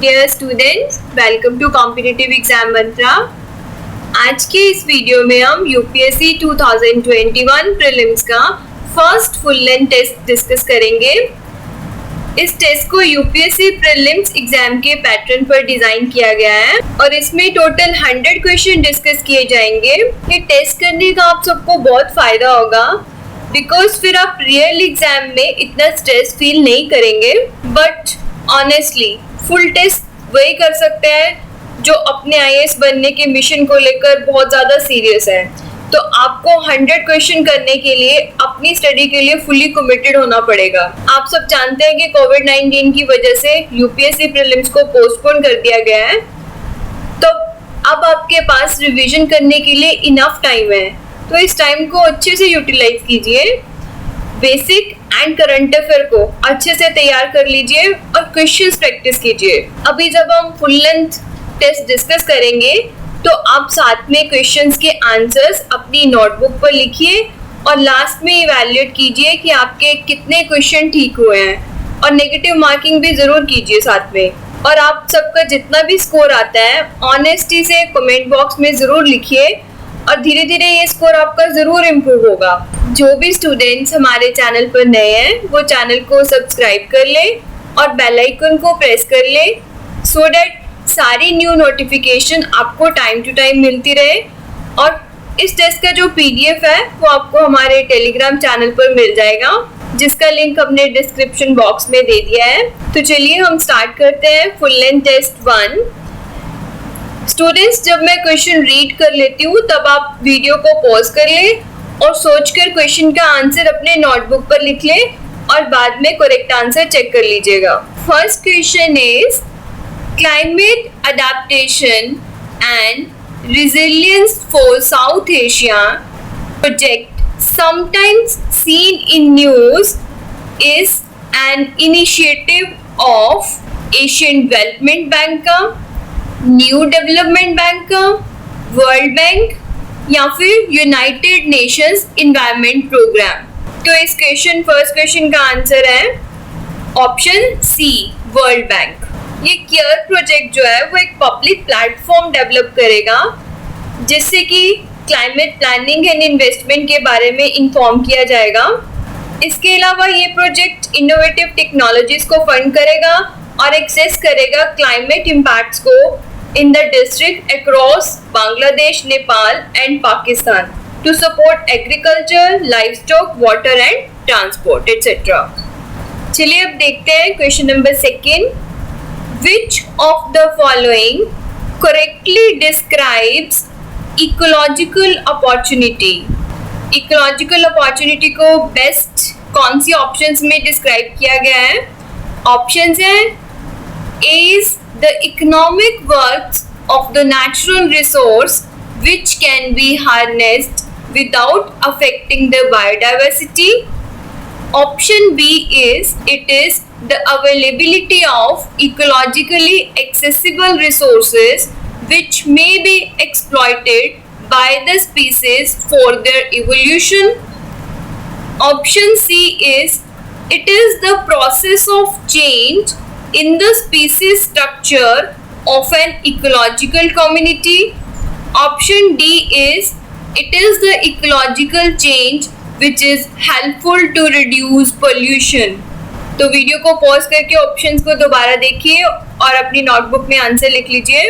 Dear students, welcome to competitive exam mantra. आज के इस वीडियो में हम यूपीएससी 2021 प्रीलिम्स का first full length test discuss करेंगे। इस टेस्ट को यूपीएससी प्रीलिम्स एग्जाम के पैटर्न पर डिजाइन किया गया है और इसमें टोटल 100 क्वेश्चन डिस्कस किए जाएंगे। ये टेस्ट करने का आप सबको बहुत फायदा होगा बिकॉज फिर आप रियल एग्जाम में इतना स्ट्रेस फील नहीं करेंगे। बट ऑनेस्टली फुल टेस्ट वही कर सकते हैं जो अपने आईएएस बनने के मिशन को लेकर बहुत ज़्यादा सीरियस है। तो आपको 100 क्वेश्चन करने के लिए अपनी स्टडी के लिए फुली कमिटेड होना पड़ेगा। आप सब जानते हैं कि कोविड-19 की वजह से यूपीएससी प्रीलिम्स को पोस्टपोन कर दिया गया है, तो अब आपके पास रिवीजन करने के लिए इनफ टाइम है। तो इस टाइम को अच्छे से यूटिलाइज कीजिए, बेसिक एंड करंट अफेयर को अच्छे से तैयार कर लीजिए और क्वेश्चंस प्रैक्टिस कीजिए। अभी जब हम फुल लेंथ टेस्ट डिस्कस करेंगे तो आप साथ में क्वेश्चंस के आंसर्स अपनी नोटबुक पर लिखिए और लास्ट में इवैल्यूएट कीजिए कि आपके कितने क्वेश्चन ठीक हुए हैं और नेगेटिव मार्किंग भी जरूर कीजिए साथ में। और आप सबका जितना भी स्कोर आता है ऑनेस्टी से कमेंट बॉक्स में जरूर लिखिए और धीरे धीरे ये स्कोर आपका जरूर इम्प्रूव होगा। जो भी स्टूडेंट्स हमारे चैनल पर नए हैं वो चैनल को सब्सक्राइब कर ले और बेल आइकन को प्रेस कर ले सो दैट सारी न्यू नोटिफिकेशन आपको टाइम टू टाइम मिलती रहे। और इस टेस्ट का जो पीडीएफ है वो आपको हमारे टेलीग्राम चैनल पर मिल जाएगा, जिसका लिंक हमने डिस्क्रिप्शन बॉक्स में दे दिया है। तो चलिए हम स्टार्ट करते हैं फुल लेंथ टेस्ट 1। स्टूडेंट्स, जब मैं क्वेश्चन रीड कर लेती हूँ तब आप वीडियो को पॉज कर ले और सोचकर क्वेश्चन का आंसर अपने नोटबुक पर लिख ले और बाद में करेक्ट आंसर चेक कर लीजिएगा। First question is climate adaptation and resilience for South Asia project, sometimes seen in news, is an initiative of Asian Development Bank का, न्यू डेवलपमेंट बैंक का, वर्ल्ड बैंक या फिर यूनाइटेड नेशंस इन्वायरमेंट प्रोग्राम। तो इस first question का answer है option सी, world bank. ये care project जो है वो एक पब्लिक प्लेटफॉर्म डेवलप करेगा जिससे कि क्लाइमेट प्लानिंग एंड इन्वेस्टमेंट के बारे में इंफॉर्म किया जाएगा। इसके अलावा ये प्रोजेक्ट इनोवेटिव टेक्नोलॉजीज को फंड करेगा और एक्सेस करेगा क्लाइमेट इम्पैक्ट्स को in the district across Bangladesh, Nepal and Pakistan to support agriculture, livestock, water and transport etcetera. चलिए अब देखते हैं question number 2। Which of the following correctly describes ecological opportunity? Ecological opportunity को बेस्ट कौन सी ऑप्शंस में डिस्क्राइब किया गया है? ऑप्शंस हैं A is the economic worth of the natural resource which can be harnessed without affecting the biodiversity. Option B is it is the availability of ecologically accessible resources which may be exploited by the species for their evolution. Option C is it is the process of change in the species structure of an ecological community. Option D is it is the ecological change which is helpful to reduce pollution. तो video को pause करके options को दोबारा देखिए और अपनी notebook में answer लिख लीजिए।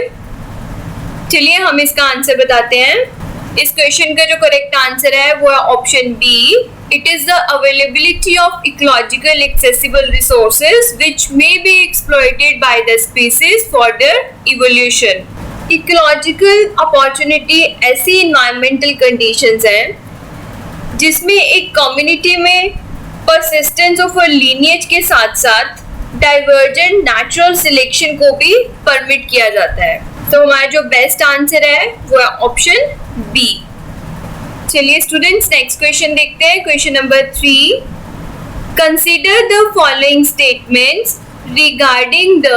चलिए हम इसका आंसर बताते हैं। इस क्वेश्चन का जो करेक्ट आंसर है वो है option B, it is the availability of ecological accessible resources which may be exploited by the species for their evolution. Ecological opportunity ऐसी इन्वायरमेंटल कंडीशंस हैं जिसमें एक कम्युनिटी में परसिस्टेंस ऑफ अ लीनिएज के साथ साथ डाइवर्जेंट नेचुरल सिलेक्शन को भी परमिट किया जाता है। तो हमारा जो बेस्ट आंसर है वो है ऑप्शन बी। चलिए स्टूडेंट्स नेक्स्ट क्वेश्चन देखते हैं। Question number 3, consider the following statements regarding the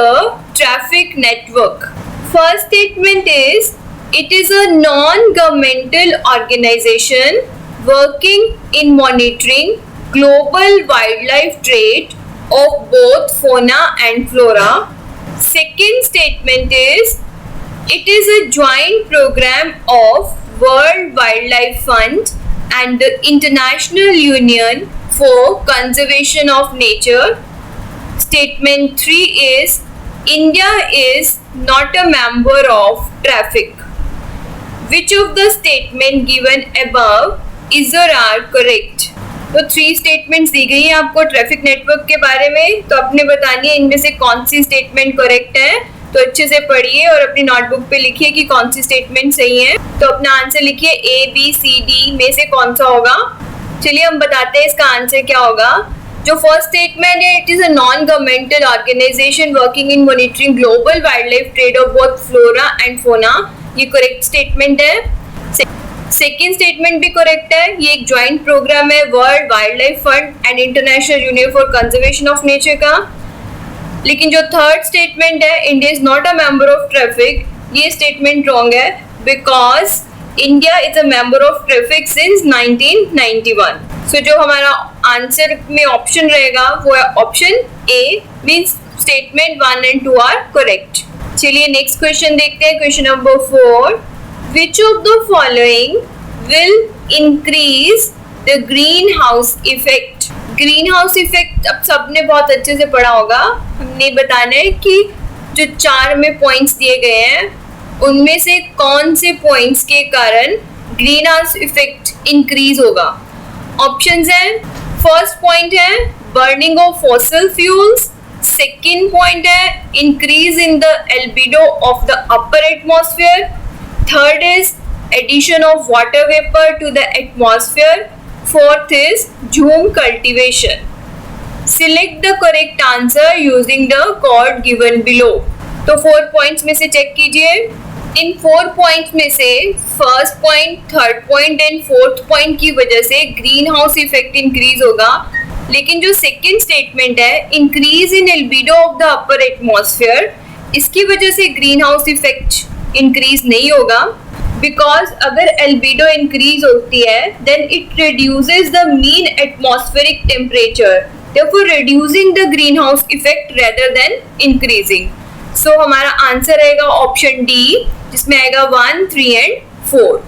TRAFFIC network. First statement is it is a non governmental organisation working in monitoring global wildlife trade of both fauna and flora. Second statement is it is a joint program of World Wildlife Fund and the International Union for Conservation of Nature. Statement 3 is India is not a member of TRAFIC. Which of the statement given above is or are correct? तो 3 statements दी गई हैं आपको traffic network के बारे में, तो आपने बतानी है इनमें से कौन सी स्टेटमेंट करेक्ट है। तो अच्छे से पढ़िए और अपनी नोटबुक पे लिखिए कि कौन सी स्टेटमेंट सही है। तो अपना आंसर लिखिए A, B, C, D में से कौन सा होगा। चलिए हम बताते हैं इसका आंसर क्या होगा। जो फर्स्ट स्टेटमेंट है, it is a non governmental organisation working in monitoring global wild life trade of both flora and fauna, ये करेक्ट स्टेटमेंट है। सेकेंड स्टेटमेंट भी करेक्ट है, ये एक ज्वाइंट प्रोग्राम है World Wild Life Fund and International Union for Conservation of Nature का। लेकिन जो थर्ड स्टेटमेंट है, India is not a member of TRAFFIC, ये स्टेटमेंट रॉन्ग है because India is a member of TRAFFIC since 1991। So जो हमारा answer में option रहेगा वो है option A, means statement 1 and 2 are correct. चलिए नेक्स्ट क्वेश्चन देखते हैं, question number 4। Which of the following will increase the greenhouse effect? Greenhouse effect अब सबने बहुत अच्छे से पढ़ा होगा। हमने बताना है कि जो 4 में पॉइंट्स दिए गए हैं उनमें से कौन से पॉइंट्स के कारण ग्रीन हाउस इफेक्ट इंक्रीज होगा। ऑप्शंस हैं, फर्स्ट पॉइंट है burning of fossil fuels, second point है increase in the albedo of the upper atmosphere, third is addition of water vapor to the atmosphere, fourth is झूम cultivation. Select the correct answer using the code given below. तो 4 points में से check कीजिए। इन 4 points में से first point, third point and fourth point की वजह से ग्रीन हाउस इफेक्ट इंक्रीज होगा, लेकिन जो सेकेंड स्टेटमेंट है increase in albedo of the upper atmosphere, इसकी वजह से ग्रीन हाउस इफेक्ट इंक्रीज नहीं होगा बिकॉज अगर एल्बिडो इंक्रीज होती है then it reduces the mean atmospheric temperature, therefore reducing the greenhouse effect rather than increasing. So हमारा answer रहेगा ऑप्शन डी, जिसमें आएगा 1, 3 and 4।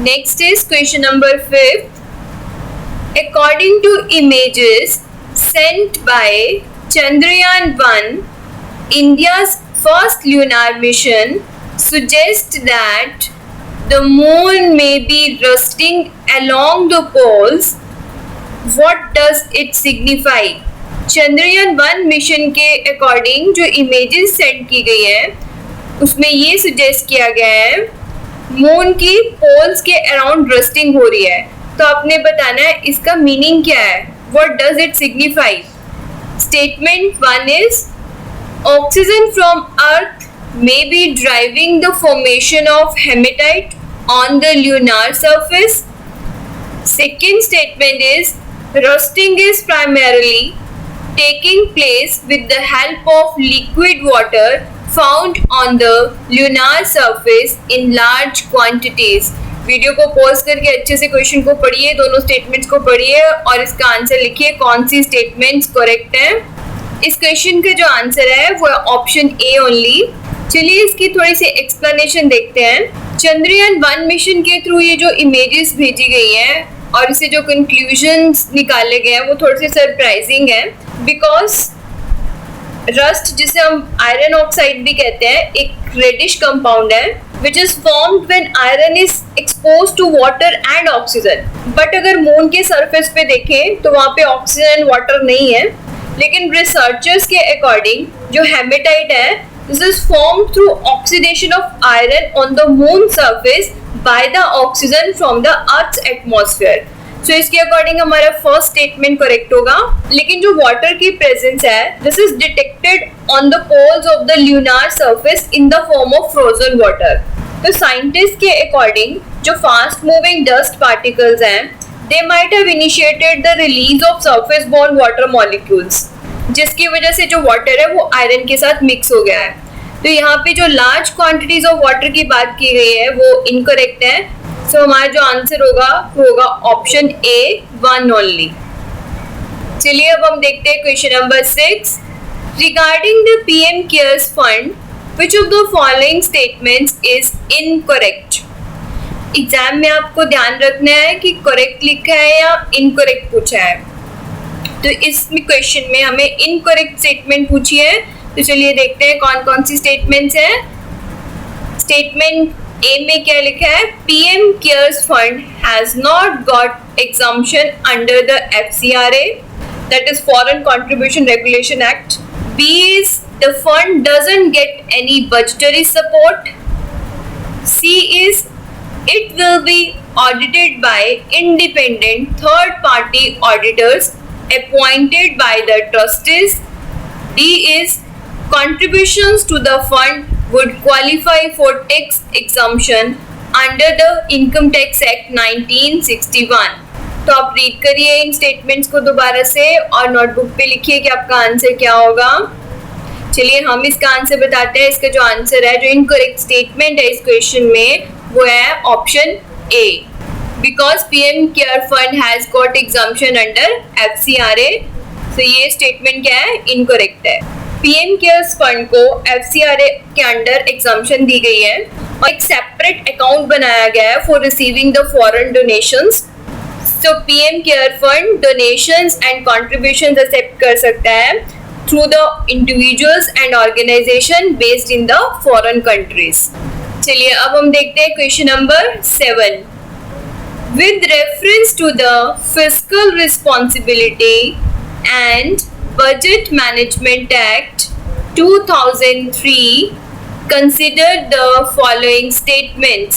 Next is question number 5। According to images sent by Chandrayaan-1, India's first lunar mission suggest that the moon may be rusting along the poles. What does it signify? Chandrayaan one mission के according जो images send की गई हैं उसमें ये suggest किया गया है मून की पोल्स के अराउंड रस्टिंग हो रही है। तो आपने बताना है इसका मीनिंग क्या है, what does it signify. Statement 1 is oxygen from earth may be driving the formation of hematite on the lunar surface. Second statement is rusting is primarily taking place with the help of liquid water found on the lunar surface in large quantities. Video को pause करके अच्छे से question को पढ़िए, दोनों statements को पढ़िए और इसका आंसर लिखिए कौन सी स्टेटमेंट्स करेक्ट है। इस क्वेश्चन का जो आंसर है वो है ऑप्शन ए ओनली। चलिए इसकी थोड़ी सी एक्सप्लेनेशन देखते हैं। चंद्रयान-1 मिशन के थ्रू ये जो इमेजेस भेजी गई हैं और इसे जो कंक्लूजन्स निकाले गए हैं वो थोड़े से सरप्राइजिंग है बिकॉज रस्ट, जिसे हम आयरन ऑक्साइड भी कहते हैं, एक रेडिश कंपाउंड है which is formed when iron is exposed to water and oxygen. But अगर मून के सरफेस पे देखें तो वहाँ पे ऑक्सीजन एंड वाटर नहीं है, लेकिन रिसर्चर्स के अकॉर्डिंग जो हेमेटाइट है this is formed through oxidation of iron on the moon surface by the oxygen from the earth's atmosphere. So इसके अकॉर्डिंग हमारा फर्स्ट स्टेटमेंट करेक्ट होगा। लेकिन जो वाटर की प्रेजेंस है this is detected on the poles of the lunar surface in the form of frozen water. तो scientist के according जो फास्ट मूविंग डस्ट पार्टिकल्स हैं they might have initiated the release of surface borne water molecules, जिसकी वजह से जो water है वो आयरन के साथ मिक्स हो गया है। तो यहाँ पे जो लार्ज क्वांटिटीज ऑफ वाटर की बात की गई है वो इनकरेक्ट है। सो हमारा जो आंसर होगा वो होगा ऑप्शन ए 1 ओनली। चलिए अब हम देखते हैं question number 6। Regarding the PM Cares Fund, which of the following statements is incorrect? Exam में आपको ध्यान रखना है कि करेक्ट लिखा है या इनकरेक्ट पूछा है। तो इस क्वेश्चन में हमें इनकरेक्ट स्टेटमेंट पूछी है, तो चलिए देखते हैं कौन कौन सी स्टेटमेंट्स हैं। स्टेटमेंट ए में क्या लिखा है? PM cares fund has not got exemption under the FCRA, that is Foreign Contribution Regulation Act. B is the fund doesn't get any budgetary support. C is it will be audited by independent third-party auditors appointed by the trustees. D is contributions to the fund would qualify for tax exemption under the Income Tax Act 1961. तो आप read करिए इन statements को दोबारा से और notebook पे लिखिए कि आपका आंसर क्या होगा। चलिए हम इसका आंसर बताते हैं। इसका जो आंसर है, जो इनकरेक्ट स्टेटमेंट है इस क्वेश्चन में, वो है option A, because PM care fund has got exemption under FCRA। तो ये स्टेटमेंट क्या है? इनकरेक्ट है। पीएम केयर्स फंड को FCRA के अंडर एग्जम्पशन दी गई है और एक सेपरेट अकाउंट बनाया गया है for receiving the foreign donations. तो PM care fund donations and contributions accept कर सकता है through the individuals and organisation based in the foreign countries. चलिए अब हम देखते हैं question number 7। With reference to the fiscal responsibility and budget management act 2003, consider the following statements.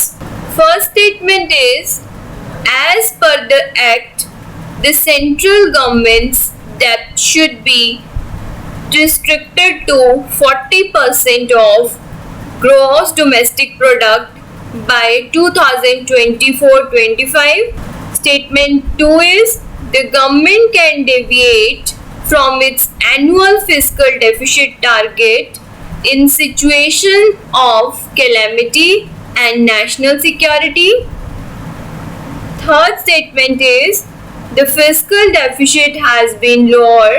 First statement is, as per the Act, the central government's debt should be restricted to 40% of gross domestic product by 2024-25. Statement 2 is, the government can deviate from its annual fiscal deficit target in situation of calamity and national security. Third statement is, the fiscal deficit has been lower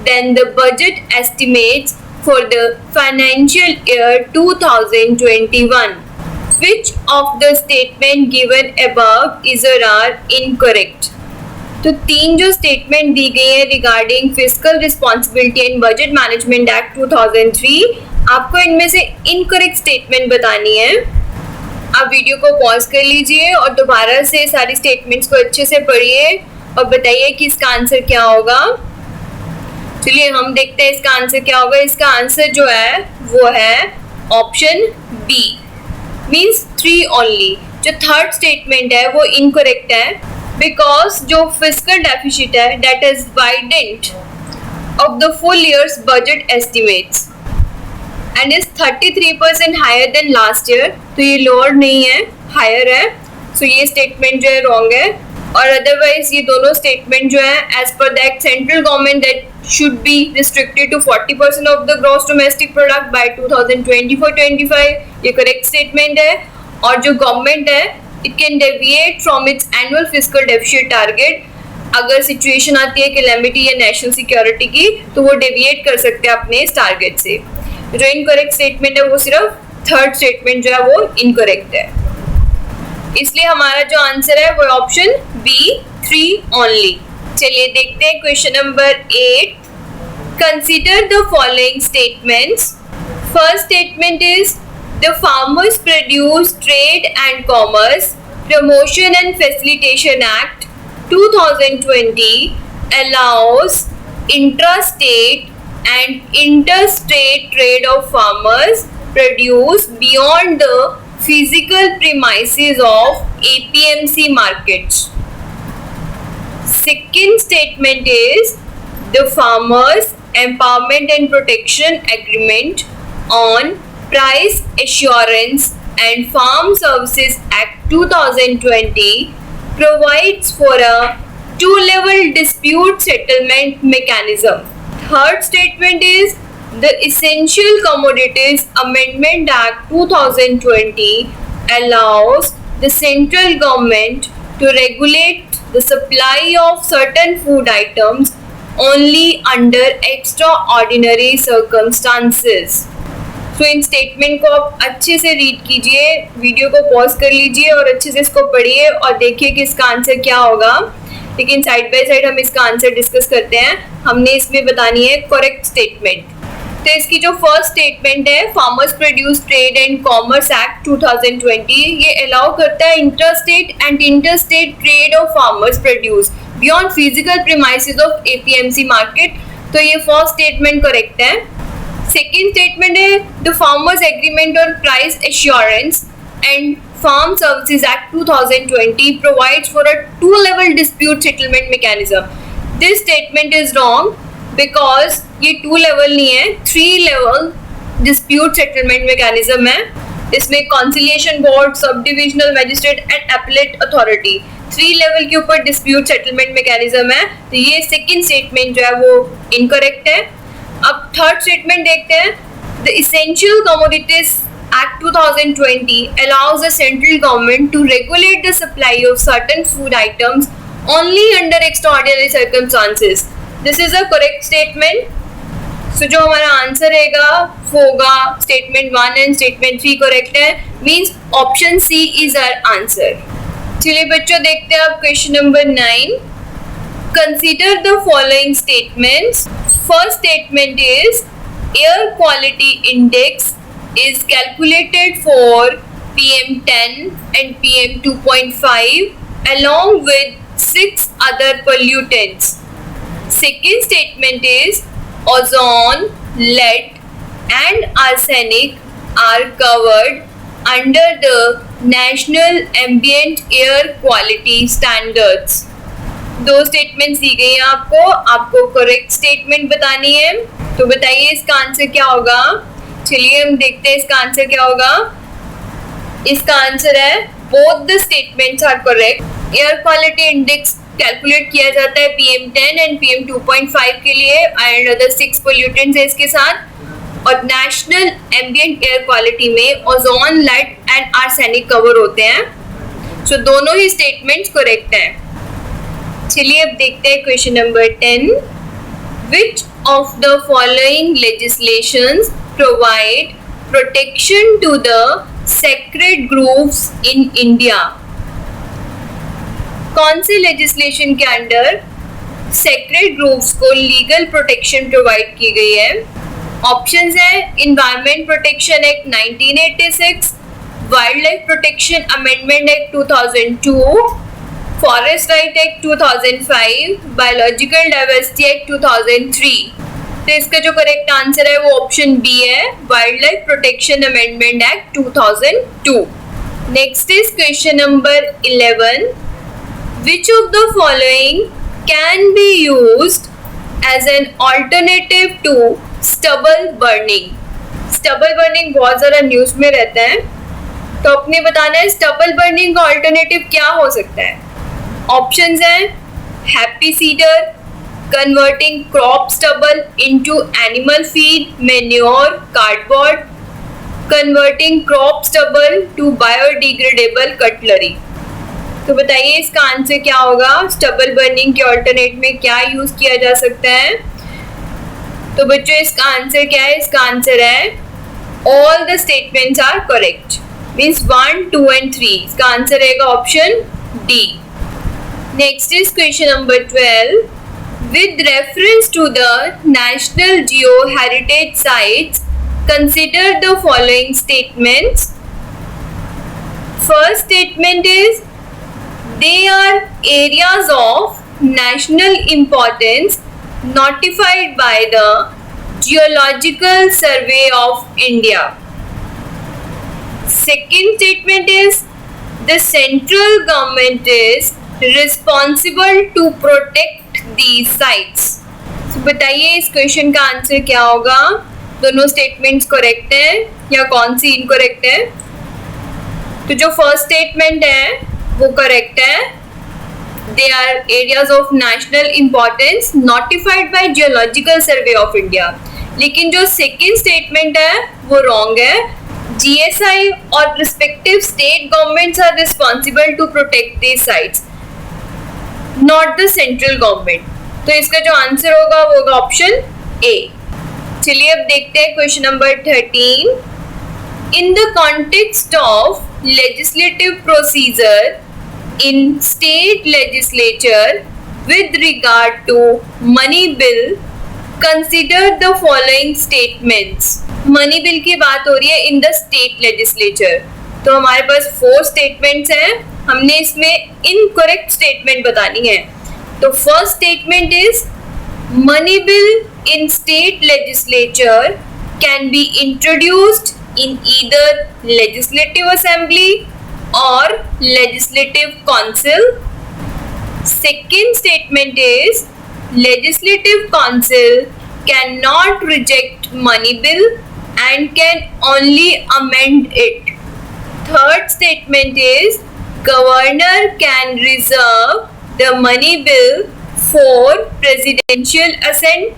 than the budget estimates for the financial year 2021. Which of the statement given above is or are incorrect? तो तीन जो statement दी गई है regarding fiscal responsibility and budget management act 2003, आपको इनमें से incorrect statement बतानी है। आप वीडियो को पॉज कर लीजिए और दोबारा से सारी स्टेटमेंट्स को अच्छे से पढ़िए और बताइए कि इसका आंसर क्या होगा। चलिए हम देखते हैं इसका आंसर क्या होगा। इसका आंसर जो है वो है ऑप्शन बी, मीन्स 3 ओनली। जो थर्ड स्टेटमेंट है वो इनकरेक्ट है, बिकॉज जो फिस्कल डेफिसिट है that is widened of the full years budget estimates and is 33% higher than last year। तो ये lower नहीं है, higher है। So ये statement जो है wrong है। और otherwise ये दोनों statement जो है as per the central government that should be restricted to 40% of the gross domestic product by 2024-25, ये correct statement है। और जो government है it can deviate from its annual fiscal deficit target। अगर सिचुएशन आती है calamity या national security की, तो वो deviate कर सकते हैं अपने इस target से। जो इनकरेक्ट स्टेटमेंट है वो सिर्फ थर्ड स्टेटमेंट जो है वो इनकरेक्ट है, इसलिए हमारा जो आंसर है वो ऑप्शन बी 3 ओनली। चलिए देखते हैं question number 8। Consider the following statements. First statement is, the farmers produce trade and commerce promotion and facilitation act 2020 allows intra-state and interstate trade of farmers produce beyond the physical premises of APMC markets. Second statement is, the Farmers Empowerment and Protection Agreement on Price Assurance and Farm Services Act 2020 provides for a two-level dispute settlement mechanism. Third statement is, the Essential Commodities Amendment Act 2020 allows the central government to regulate the supply of certain food items only under extraordinary circumstances. तो इन statement को आप अच्छे से read कीजिए, video को pause कर लीजिए और अच्छे से इसको पढ़िए और देखिए कि इसका आंसर क्या होगा। लेकिन साइड बाय साइड हम इसका आंसर डिस्कस करते हैं। हमने इसमें बतानी है करेक्ट स्टेटमेंट। तो इसकी जो फर्स्ट स्टेटमेंट है, farmers produce trade and commerce act 2020, ये अलाउ करता है interstate and interstate trade of farmers produce beyond physical premises of APMC market. तो ये फर्स्ट स्टेटमेंट करेक्ट है। सेकेंड स्टेटमेंट है, the farmers agreement on price assurance and farm services act 2020 provides for a 2-level dispute settlement mechanism. This statement is wrong because ये 2 level नहीं है, 3-level dispute settlement mechanism है। इसमें conciliation board, subdivisional magistrate and appellate authority 3 level के ऊपर dispute settlement mechanism है। तो ये सेकेंड स्टेटमेंट जो है वो इनकरेक्ट है। अब थर्ड स्टेटमेंट देखते हैं। The Essential Commodities Act 2020 allows the central government to regulate the supply of certain food items only under extraordinary circumstances. This is a correct statement. So जो हमारा answer रहेगा वो होगा स्टेटमेंट 1 एंड स्टेटमेंट 3 करेक्ट है, means option C is our answer. चलिए बच्चों देखते हैं अब question number 9। Consider the following statements. First statement is air quality index is calculated for PM10 and PM2.5 along with 6 other pollutants. Second statement is ozone, lead and arsenic are covered under the National Ambient Air Quality Standards. दो statement दी गई हैं आपको correct statement बतानी है। तो बताइए इसका आंसर क्या होगा। चलिए हम देखते हैं इसका आंसर क्या होगा। इसका आंसर है both the statements are correct. Air quality index calculate किया जाता है PM10 एंड PM2.5 के लिए एंड अदर 6 पोल्यूटेंट्स है इसके साथ, और नेशनल एम्बिएंट एयर क्वालिटी में ozone, lead and arsenic cover होते हैं। सो दोनों ही स्टेटमेंट्स करेक्ट हैं। चलिए अब देखते हैं question number 10। Which of the following legislations provide protection to the sacred groves in India? कौन सी लेजिस्लेशन के अंडर सेक्रेड ग्रोव्स को लीगल प्रोटेक्शन प्रोवाइड की गई है? ऑप्शंस है environment protection act 1986, wild life protection amendment act 2002, forest right act 2005, biological diversity act 2003। तो इसका जो करेक्ट आंसर है वो ऑप्शन बी है, wild life protection amendment act 2002। Next is question number 11। Which of the following can be used as an alternative to stubble burning? Stubble burning बहुत ज़्यादा news में रहता है, तो अपने बताना है स्टबल बर्निंग का ऑल्टरनेटिव क्या हो सकता है। ऑप्शंस हैं happy seeder, converting crop stubble into animal feed, manure, cardboard, converting crop stubble to biodegradable cutlery. तो बताइए इसका आंसर क्या होगा। स्टबल बर्निंग के ऑल्टरनेट में क्या यूज किया जा सकता है? तो बच्चों इसका आंसर क्या है? इसका आंसर है all the statements are correct, means 1, 2 and 3। इसका आंसर रहेगा option D. Next is question number 12। With reference to the national geo heritage sites consider the following statements. First statement is they are areas of national importance notified by the Geological Survey of India. Second statement is the central government is responsible to protect these sites. So बताइए इस question का answer क्या होगा। दोनों statements correct हैं या कौन सी incorrect है? तो जो फर्स्ट स्टेटमेंट है वो करेक्ट है, they are areas of national importance notified by Geological Survey of India. लेकिन जो सेकेंड स्टेटमेंट है वो रॉन्ग है। जीएसआई और respective state governments are responsible to protect these sites, not the central government. तो इसका जो आंसर होगा वो होगा ऑप्शन ए। चलिए अब देखते हैं question number 13। In the context of legislative procedure in state legislature with regard to money bill, consider the following statements. Money bill की बात हो रही है इन द स्टेट लेजिस्लेचर, तो हमारे पास 4 स्टेटमेंट्स हैं, हमने इसमें इनकरेक्ट स्टेटमेंट बतानी है। तो first statement is money bill in state legislature can be introduced in either legislative assembly और legislative council. Second statement is legislative council cannot reject money bill and can only amend it. Third statement is governor can reserve the money bill for presidential assent.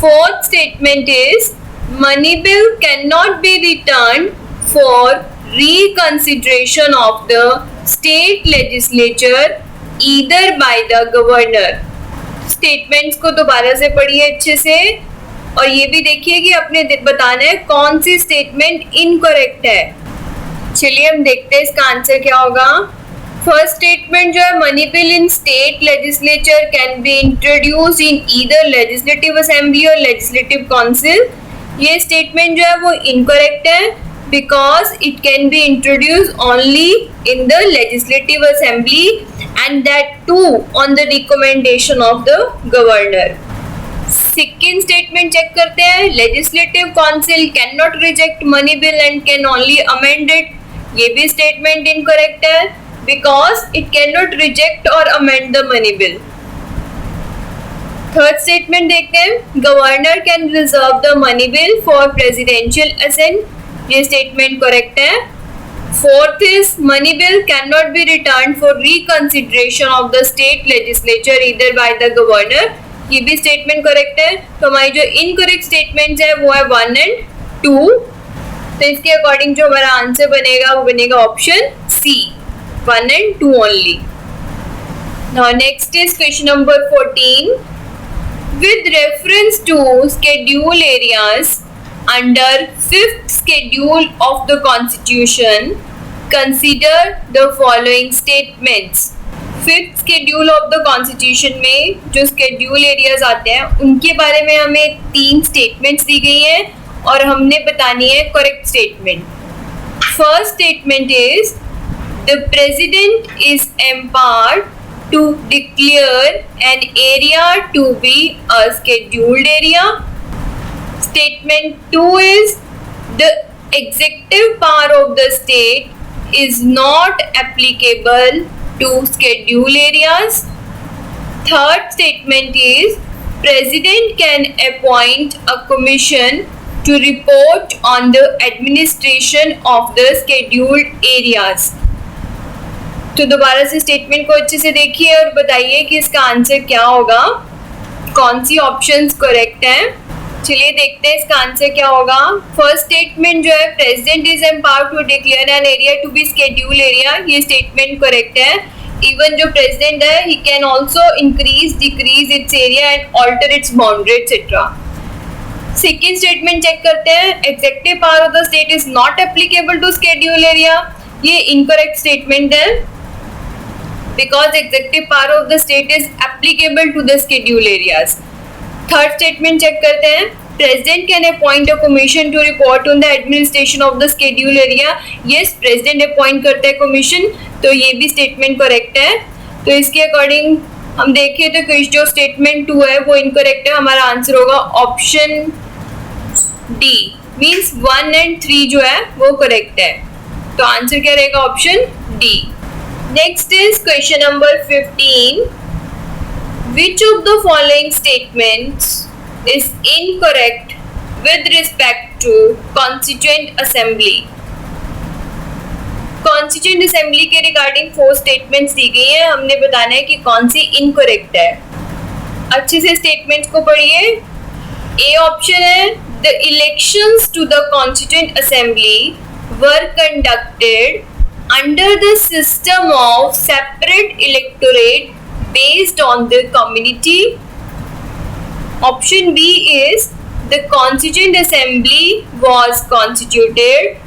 Fourth statement is money bill cannot be returned for reconsideration of the state legislature either by the governor. Statements को दोबारा से पढ़िए अच्छे से और ये भी देखिए कि अपने बताना है कौन सी स्टेटमेंट इनकरेक्ट है। चलिए हम देखते हैं इसका आंसर क्या होगा। फर्स्ट स्टेटमेंट जो है money bill in state legislature can be introduce in either legislative assembly और लेजिस्लेटिव काउंसिल, ये स्टेटमेंट जो है वो इनकरेक्ट है because it can be introduced only in the legislative assembly and that too on the recommendation of the governor. Second statement check करते हैं, legislative council cannot reject money bill and can only amend it, ये भी statement incorrect है because it cannot reject or amend the money bill. Third statement देखते हैं, governor can reserve the money bill for presidential assent, ये statement correct है। Fourth is money bill can not B return for reconsideration of the state legislature either by the governor, ये भी statement correct है। तो हमारी जो incorrect statements है वो है 1 एंड 2, तो इसके अकॉर्डिंग जो हमारा आंसर बनेगा वो बनेगा option C, 1 and 2 only. Now next is question number 14। With reference to schedule areas under 5th schedule of the constitution, consider the following statements. 5th schedule of the constitution में जो schedule areas आते हैं उनके बारे में हमें 3 statements दी गई हैं और हमने बतानी है correct statement। First statement is the president is empowered to declare an area to be a scheduled area. Statement 2 is the executive power of the state is not applicable to scheduled areas. Third statement is president can appoint a commission to report on the administration of the scheduled areas. तो दोबारा से statement को अच्छे से देखिए और बताइए कि इसका आंसर क्या होगा, कौन सी ऑप्शंस करेक्ट हैं। चलिए देखते हैं इसका आंसर क्या होगा। फर्स्ट स्टेटमेंट जो है president is empowered to declare an area to be schedule area, ये स्टेटमेंट करेक्ट है। इवन जो प्रेसिडेंट है he can also increase decrease its area and alter its boundary etcetera. Second statement check करते हैं, executive power of the state is not applicable to schedule area, ये incorrect statement है because executive power of the state is applicable to the schedule areas. Third statement check करते हैं, president can appoint a commission to report on the administration of the schedule area, yes president appoint करता है commission, तो ये भी statement correct है। तो इसके अकॉर्डिंग हम देखें तो जो स्टेटमेंट 2 है वो इनकरेक्ट है, हमारा आंसर होगा ऑप्शन डी, मींस 1 एंड 3 जो है वो करेक्ट है, तो आंसर क्या रहेगा option D. Next is question number 15। Which of the following statements is incorrect with respect to Constituent Assembly? Constituent Assembly के रिगार्डिंग 4 स्टेटमेंट्स दी गई हैं, हमने बताना है कि कौन सी इनकरेक्ट है। अच्छे से स्टेटमेंट्स को पढ़िए। ए ऑप्शन है the elections to the Constituent Assembly were conducted under the system of separate electorate based on the community. Option B is the Constituent Assembly was constituted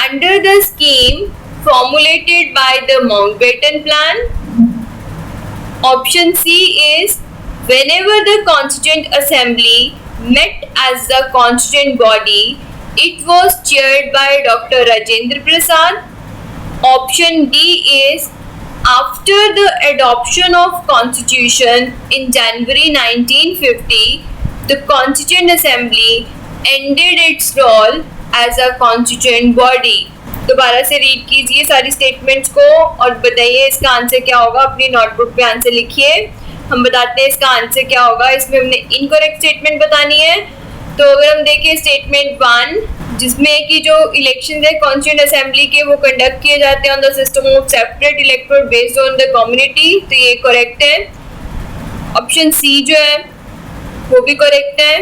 under the scheme formulated by the Mountbatten Plan. Option C is whenever the Constituent Assembly met as the constituent body, it was chaired by Dr. Rajendra Prasad. Option D is after the adoption of Constitution in January 1950, the Constituent Assembly ended its role as a constituent body. दोबारा से read कीजिए सारी statements को और बताइए इसका answer क्या होगा. अपनी नोटबुक पे आंसर लिखिए. हम बताते हैं इसका आंसर क्या होगा. इसमें हमने इनकरेक्ट स्टेटमेंट बतानी है. तो अगर हम देखें स्टेटमेंट 1 जिसमें कि जो इलेक्शन है कॉन्स्टिट्यूएंट असेंबली के वो कंडक्ट किए जाते हैं on the system of separate electorate based on the community, तो ये करेक्ट है. ऑप्शन सी जो है वो भी करेक्ट है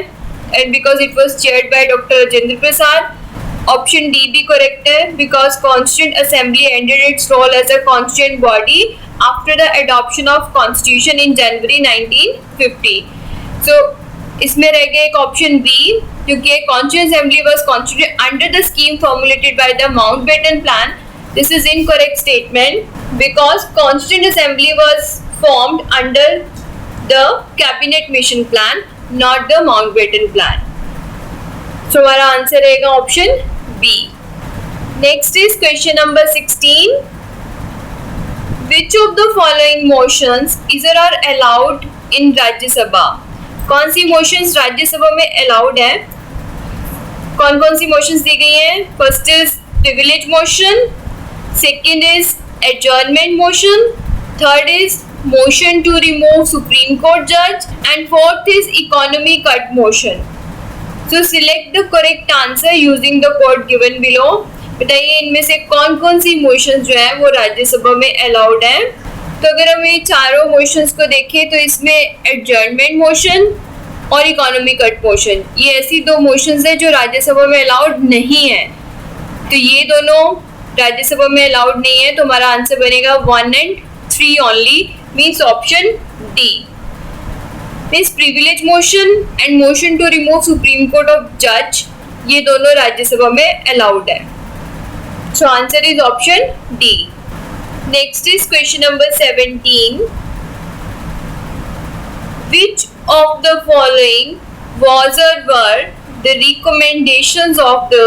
and because it was chaired by doctor Rajendra Prasad. Option D भी करेक्ट है because constituent assembly ended its role as a constituent body after the adoption of constitution in January 1950. So इसमें रह गया एक ऑप्शन बी क्योंकि constituent assembly was constituted under the scheme formulated by the Mountbatten plan. This is incorrect statement because constituent assembly was formed under the cabinet mission plan, not the Mountbatten plan. So हमारा answer रहेगा option B. Next is question number 16. Which of the following motions either are allowed in Rajya Sabha? कौन सी motions Rajya Sabha में allowed है? कौन कौन सी motions दी गई हैं? First is privilege motion, second is adjournment motion, third is motion to remove Supreme Court judge and fourth is economy cut motion. So select the correct answer using the code given below. बताइए इनमें से कौन कौन सी motions जो है वो राज्यसभा में allowed है. तो अगर हम ये चारों मोशंस को देखें तो इसमें एडजर्नमेंट मोशन और इकोनॉमी कट मोशन ये ऐसी दो मोशंस है जो राज्यसभा में अलाउड नहीं है. तो ये दोनों राज्यसभा में अलाउड नहीं है. तो हमारा आंसर बनेगा 1 and 3 only. Means option D. Means privilege motion and motion to remove Supreme Court of judge ये दोनों राज्यसभा में allowed है. So answer is option D. Next is question number 17. Which of the following was or were the recommendations of the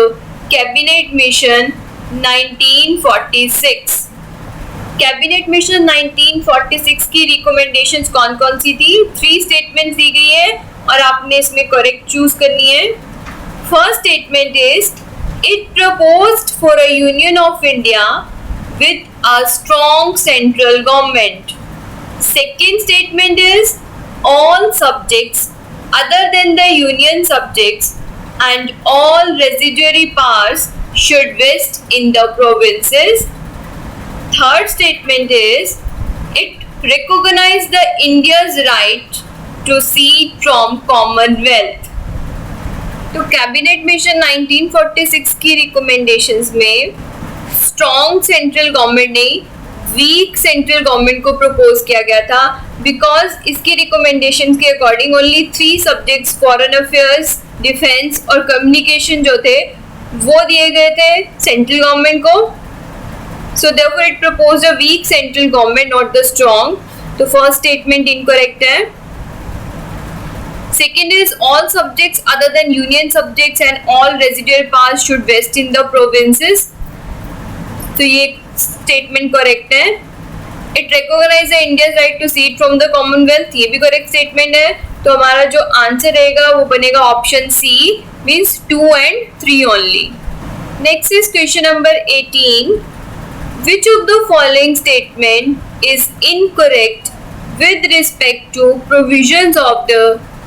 Cabinet Mission 1946? Cabinet mission 1946 की recommendations कौन कौन सी थी? 3 statements दी गई है और आपने इसमें करेक्ट चूज करनी है. First statement is it proposed for a union of India with a strong central government. Second statement is all subjects other than the union subjects and all residuary powers should vest in the provinces. Third statement is it recognized the India's right to secede from Commonwealth. तो cabinet mission 1946 की recommendations में strong central government नहीं week central government को propose किया गया था because इसकी recommendations के according only 3 subjects foreign affairs, defence और कम्युनिकेशन जो थे वो दिए गए थे सेंट्रल गवर्नमेंट को. So therefore it proposed a weak central government, not the strong. तो first statement incorrect है. Second is all subjects other than union subjects and all residual powers should vest in the provinces. तो ये statement correct है. It recognizes India's right to secede from the Commonwealth. ये भी correct statement है. तो हमारा जो answer रहेगा वो बनेगा option C, means 2 and 3 only. Next is question number 18. Which of the following statement is incorrect with respect to provisions of the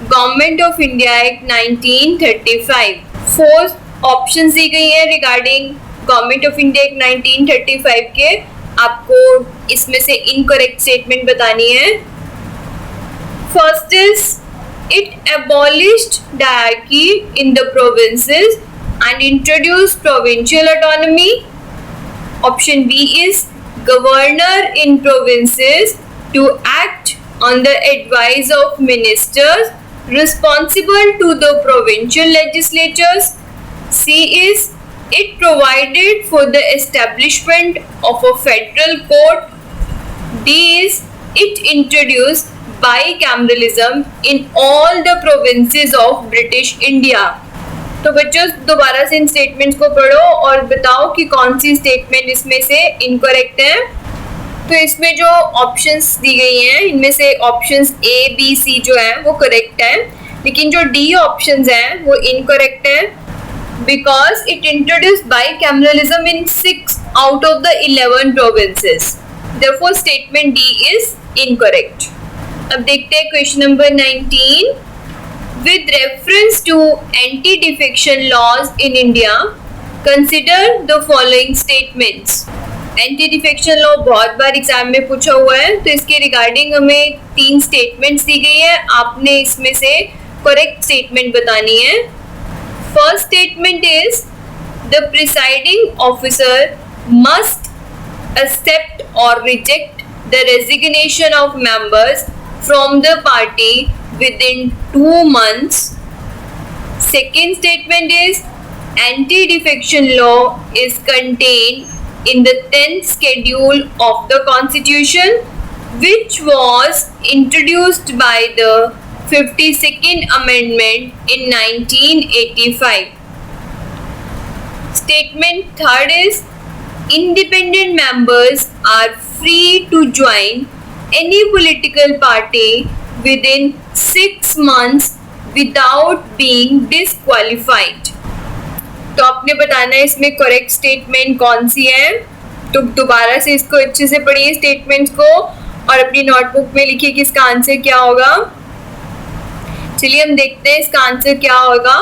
Government of India Act 1935? 4 options दी गई हैं regarding Government of India Act 1935 के. आपको इसमें से incorrect statement बतानी है. First is it abolished diarchy in the provinces and introduced provincial autonomy. Option B is governor in provinces to act on the advice of ministers responsible to the provincial legislatures. C is it provided for the establishment of a federal court. D is it introduced bicameralism in all the provinces of British India. तो बच्चों दोबारा से इन statements को पढ़ो और बताओ कि कौन सी स्टेटमेंट इसमें से इनकरेक्ट है। तो इसमें जो ऑप्शंस दी गई हैं इनमें से ऑप्शंस ए बी सी जो है वो करेक्ट है, लेकिन जो डी ऑप्शंस हैं वो इनकरेक्ट है because it introduced bicameralism in 6 out of the 11 provinces. Therefore, statement D is incorrect. अब देखते हैं question number 19. With reference to anti-defection laws in India, consider the following statements. Anti-defection law बहुत बार exam में पूछा हुआ है, तो इसके रिगार्डिंग हमें 3 स्टेटमेंट्स दी गई है। आपने इसमें से करेक्ट स्टेटमेंट बतानी है। First statement is the presiding officer must accept or reject the resignation of members from the party within 2 months. Second statement is anti-defection law is contained in the 10th schedule of the constitution which was introduced by the 52nd amendment in 1985. Statement third is independent members are free to join any political party within 6 months without being disqualified. तो आपने बताना है इसमें correct statement कौन सी है। तो दोबारा से इसको अच्छे से पढ़िए स्टेटमेंट्स को और अपनी नोटबुक में लिखिए कि इसका आंसर क्या होगा। चलिए हम देखते हैं इसका आंसर क्या होगा।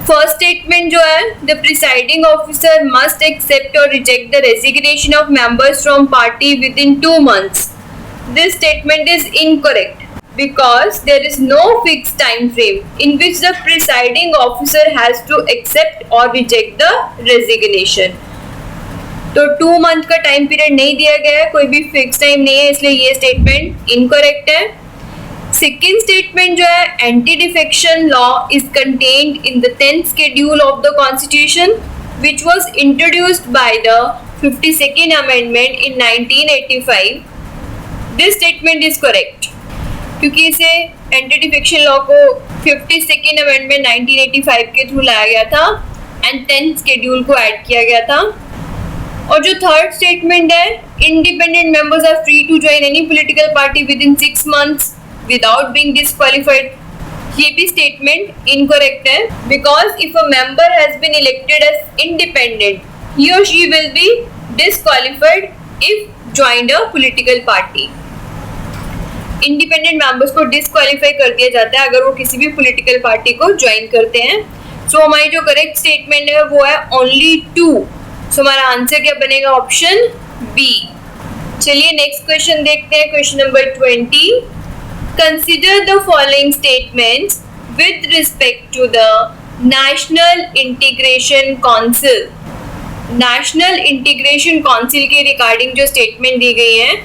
फर्स्ट स्टेटमेंट जो है the presiding officer must accept और reject the resignation of members from party with in 2 months. This statement is incorrect because there is no fixed time frame in which the presiding officer has to accept or reject the resignation. तो 2 month का time period नहीं दिया गया है, कोई भी fix time नहीं है, इसलिए ये स्टेटमेंट इनकरेक्ट है। सेकेंड स्टेटमेंट जो है anti defection law is contained in the 10th schedule of the constitution which was introduced by the 52nd amendment in 1985. This statement is correct क्योंकि इसे एंटी डिफेक्शन लॉ को 52nd amendment 1985 के through लाया गया था and 10th schedule को add किया गया था। और जो थर्ड स्टेटमेंट है independent members are free to join any political party with in 6 months without being disqualified, ये भी स्टेटमेंट इनकरेक्ट है because if a member has been elected as independent he और she will be disqualified if joined a political party. Independent members को disqualify कर दिया जाता है अगर वो किसी भी पॉलिटिकल पार्टी को ज्वाइन करते हैं। सो हमारी जो करेक्ट स्टेटमेंट है वो है ओनली 2। सो हमारा आंसर क्या बनेगा? Option B. चलिए नेक्स्ट क्वेश्चन देखते हैं, question number 20। Consider the following statements with respect to the national integration council. National integration council के रिगार्डिंग जो स्टेटमेंट दी गई है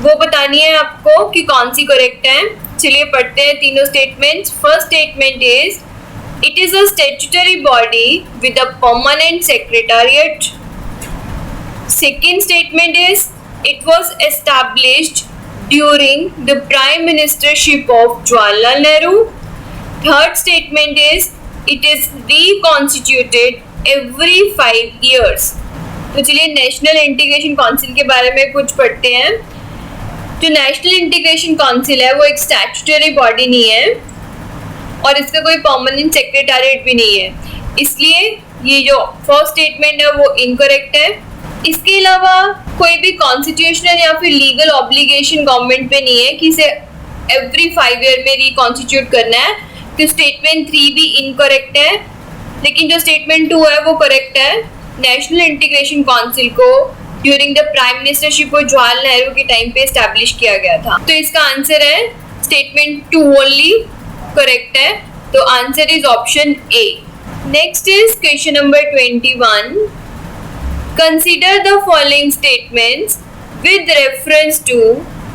वो बतानी है आपको कि कौन सी करेक्ट है। चलिए पढ़ते हैं तीनों statements. First statement is it is a statutory body with a permanent secretariat. Second statement is it was established during the prime ministership of Jawaharlal Nehru. Third statement is it is reconstituted every 5 years। तो चलिए national integration council के बारे में कुछ पढ़ते हैं। जो national integration council है वो एक स्टैट्यूटरी बॉडी नहीं है और इसका कोई परमानेंट सेक्रेटेरिएट भी नहीं है, इसलिए ये जो फर्स्ट स्टेटमेंट है वो इनकरेक्ट है। इसके अलावा कोई भी कॉन्स्टिट्यूशनल या फिर लीगल ऑब्लिगेशन गवर्नमेंट पे नहीं है कि इसे एवरी 5 year में रिकॉन्स्टिट्यूट करना है, तो स्टेटमेंट 3 भी इनकरेक्ट है। लेकिन जो स्टेटमेंट 2 है वो करेक्ट है। नेशनल इंटीग्रेशन काउंसिल को during the prime ministership of Jawaharlal Nehru के टाइम पे एस्टैब्लिश किया गया था। तो इसका आंसर है स्टेटमेंट 2 ओनली करेक्ट है, तो answer is option A. Next is question number 21। Consider the following statements with reference to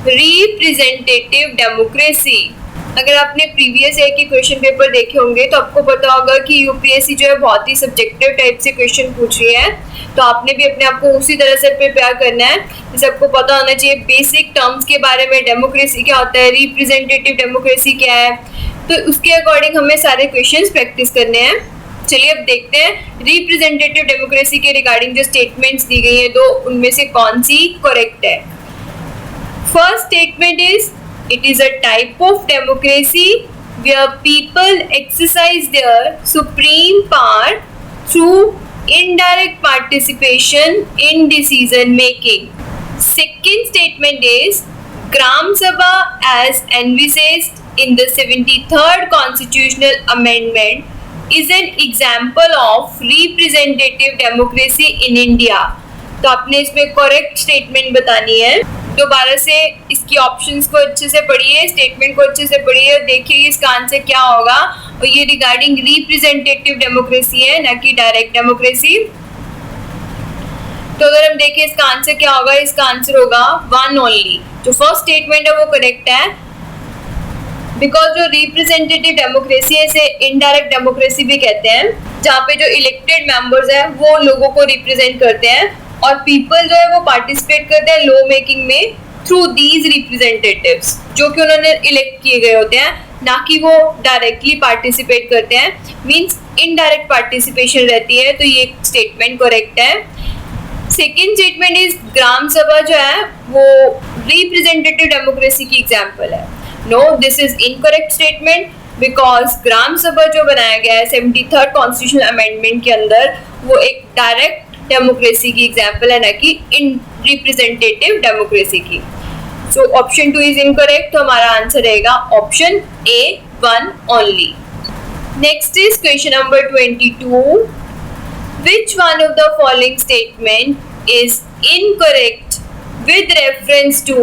representative democracy. अगर आपने प्रीवियस ईयर के क्वेश्चन पेपर देखे होंगे तो आपको पता होगा कि यूपीएससी जो है बहुत ही सब्जेक्टिव टाइप से क्वेश्चन पूछ रही है, तो आपने भी अपने आप को उसी तरह से प्रिपेयर करना है। जैसे आपको पता होना चाहिए बेसिक टर्म्स के बारे में, डेमोक्रेसी क्या होता है, रिप्रेजेंटेटिव डेमोक्रेसी क्या है, तो उसके अकॉर्डिंग हमें सारे क्वेश्चंस प्रैक्टिस करने हैं। चलिए अब देखते हैं रिप्रेजेंटेटिव डेमोक्रेसी के रिगार्डिंग जो स्टेटमेंट्स दी गई है तो उनमें से कौन सी करेक्ट है। First statement is it is a type of democracy where people exercise their supreme power through indirect participation in decision making. Second statement is Gram Sabha as envisaged in the 73rd constitutional amendment is an example of representative democracy in India. तो आपने इसमें correct statement बतानी है। दोबारा से इसकी options को अच्छे से पढ़िए, स्टेटमेंट को अच्छे से पढ़िए और देखिए इसका आंसर क्या होगा। और ये रिगार्डिंग रिप्रेजेंटेटिव डेमोक्रेसी है, ना कि डायरेक्ट डेमोक्रेसी। तो अगर हम देखें इसका आंसर क्या होगा, इसका आंसर होगा वन ओनली। जो फर्स्ट स्टेटमेंट है वो करेक्ट है, बिकॉज जो रिप्रेजेंटेटिव डेमोक्रेसी है इसे इनडायरेक्ट डेमोक्रेसी भी कहते हैं, जहाँ पे जो इलेक्टेड मेंबर्स हैं वो लोगों को रिप्रेजेंट करते हैं और पीपल जो है वो पार्टिसिपेट करते हैं लॉ मेकिंग में थ्रू दीज रिप्रेजेंटेटिव्स, जो कि उन्होंने इलेक्ट किए गए होते हैं, ना कि वो डायरेक्टली पार्टिसिपेट करते हैं, मींस इनडायरेक्ट पार्टिसिपेशन रहती है। तो ये स्टेटमेंट करेक्ट है। Second statement is gram sabha जो है वो रिप्रेजेंटेटिव डेमोक्रेसी की एग्जाम्पल है। No, this is incorrect statement because gram sabha जो बनाया गया है 73rd कॉन्स्टिट्यूशनल अमेंडमेंट के अंदर वो एक डायरेक्ट डेमोक्रेसी की एग्जाम्पल है, ना कि इन रिप्रेजेंटेटिव डेमोक्रेसी की। सो ऑप्शन 2 इज इनकरेक्ट, तो हमारा आंसर रहेगा option A, one only. Next is question number 22। Which one of the following statement is incorrect with reference to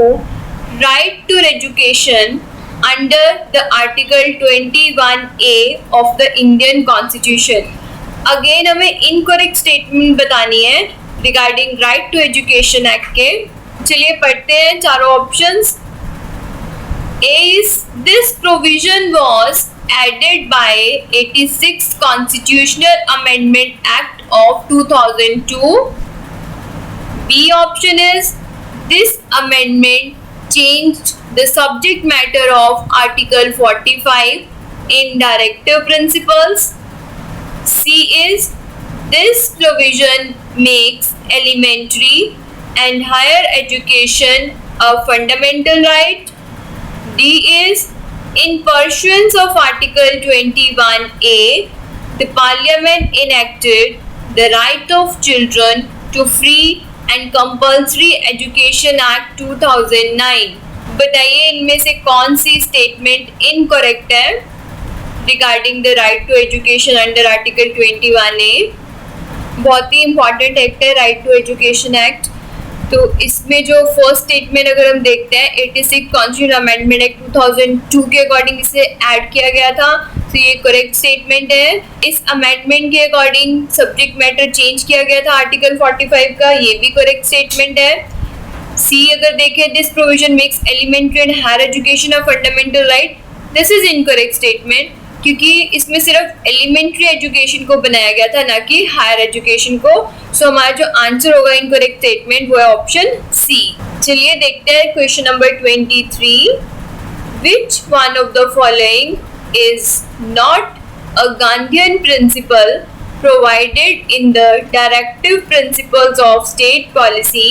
right to education under the article 21A of the Indian constitution. Again हमें incorrect statement बतानी है regarding right to education act के। चलिए पढ़ते हैं चारों options. A is this provision was added by 86th constitutional amendment act of 2002। B option is this amendment changed the subject matter of Article 45 in Directive Principles. C is this provision makes elementary and higher education a fundamental right. D is in pursuance of Article 21A, the Parliament enacted the Right of Children to Free and Compulsory Education Act 2009. बताइए इनमें से कौन सी statement incorrect है regarding the right to education under article 21A। बहुत ही important act है right to education act. तो इसमें जो फर्स्ट स्टेटमेंट अगर हम देखते हैं 86 कॉन्स्टिट्यूशनल अमेंडमेंट एक्ट 2002 के अकॉर्डिंग इसे ऐड किया गया था, तो ये करेक्ट स्टेटमेंट है। इस अमेंडमेंट के अकॉर्डिंग सब्जेक्ट मैटर चेंज किया गया था आर्टिकल 45 का, ये भी करेक्ट स्टेटमेंट है। सी अगर देखें this provision makes elementary and higher education a fundamental right, this is incorrect statement क्योंकि इसमें सिर्फ एलिमेंट्री एजुकेशन को बनाया गया था, ना कि हायर एजुकेशन को। सो हमारा जो आंसर होगा इनकरेक्ट स्टेटमेंट वो है ऑप्शन सी। चलिए देखते हैं question number 23। Which one of the following is not a Gandhian principle provided in the directive principles of state policy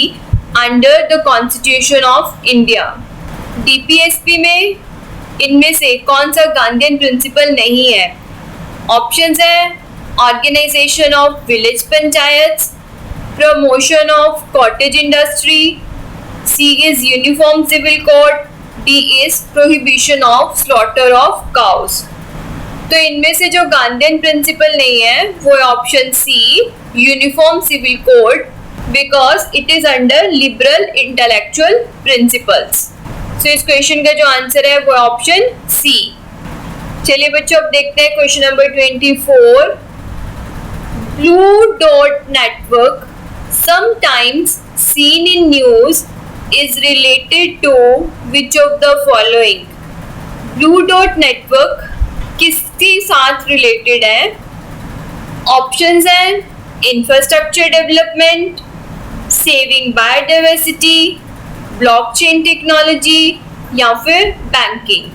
under the constitution of India. DPSP में इनमें से कौन सा गांधीयन प्रिंसिपल नहीं है? ऑप्शंस हैं organisation of village panchayat, promotion of cottage industry, C is uniform civil code, D is prohibition of slaughter of cows. तो इनमें से जो गांधीयन प्रिंसिपल नहीं है वो है option C uniform civil code, because it is under liberal intellectual principles. So इस question का जो आंसर है वो ऑप्शन सी। चलिए बच्चों अब देखते हैं question number 24। Blue dot network sometimes seen in news is related to which of the following? Blue dot network किसके साथ रिलेटेड है? ऑप्शंस हैं infrastructure development, saving biodiversity, blockchain technology या फिर बैंकिंग।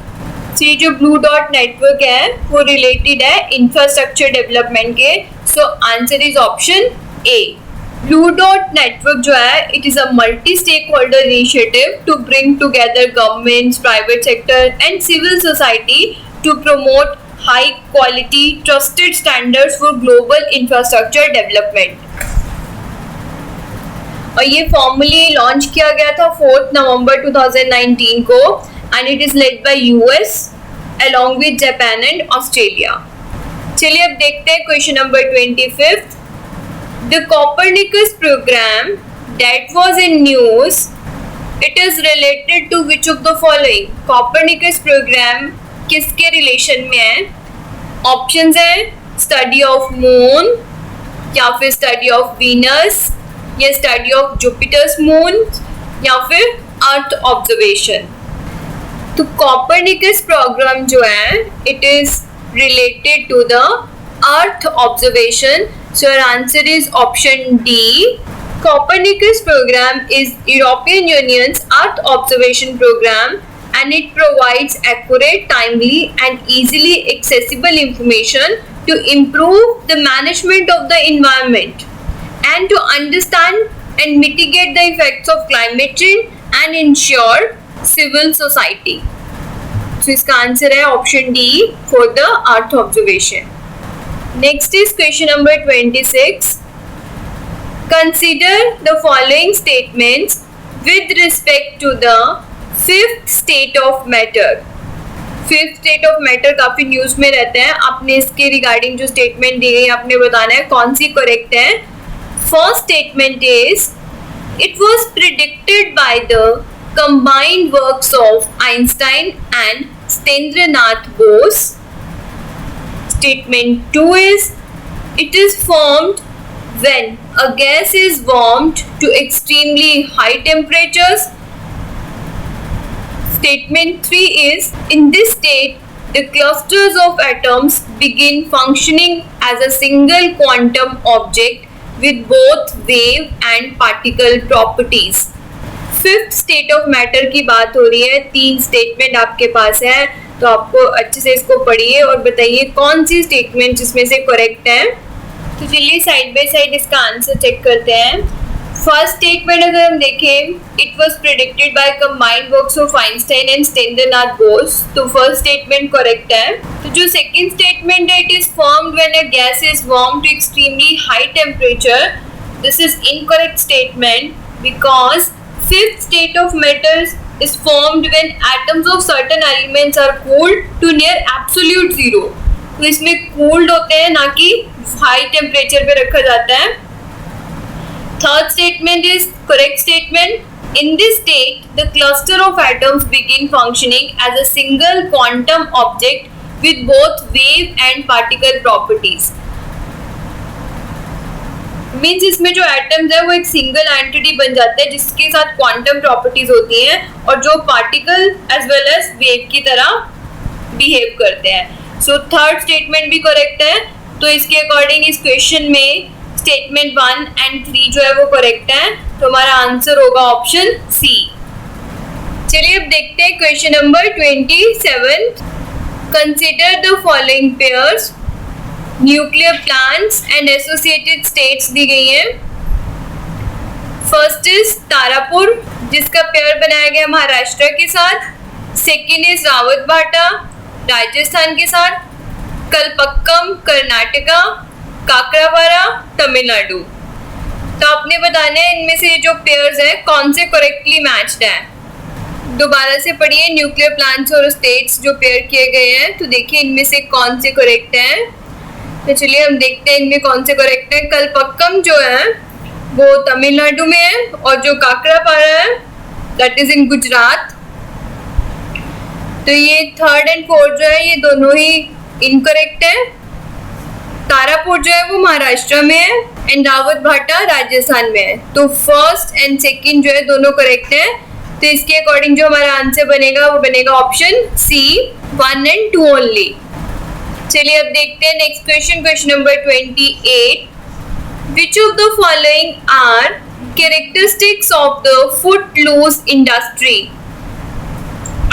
तो ये जो ब्लू डॉट नेटवर्क है वो रिलेटेड है इंफ्रास्ट्रक्चर डेवलपमेंट के। So answer is option A. Blue dot network जो है it is a multi stakeholder initiative to bring together governments, private sector and civil society to promote high quality trusted standards for global infrastructure development. और ये formally launch किया गया था 4 नवंबर 2019 को and it is led by US along with Japan and Australia. चलिए अब देखते हैं question number 25। The Copernicus program that was in news, it is related to which of the following? Copernicus program किसके relation में है? Options हैं study of moon या फिर स्टडी ऑफ वीनस या स्टडी ऑफ जुपिटर्स मून या फिर earth observation. तो कॉपरनिकस प्रोग्राम जो है it is related to the earth observation. So your answer is option D. Copernicus program is European Union's Earth observation program and it provides accurate, timely and easily accessible information to improve the management of the environment and to understand and mitigate the effects of climate change and ensure civil society. So इसका answer है option D for the Earth observation. Next is question number 26. Consider the following statements with respect to the fifth state of matter. Fifth state of matter काफी news में रहते हैं। आपने इसके regarding जो statement दी गई आपने बताना है कौन सी करेक्ट है। First statement is it was predicted by the combined works of Einstein and Satyendranath Bose. Statement two is it is formed when a gas is warmed to extremely high temperatures. Statement 3 is in this state the clusters of atoms begin functioning as a single quantum object with both wave and particle properties. Fifth state of matter की बात हो रही है। 3 statement आपके पास है तो आपको अच्छे से इसको पढ़िए और बताइए कौन सी स्टेटमेंट जिसमें से करेक्ट है। तो चलिए साइड बाय साइड इसका आंसर चेक करते हैं। फर्स्ट स्टेटमेंट अगर हम देखें it was predicted by combined works of Einstein and Satyendranath Bose, तो फर्स्ट स्टेटमेंट करेक्ट है। तो जो सेकंड स्टेटमेंट है it is formed when a gas is warm to extremely high temperature, this is incorrect statement because fifth state of matter is formed when atoms of certain elements are cooled to near absolute zero. तो इसमें cooled होते हैं ना कि high temperature पे रखा जाता है। Third statement is correct statement. In this state the cluster of atoms begin functioning as a single quantum object with both wave and particle properties. Means इसमें जो एटम्स है वो एक सिंगल एंटिटी बन जाते हैं जिसके साथ क्वांटम प्रॉपर्टीज होती हैं और जो particle as well as wave की तरह बिहेव करते हैं। सो थर्ड स्टेटमेंट भी करेक्ट है। तो इसके अकॉर्डिंग इस क्वेश्चन में स्टेटमेंट 1 एंड 3 जो है वो करेक्ट है। तो हमारा आंसर होगा ऑप्शन सी। चलिए अब देखते हैं question number 27। Consider the following pairs. Nuclear plants and associated states दी गई हैं। फर्स्ट इज तारापुर जिसका पेयर बनाया गया महाराष्ट्र के साथ। सेकेंड इज रावतबाटा राजस्थान के साथ। कलपक्कम कर्नाटका, काकरापारा तमिलनाडु। तो आपने बताना है इनमें से जो पेयर्स हैं कौन से करेक्टली मैच्ड हैं। दोबारा से पढ़िए न्यूक्लियर प्लांट्स और स्टेट्स जो पेयर किए गए हैं तो देखिए इनमें से कौन से करेक्ट हैं। तो चलिए हम देखते हैं इनमें कौन से करेक्ट हैं। कलपक्कम जो है वो तमिलनाडु में है और जो काकरापारा है दैट इज इन गुजरात। तो ये थर्ड एंड फोर्थ जो है ये दोनों ही इनकरेक्ट है। तारापुर जो है वो महाराष्ट्र में है एंड रावत भाटा राजस्थान में है। तो फर्स्ट एंड सेकंड जो है दोनों करेक्ट है। तो इसके अकॉर्डिंग जो हमारा आंसर बनेगा वो बनेगा ऑप्शन सी 1 and 2 ओनली। चलिए अब देखते हैं next question, question number 28। Which of the following are characteristics of the footloose industry?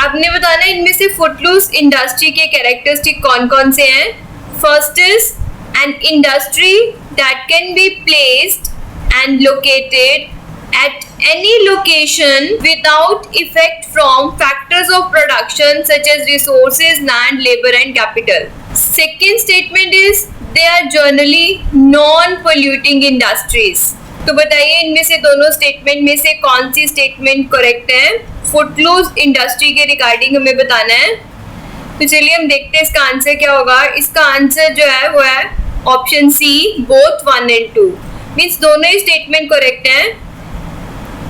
आपने बताना इनमें से footloose industry के characteristic कौन कौन से हैं। First is an industry that can be placed and located at any location without effect from factors of production such as resources, land, labor and capital. Second statement is they are generally non-polluting industries. तो बताइए इनमें से दोनों statement में से कौन सी statement correct है। फुटलूज इंडस्ट्री के रिगार्डिंग हमें बताना है। तो चलिए हम देखते हैं इसका आंसर क्या होगा। इसका आंसर जो है वो है option C both 1 and 2। Means दोनों ही स्टेटमेंट करेक्ट हैं।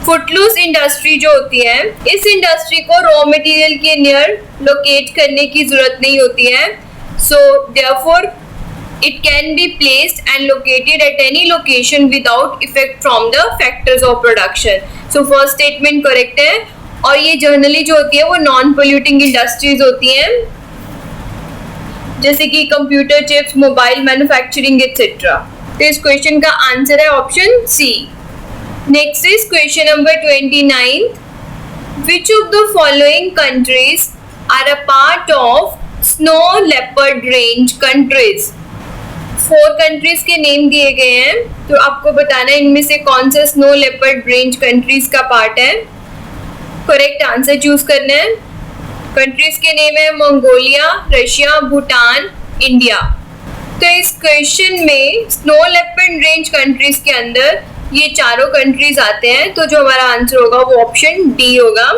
फुटलूज इंडस्ट्री जो होती है, इस इंडस्ट्री को रॉ मटेरियल के नियर लोकेट करने की जरूरत नहीं होती है। So therefore it can be placed and located at any location without effect from the factors of production. So first statement correct है। और ये जनरली जो होती है वो नॉन पोल्यूटिंग इंडस्ट्रीज होती हैं, जैसे कि computer chips, mobile manufacturing etcetera. तो इस क्वेश्चन का आंसर है option C. Next is question number 29। Which of the following countries are a part of snow leopard range countries? 4 countries के नेम दिए गए हैं। तो आपको बताना है इनमें से कौन सा स्नो लेपर्ड रेंज कंट्रीज का पार्ट है। करेक्ट आंसर चूज करना है। कंट्रीज के नेम है मंगोलिया, रशिया, भूटान, इंडिया। तो इस क्वेश्चन में स्नो लेपर्ड रेंज कंट्रीज के अंदर ये चारों कंट्रीज आते हैं। तो जो हमारा आंसर होगा वो ऑप्शन डी होगा।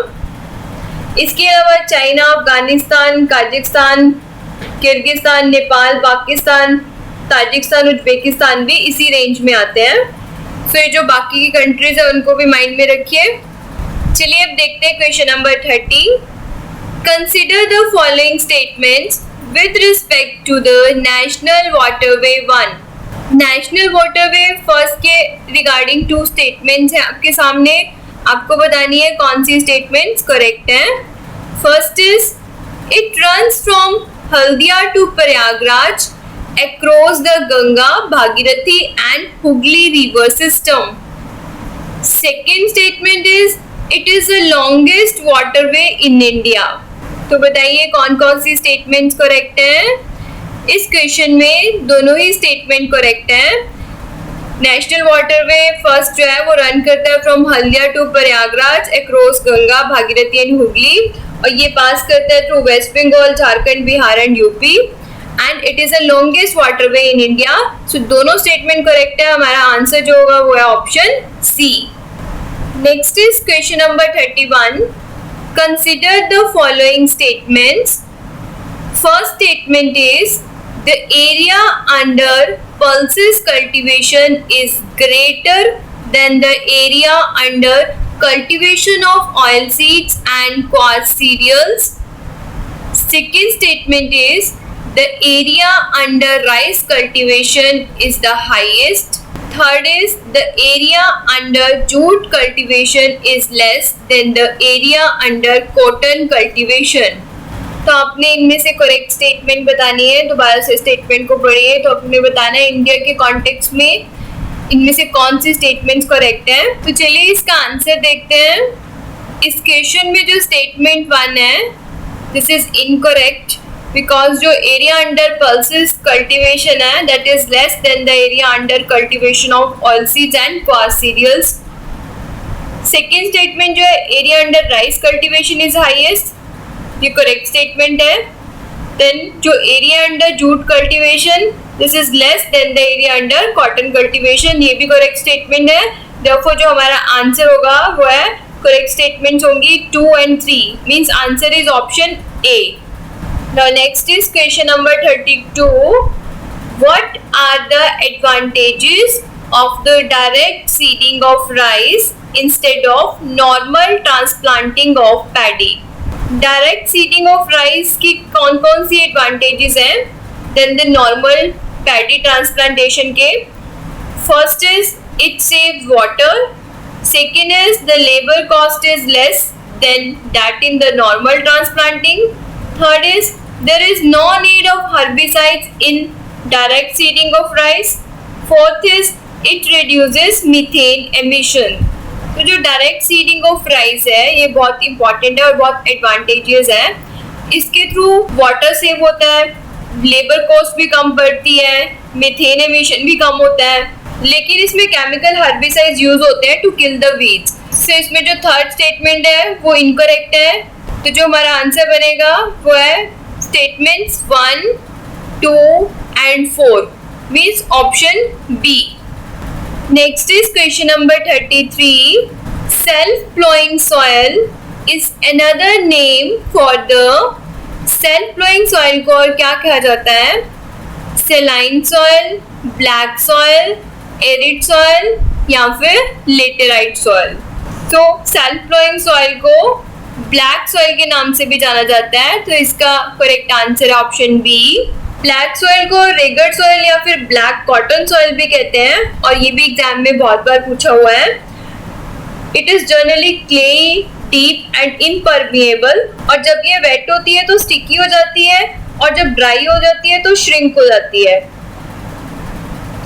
इसके अलावा China, Afghanistan, Kazakhstan, Kyrgyzstan, Nepal, Pakistan, Tajikistan, Uzbekistan भी इसी रेंज में आते हैं। सो ये जो बाकी की कंट्रीज है उनको भी माइंड में रखिए। चलिए अब देखते हैं question number 30। Consider the following statements with respect to the national waterway 1। National waterway first के रिगार्डिंग 2 स्टेटमेंट्स हैं आपके सामने। आपको बतानी है कौन सी स्टेटमेंट्स करेक्ट हैं। First is it runs from Haldia to Prayagraj across the Ganga, Bhagirathi and Hooghly river system. Second statement is it is the longest waterway in India. तो बताइए कौन कौन सी स्टेटमेंट्स करेक्ट हैं। इस क्वेश्चन में दोनों ही स्टेटमेंट करेक्ट हैं। नेशनल वाटरवे फर्स्ट जो है वो रन करता है from Haldia to Prayagraj across Ganga, Bhagirathi and Hooghly, और ये पास करता है through West Bengal, Jharkhand, Bihar and UP, and it is the longest waterway in India. So दोनों स्टेटमेंट करेक्ट है। हमारा आंसर जो होगा वो है option C. Next is question number 31। Consider the following statements. First statement is the area under pulses cultivation is greater than the area under cultivation of oilseeds and coarse cereals. Second statement is the area under rice cultivation is the highest. Third is the area under jute cultivation is less than the area under cotton cultivation. तो आपने इनमें से correct statement बतानी है। दोबारा से statement को पढ़िए। तो आपने बताना है इंडिया के कॉन्टेक्स्ट में इनमें से कौन सी स्टेटमेंट्स करेक्ट हैं। तो चलिए इसका आंसर देखते हैं। इस क्वेश्चन में जो स्टेटमेंट 1 है दिस इज इनकरेक्ट बिकॉज जो एरिया अंडर पल्सेस कल्टिवेशन है that is less than the area under cultivation of oilseeds and coarse cereals. Second statement जो है area under rice cultivation is highest, ये correct statement है। Then जो area under jute cultivation this is less than the area under cotton cultivation, ये भी correct statement है। Therefore जो हमारा आंसर होगा वो है करेक्ट स्टेटमेंट्स होंगी 2 and 3, means answer is option A. Now next is question number 32। What are the advantages of the direct seeding of rice instead of normal transplanting of paddy. Direct seeding of rice की कौन कौन सी advantages हैं than the normal paddy transplantation के। First is it saves water, second is the labour cost is less than that in the normal transplanting, third is there is no need of herbicides in direct seeding of rice, fourth is it reduces methane emission. तो जो direct seeding of rice है ये बहुत important है और बहुत advantages है। इसके थ्रू वाटर सेव होता है, लेबर कॉस्ट भी कम पड़ती है, मीथेन एमिशन भी कम होता है, लेकिन इसमें केमिकल हर्बिसाइड्स यूज होते हैं टू किल द वीड्स। सो इसमें जो थर्ड स्टेटमेंट है वो इनकरेक्ट है, तो जो हमारा आंसर बनेगा वो है statements 1, 2 and 4 means option B. Next is question number 33. Self-plowing soil is another name for the self-plowing soil को और क्या कहा जाता है? Saline soil, black soil, arid soil या फिर laterite soil। तो self-plowing soil को black soil के नाम से भी जाना जाता है, तो इसका करेक्ट आंसर है ऑप्शन बी। ब्लैक सॉइल को रेगड सॉइल या फिर ब्लैक कॉटन सॉइल भी कहते हैं और ये भी एग्जाम में बहुत बार पूछा हुआ है। It is generally clayey, deep and impermeable, और जब ये वेट होती है तो स्टिकी हो जाती है और जब ड्राई हो जाती है तो श्रिंक हो जाती है।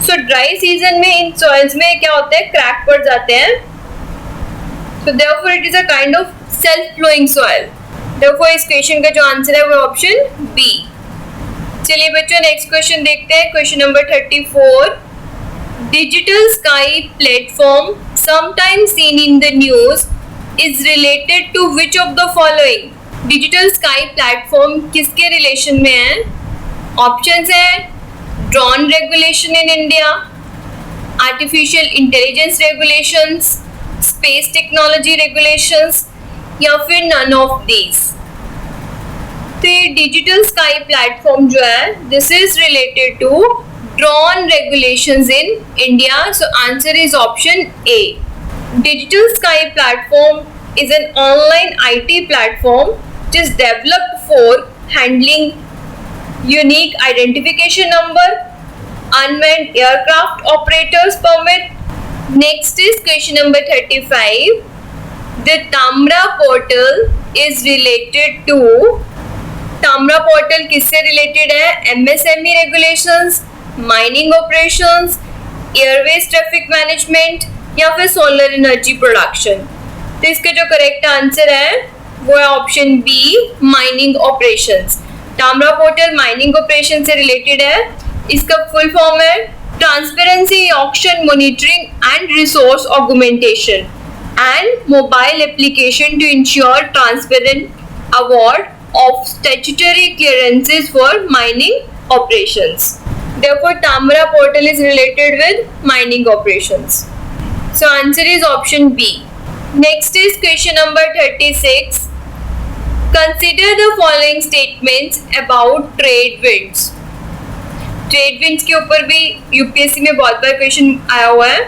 सो ड्राई सीजन में इन सॉइल्स में क्या होता है, क्रैक पड़ जाते हैं। So therefore it is a kind of self flowing soil. Therefore इस क्वेश्चन का जो आंसर है वो ऑप्शन बी। चलिए बच्चों नेक्स्ट क्वेश्चन देखते हैं, question number 34। Digital sky platform sometimes seen in the news is related to which of the following. Digital sky platform किसके रिलेशन में है? ऑप्शंस है drone regulation in India, artificial intelligence regulations, space technology regulations या फिर none of these. तो ये digital sky platform जो है this is related to drone regulations in India, so answer is option A. Digital sky platform is an online IT platform which is developed for handling unique identification number, unmanned aircraft operators permit. Next is question number 35. The Tamra portal is related to, Tamra portal किससे related है? MSME regulations, mining operations, airways traffic management या फिर solar energy production. तो इसके जो correct answer है वो है option B, mining operations. Tamra portal mining operation से रिलेटेड है। इसका फुल फॉर्म है transparency, auction monitoring and resource augmentation and mobile application to ensure transparent award of statutory clearances for mining operations. Therefore, Tamra portal is related with mining operations. So answer is option B. Next is question number 36. Consider the following statements about trade winds. Trade winds के ऊपर भी UPSC में बहुत बार question आया हुआ है,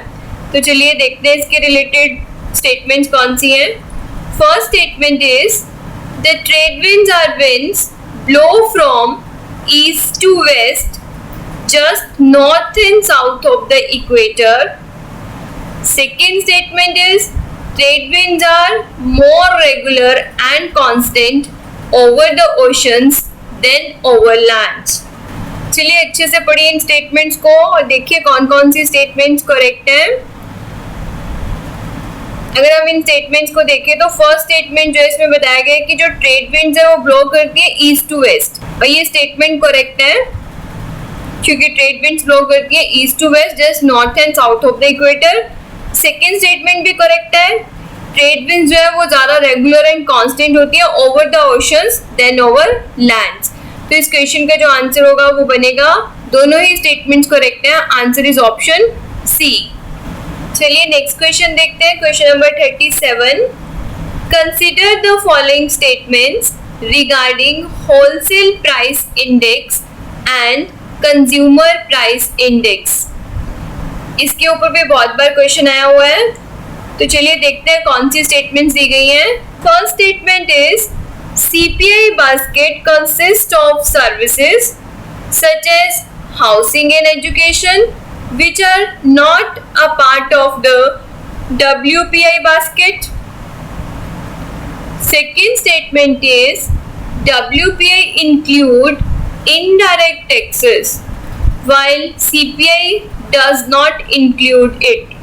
तो चलिए देखते हैं इसके रिलेटेड स्टेटमेंट्स कौन सी हैं। First statement is the trade winds are winds blow from east to west just north and south of the equator. Second statement is trade winds are more regular and constant over the oceans than over land. चलिए अच्छे से पढ़िए इन statements को और देखिए कौन कौन सी स्टेटमेंट्स करेक्ट हैं। अगर हम इन स्टेटमेंट्स को देखें तो फर्स्ट स्टेटमेंट जो है इसमें बताया गया है कि जो ट्रेड विंड्स है वो ब्लो करती है ईस्ट टू वेस्ट, और ये स्टेटमेंट करेक्ट है क्योंकि ट्रेड विंड्स ब्लो करती है east to west just north and south of the equator. Second statement भी करेक्ट है, ट्रेड विंड्स जो है वो ज्यादा रेगुलर एंड कांस्टेंट होती है over the oceans then over lands. तो इस क्वेश्चन का जो आंसर होगा वो बनेगा, दोनों ही स्टेटमेंट्स करेक्ट हैं, आंसर इज ऑप्शन सी। चलिए नेक्स्ट क्वेश्चन देखते हैं, question number 37। Consider the following statements regarding wholesale price index and consumer price index. इसके ऊपर भी बहुत बार क्वेश्चन आया हुआ है, तो चलिए देखते हैं कौन सी स्टेटमेंट्स दी गई हैं। First statement is CPI basket consist of services such as housing and education, which are not a part of the WPI basket. Second statement is WPI include indirect taxes while CPI does not include it.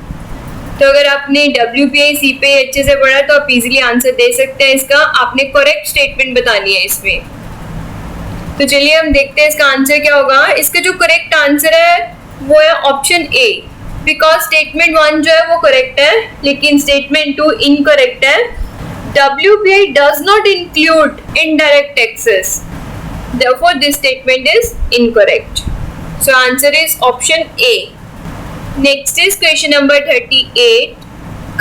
तो अगर आपने WPI CPI अच्छे से पढ़ा तो आप easily answer दे सकते हैं इसका. आपने करेक्ट स्टेटमेंट बतानी है इसमें. तो चलिए हम देखते हैं इसका आंसर क्या होगा. इसका जो करेक्ट आंसर है वो है ऑप्शन ए, बिकॉज स्टेटमेंट 1 जो है वो करेक्ट है लेकिन स्टेटमेंट 2 इनकरेक्ट है. WPI does not include indirect taxes. Therefore, this statement is incorrect. So, answer is option A. Next is question number 38.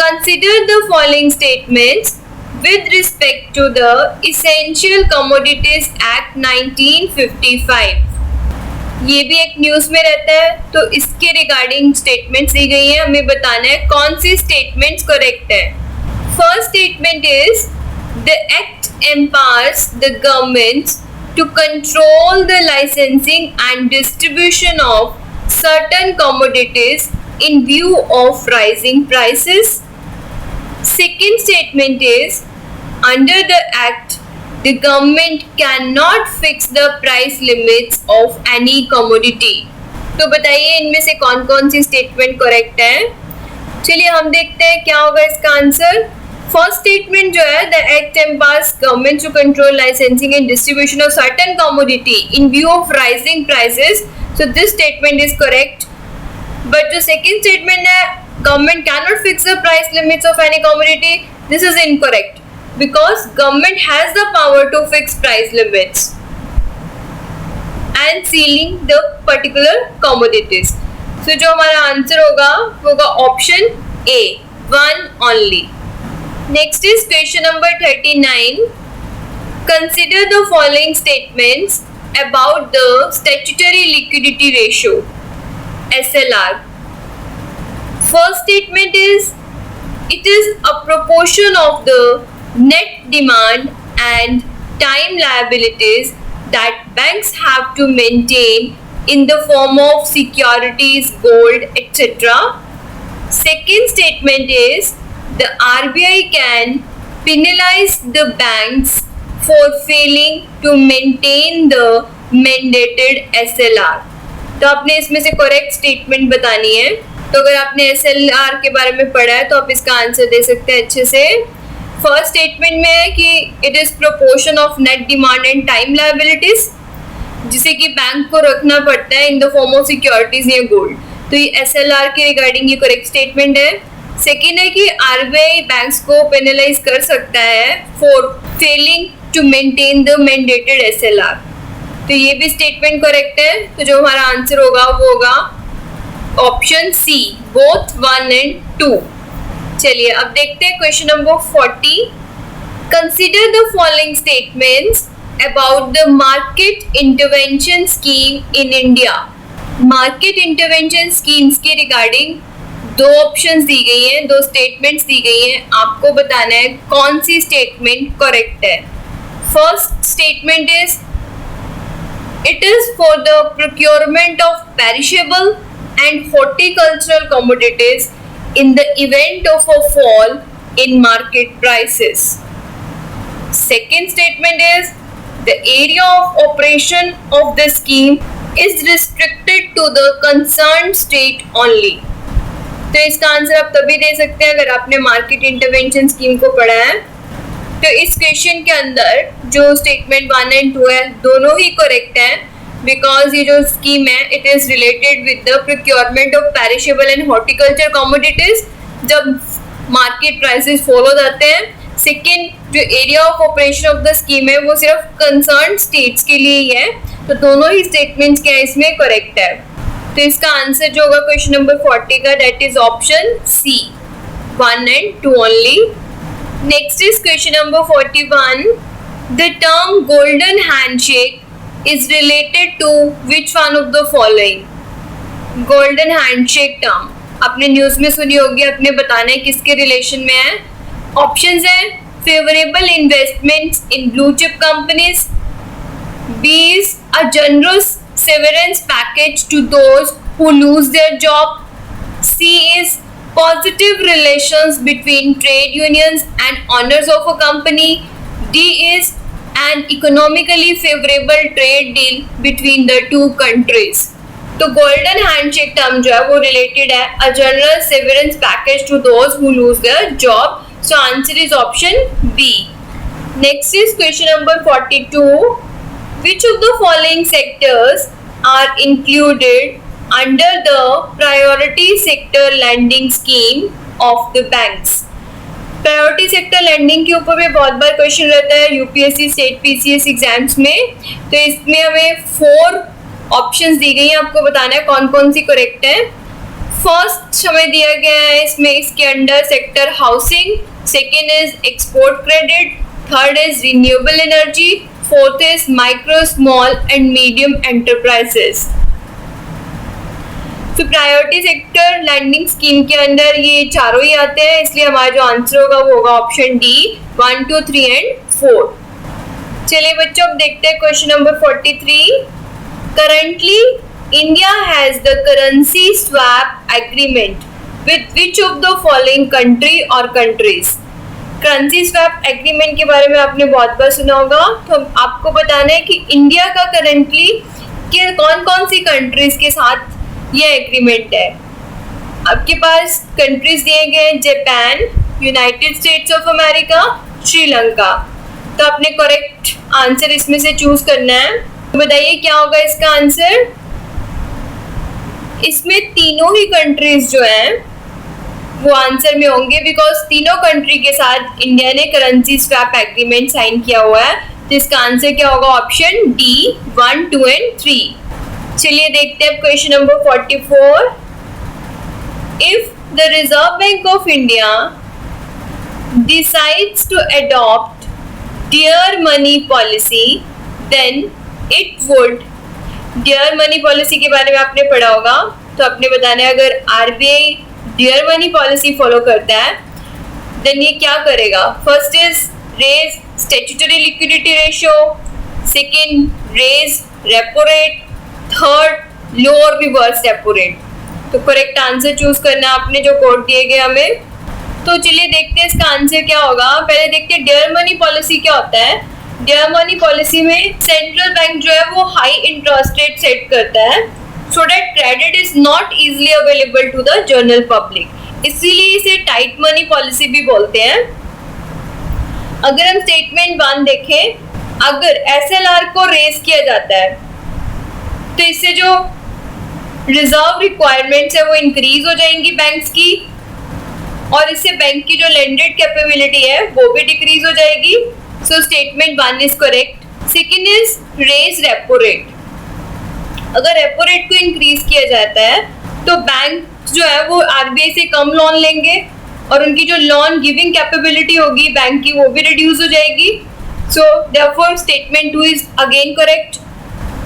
Consider the following statements with respect to the Essential Commodities Act 1955. ये भी एक news में रहता है तो इसके regarding statements दी गई है. हमें बताना है कौन सी स्टेटमेंट्स करेक्ट है. First statement is the act empowers the governments to control the licensing and distribution of certain commodities in view of rising prices. Second statement is under the act the government cannot fix the price limits of any commodity. तो बताइए इनमें से कौन कौन सी statement correct है. चलिए हम देखते हैं क्या होगा इसका आंसर. फर्स्ट स्टेटमेंट जो है the act empowers government to control licensing and distribution of certain commodity in view of rising prices. So this statement is correct. But जो सेकंड स्टेटमेंट है government can not fix the price limits of any commodity, this is incorrect because government has the power to fix price limits and ceiling the particular commodities. So जो हमारा answer होगा option A, 1 only. Next is question number 39. Consider the following statements about the statutory liquidity ratio, SLR. First statement is it is a proportion of the net demand and time liabilities that banks have to maintain in the form of securities, gold, etc. Second statement is the RBI can penalize the banks for failing to maintain the mandated SLR. तो आपने इसमें से correct statement बतानी है. तो अगर आपने SLR के बारे में पढ़ा है तो आप इसका आंसर दे सकते हैं अच्छे से. फर्स्ट स्टेटमेंट में है कि it is proportion of net demand and time liabilities, जिसे कि बैंक को रखना पड़ता है इन द फॉर्म ऑफ सिक्योरिटीज या गोल्ड. तो ये SLR के रिगार्डिंग ये करेक्ट स्टेटमेंट है. सेकेंड है कि आरबीआई बैंक्स को पेनलाइज कर सकता है for failing to maintain the mandated SLR. तो ये भी स्टेटमेंट करेक्ट है. तो जो हमारा आंसर होगा वो होगा ऑप्शन सी, बोथ 1 and 2. चलिए अब देखते हैं question number 40. Consider the following statements about the market intervention scheme in India. Market intervention schemes के रिगार्डिंग 2 ऑप्शंस दी गई हैं, 2 स्टेटमेंट्स दी गई हैं. आपको बताना है कौन सी स्टेटमेंट करेक्ट है. First statement is it is for the procurement of perishable and horticultural commodities in the event of a fall in market prices. Second statement is the area of operation of the scheme is restricted to the concern state only. तो इसका answer आप तभी दे सकते हैं अगर आपने market intervention scheme को पढ़ा है. तो इस क्वेश्चन के अंदर जो स्टेटमेंट 1 and 2 है दोनों ही करेक्ट हैं बिकॉज ये जो स्कीम है it is related with the procurement of perishable and horticulture commodities जब मार्केट प्राइसेस फॉल हो जाते हैं. सेकेंड जो area of operation of the scheme है वो सिर्फ कंसर्न स्टेट्स के लिए ही है. तो दोनों ही स्टेटमेंट्स क्या इसमें करेक्ट है. तो इसका आंसर जो होगा क्वेश्चन नंबर 40 का that is option C, 1 and 2 only. Next is question number 41. The term golden handshake is related to which one of the following. Golden handshake term आपने न्यूज में सुनी होगी, आपने बताना है किसके रिलेशन में है. ऑप्शंस हैं favourable investments in blue chip companies, B is a generous severance package to those who lose their job. C is positive relations between trade unions and owners of a company. D is an economically favorable trade deal between the two countries. तो golden handshake term जो है वो related है a general severance package to those who lose their job. So answer is option B. Next is question number 42. Which of the following sectors are included under the priority sector lending scheme of the banks? Priority sector lending के ऊपर भी बहुत बार question रहता है UPSC state PCS exams में. तो इसमें हमें 4 ऑप्शंस दी गई हैं, आपको बताना है कौन कौन सी करेक्ट है. फर्स्ट हमें दिया गया है इसमें इसके under sector housing, second is export credit, third is renewable energy, fourth is micro small and medium enterprises. तो प्रायोरिटी सेक्टर लैंडिंग स्कीम के अंदर ये चारों ही आते हैं, इसलिए हमारा जो आंसर होगा वो होगा ऑप्शन डी 1, 2, 3 एंड 4. चलिए बच्चों अब देखते हैं question number 43. Currently India has the currency swap agreement with which of the following country और कंट्रीज. करेंसी स्वैप एग्रीमेंट के बारे में आपने बहुत बार सुना होगा. तो आपको बताना है कि इंडिया का करंटली कौन कौन सी कंट्रीज के साथ ये एग्रीमेंट है. आपके पास कंट्रीज दिए गए Japan, United states of America, Sri Lanka. तो आपने करेक्ट आंसर इसमें से चूज करना है. तो बताइए क्या होगा इसका आंसर. इसमें तीनों ही कंट्रीज जो हैं वो आंसर में होंगे बिकॉज तीनों कंट्री के साथ इंडिया ने करेंसी स्वैप एग्रीमेंट साइन किया हुआ है. तो इसका आंसर क्या होगा ऑप्शन डी 1, 2 एंड 3. चलिए देखते हैं question number 44. If the reserve bank of India decides to adopt dear money policy, then it would. dear money policy के बारे में आपने पढ़ा होगा, तो आपने बताना है अगर RBI dear money policy follow करता है then ये क्या करेगा. First is raise statutory liquidity ratio, second raise repo rate, third lower reverse repo rate. तो करेक्ट आंसर चूज करना है आपने जो कोड दिए गए हमें. तो चलिए देखते हैं इसका आंसर क्या होगा. पहले देखते हैं डियर मनी पॉलिसी क्या होता है. डियर मनी पॉलिसी में सेंट्रल बैंक जो है वो हाई इंटरेस्ट रेट सेट करता है so that credit is not easily available to the general public. इसीलिए इसे टाइट मनी पॉलिसी भी बोलते हैं. अगर हम स्टेटमेंट 1 देखें, अगर एसएलआर को रेज किया जाता है तो इससे जो रिजर्व रिक्वायरमेंट्स है वो इंक्रीज हो जाएंगी बैंक्स की, और इससे बैंक की जो लेंडेड कैपेबिलिटी है वो भी डिक्रीज हो जाएगी. So statement 1 is correct. Second is raise repo rate. अगर रेपो रेट को इंक्रीज किया जाता है तो बैंक जो है वो आरबीआई से कम लोन लेंगे और उनकी जो लोन गिविंग कैपेबिलिटी होगी बैंक की वो भी रिड्यूस हो जाएगी. So therefore statement 2 is again correct.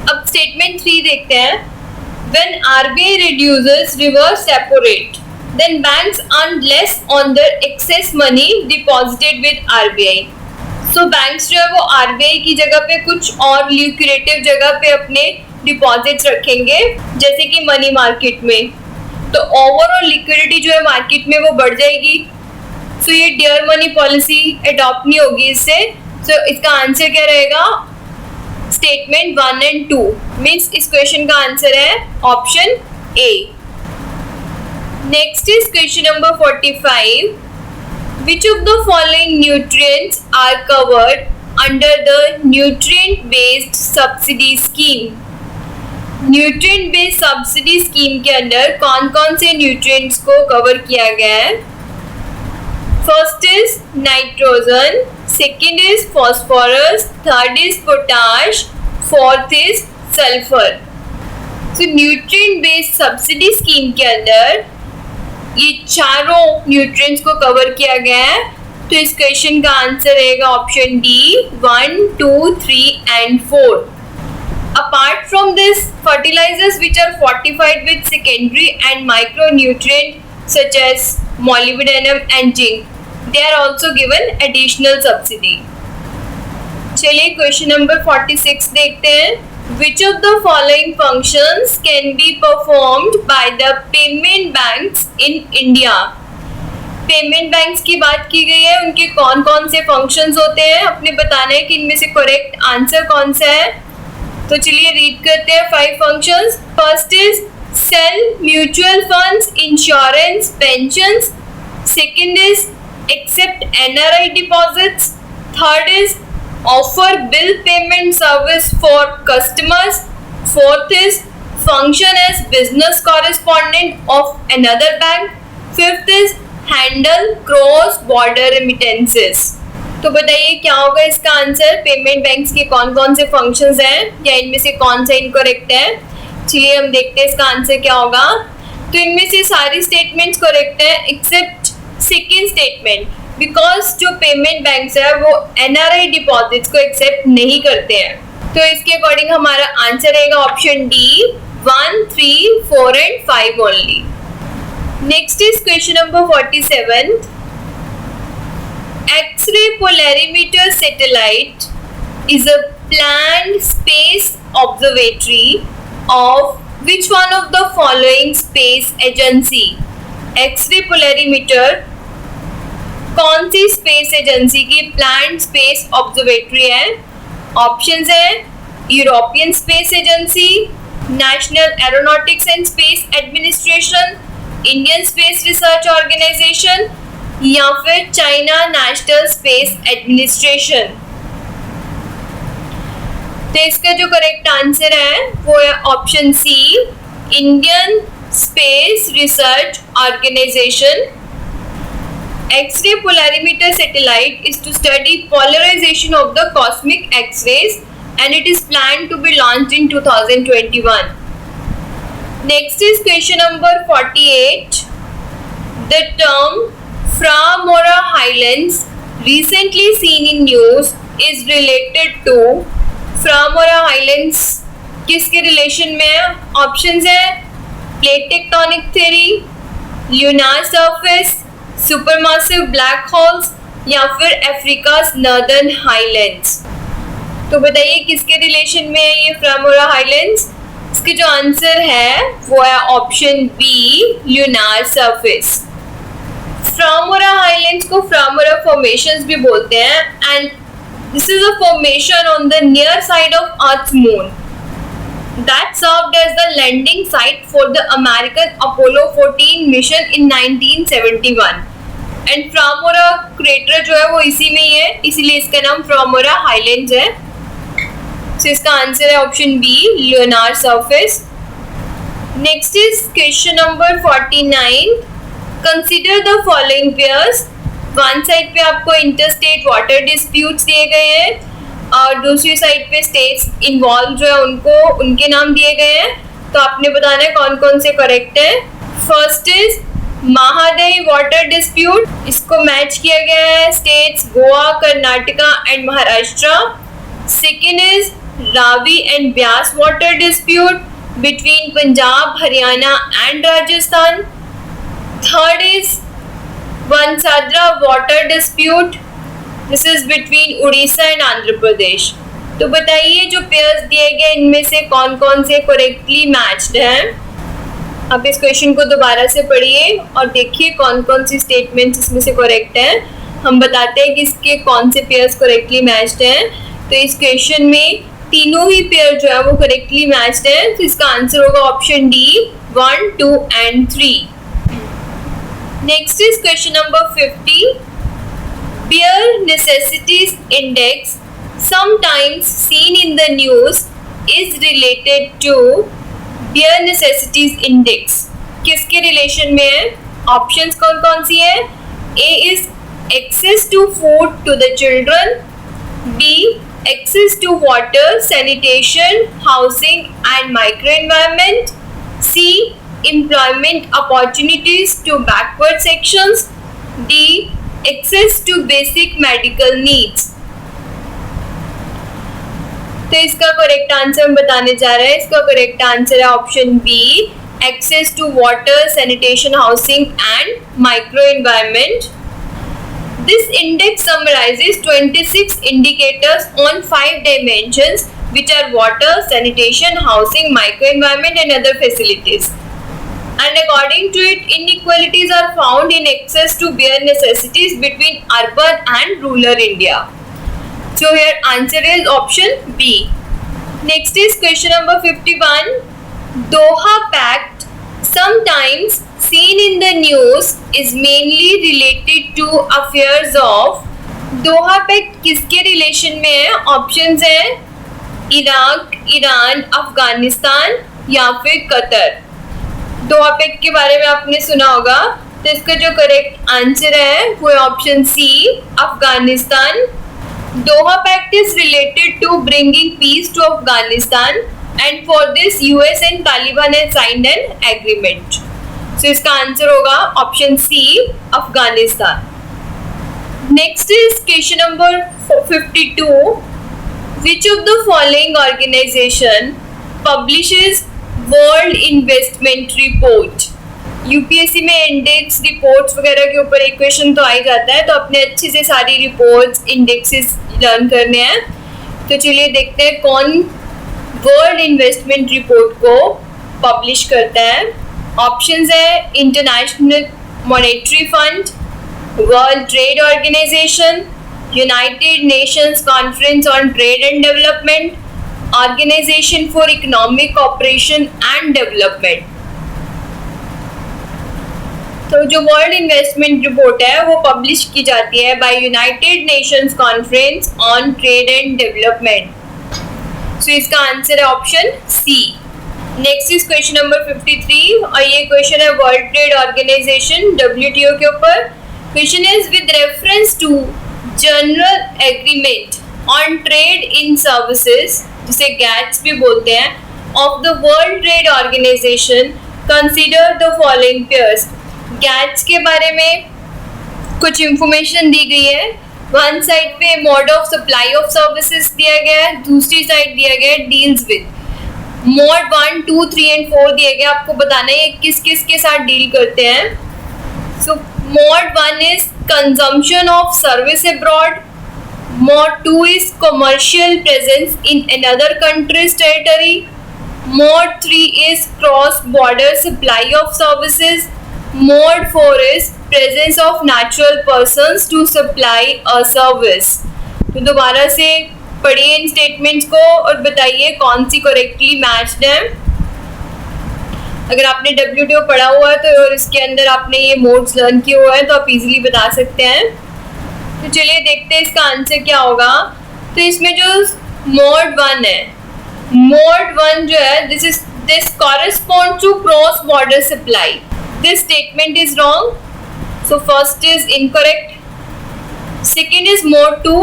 अब स्टेटमेंट 3 देखते हैं. When RBI reduces reverse repo rate, then banks earn less on their excess money deposited with RBI. So banks जो है वो RBI की जगह पे कुछ और lucrative जगह पे अपने डिपॉजिट्स रखेंगे जैसे कि मनी मार्केट में. तो ओवरऑल लिक्विडिटी जो है मार्केट में वो बढ़ जाएगी. सो ये डियर मनी पॉलिसी अडॉप्ट नहीं होगी इससे. सो इसका आंसर क्या रहेगा. स्टेटमेंट 1 एंड 2 मीन्स इस क्वेश्चन का आंसर है option A. Next is question number 45. Which of the following nutrients are covered under the nutrient based subsidy scheme. Nutrient based subsidy scheme के अंदर कौन कौन से न्यूट्रिएंट्स को कवर किया गया है. First is nitrogen, second is phosphorus, third is potash, fourth is sulphur. So nutrient based subsidy scheme के अंदर ये चारों न्यूट्रिएंट्स को कवर किया गया है. तो इस क्वेश्चन का आंसर रहेगा option D 1, 2, 3 and 4. Apart from this, fertilizers which are fortified with secondary and micronutrient such as molybdenum and zinc, they are also given additional subsidy. चलिए क्वेश्चन नंबर 46 देखते हैं. Which of the following functions can be performed by the payment banks in India? Payment banks की बात की गई है, उनके कौन कौन से फंक्शंस होते हैं, अपने बताना है कि इनमें से करेक्ट आंसर कौन सा है। तो चलिए रीड करते हैं 5 functions. First is sell mutual funds, insurance, pensions. Second is accept NRI deposits. Third is offer bill payment service for customers. Fourth is function as business correspondent of another bank. Fifth is handle cross border remittances. तो बताइए क्या होगा इसका answer. Payment banks के कौन कौन से functions हैं या इनमें से कौन सा इनकरेक्ट है। चलिए हम देखते हैं इसका आंसर क्या होगा। तो इनमें से सारी स्टेटमेंट्स करेक्ट है एक्सेप्ट सेकेंड स्टेटमेंट, बिकॉज जो पेमेंट बैंक्स है वो NRI डिपॉजिट्स को एक्सेप्ट नहीं करते हैं। तो इसके अकॉर्डिंग हमारा आंसर रहेगा option D 1, 3, 4 and 5 only. Next is question number 47। X-ray polarimeter satellite is a planned space observatory of which one of the following space agency? X-ray polarimeter कौन सी स्पेस एजेंसी की प्लान्ड स्पेस ऑब्जर्वेटरी है? Options है European space agency, national aeronautics and space administration, Indian space research organisation या फिर China national space administration. तो इसका जो करेक्ट आंसर है वो है option C, Indian space research organisation. X-ray polarimeter satellite is to study polarization of the cosmic X-rays and it is planned to be launched in 2021. Next is question number 48. The term Framora Highlands recently seen in news is related to Framora Highlands किसके relation में है? Options है plate tectonic theory, lunar surface, supermassive black holes या फिर अफ्रीका's northern highlands. तो बताइए किसके relation में है ये फ्रामोरा हाईलैंड्स। इसके जो आंसर है वो है option B, lunar surface. फ्रामोरा highlands को फ्रामोरा फॉर्मेशंस भी बोलते हैं and this is a formation on the near side of earth moon that served as the landing site for the American Apollo 14 mission in 1971 and फ्रामोरा crater जो है वो इसी में ही है, इसीलिए इसका नाम फ्रामोरा हाईलैंड्स है। तो इसका आंसर है option B, lunar surface. Next is question number 49। Consider the following pairs. One side पे आपको इंटरस्टेट वाटर डिस्प्यूट्स दिए गए हैं और दूसरी साइड पे स्टेट्स इन्वॉल्व जो है उनको उनके नाम दिए गए हैं। तो आपने बताना है कौन कौन से करेक्ट है। First is Mahadayi water dispute, इसको मैच किया गया है states Goa, Karnataka and Maharashtra. Second is Ravi and Beas water dispute between Punjab, Haryana and Rajasthan. Third is Vansadhara water dispute, this is between Orissa and Andhra Pradesh. तो बताइए जो पेयर्स दिए गए इनमें से कौन कौन से करेक्टली मैच्ड हैं। आप इस क्वेश्चन को दोबारा से पढ़िए और देखिए कौन कौन सी स्टेटमेंट्स इसमें से करेक्ट हैं। हम बताते हैं कि इसके कौन से पेयर्स करेक्टली मैच्ड हैं। तो इस क्वेश्चन में तीनों ही पेयर जो है वो करेक्टली मैच्ड हैं। तो इसका आंसर होगा option D 1, 2 and 3। Next is question number 50। Bare necessities index, sometimes seen in the news, is related to bare necessities index. किसके रिलेशन में है? ऑप्शंस कौन कौन सी है? A is access to food to the children, B access to water, sanitation, housing and microenvironment, C employment opportunities to backward sections, D access to basic medical needs। तो इसका correct answer हम बताने जा रहे हैं। इसका करेक्ट आंसर है option B, access to water, sanitation, housing and micro environment. This index summarizes 26 indicators on 5 dimensions, which are water, sanitation, housing, microenvironment, and other facilities. And according to it, inequalities are found in access to bare necessities between urban and rural India. So here answer is option B. Next is question number 51. Doha Pact, sometimes seen in the news, is mainly related to affairs of. Doha pact किसके relation में है? Options हैं Iraq, Iran, Afghanistan या फिर Qatar. दोहा pact के बारे में आपने सुना होगा, तो इसका जो करेक्ट आंसर है वो option C, Afghanistan. Doha Pact is related to bringing peace to Afghanistan, and for this US and Taliban have signed an agreement. So इसका आंसर होगा option C, Afghanistan. Next is question number 52. Which of the following organization publishes World Investment Report? UPSC में index reports वगैरह के ऊपर एक question तो आ ही जाता है, तो अपने अच्छे से सारी रिपोर्ट्स इंडेक्सेस लर्न करने हैं. तो चलिए देखते हैं कौन वर्ल्ड इन्वेस्टमेंट रिपोर्ट को पब्लिश करता है. ऑप्शंस है international monetary fund, world trade organisation, United Nations conference on trade and development, organisation for economic cooperation and development. तो जो वर्ल्ड इन्वेस्टमेंट रिपोर्ट है वो पब्लिश की जाती है by United Nations conference on trade and Development. So इसका answer है option C. Next is question number 53 और ये क्वेश्चन है वर्ल्ड ट्रेड ऑर्गेनाइजेशन WTO के ऊपर. Question is with reference to general agreement on trade in services, जिसे GATS भी बोलते हैं, of the world trade organisation, consider the following pairs. GATS के बारे में कुछ इंफॉर्मेशन दी गई है. वन साइड पे mode of supply of services दिया गया है, दूसरी साइड दिया गया है डील्स विद. मोड 1, 2, 3 एंड 4 दिया गया, आपको बताना है किस किस के साथ डील करते हैं. सो mode 1 is consumption of service abroad. Mode 2 is commercial presence in another countries territory. Mode 3 is cross border supply of services. Mode 4 is presence of natural persons to supply a service. तो दोबारा से पढ़िए इन statements को और बताइए कौन सी correctly matched है. अगर आपने WTO पढ़ा हुआ है तो और इसके अंदर आपने ये मोड्स लर्न किए हुए हैं तो आप इजीली बता सकते हैं. तो चलिए देखते हैं इसका आंसर क्या होगा. तो इसमें जो मोड 1 है, मोड 1 जो है this correspond to cross border supply. This statement is wrong. So first is incorrect. Second is mode 2.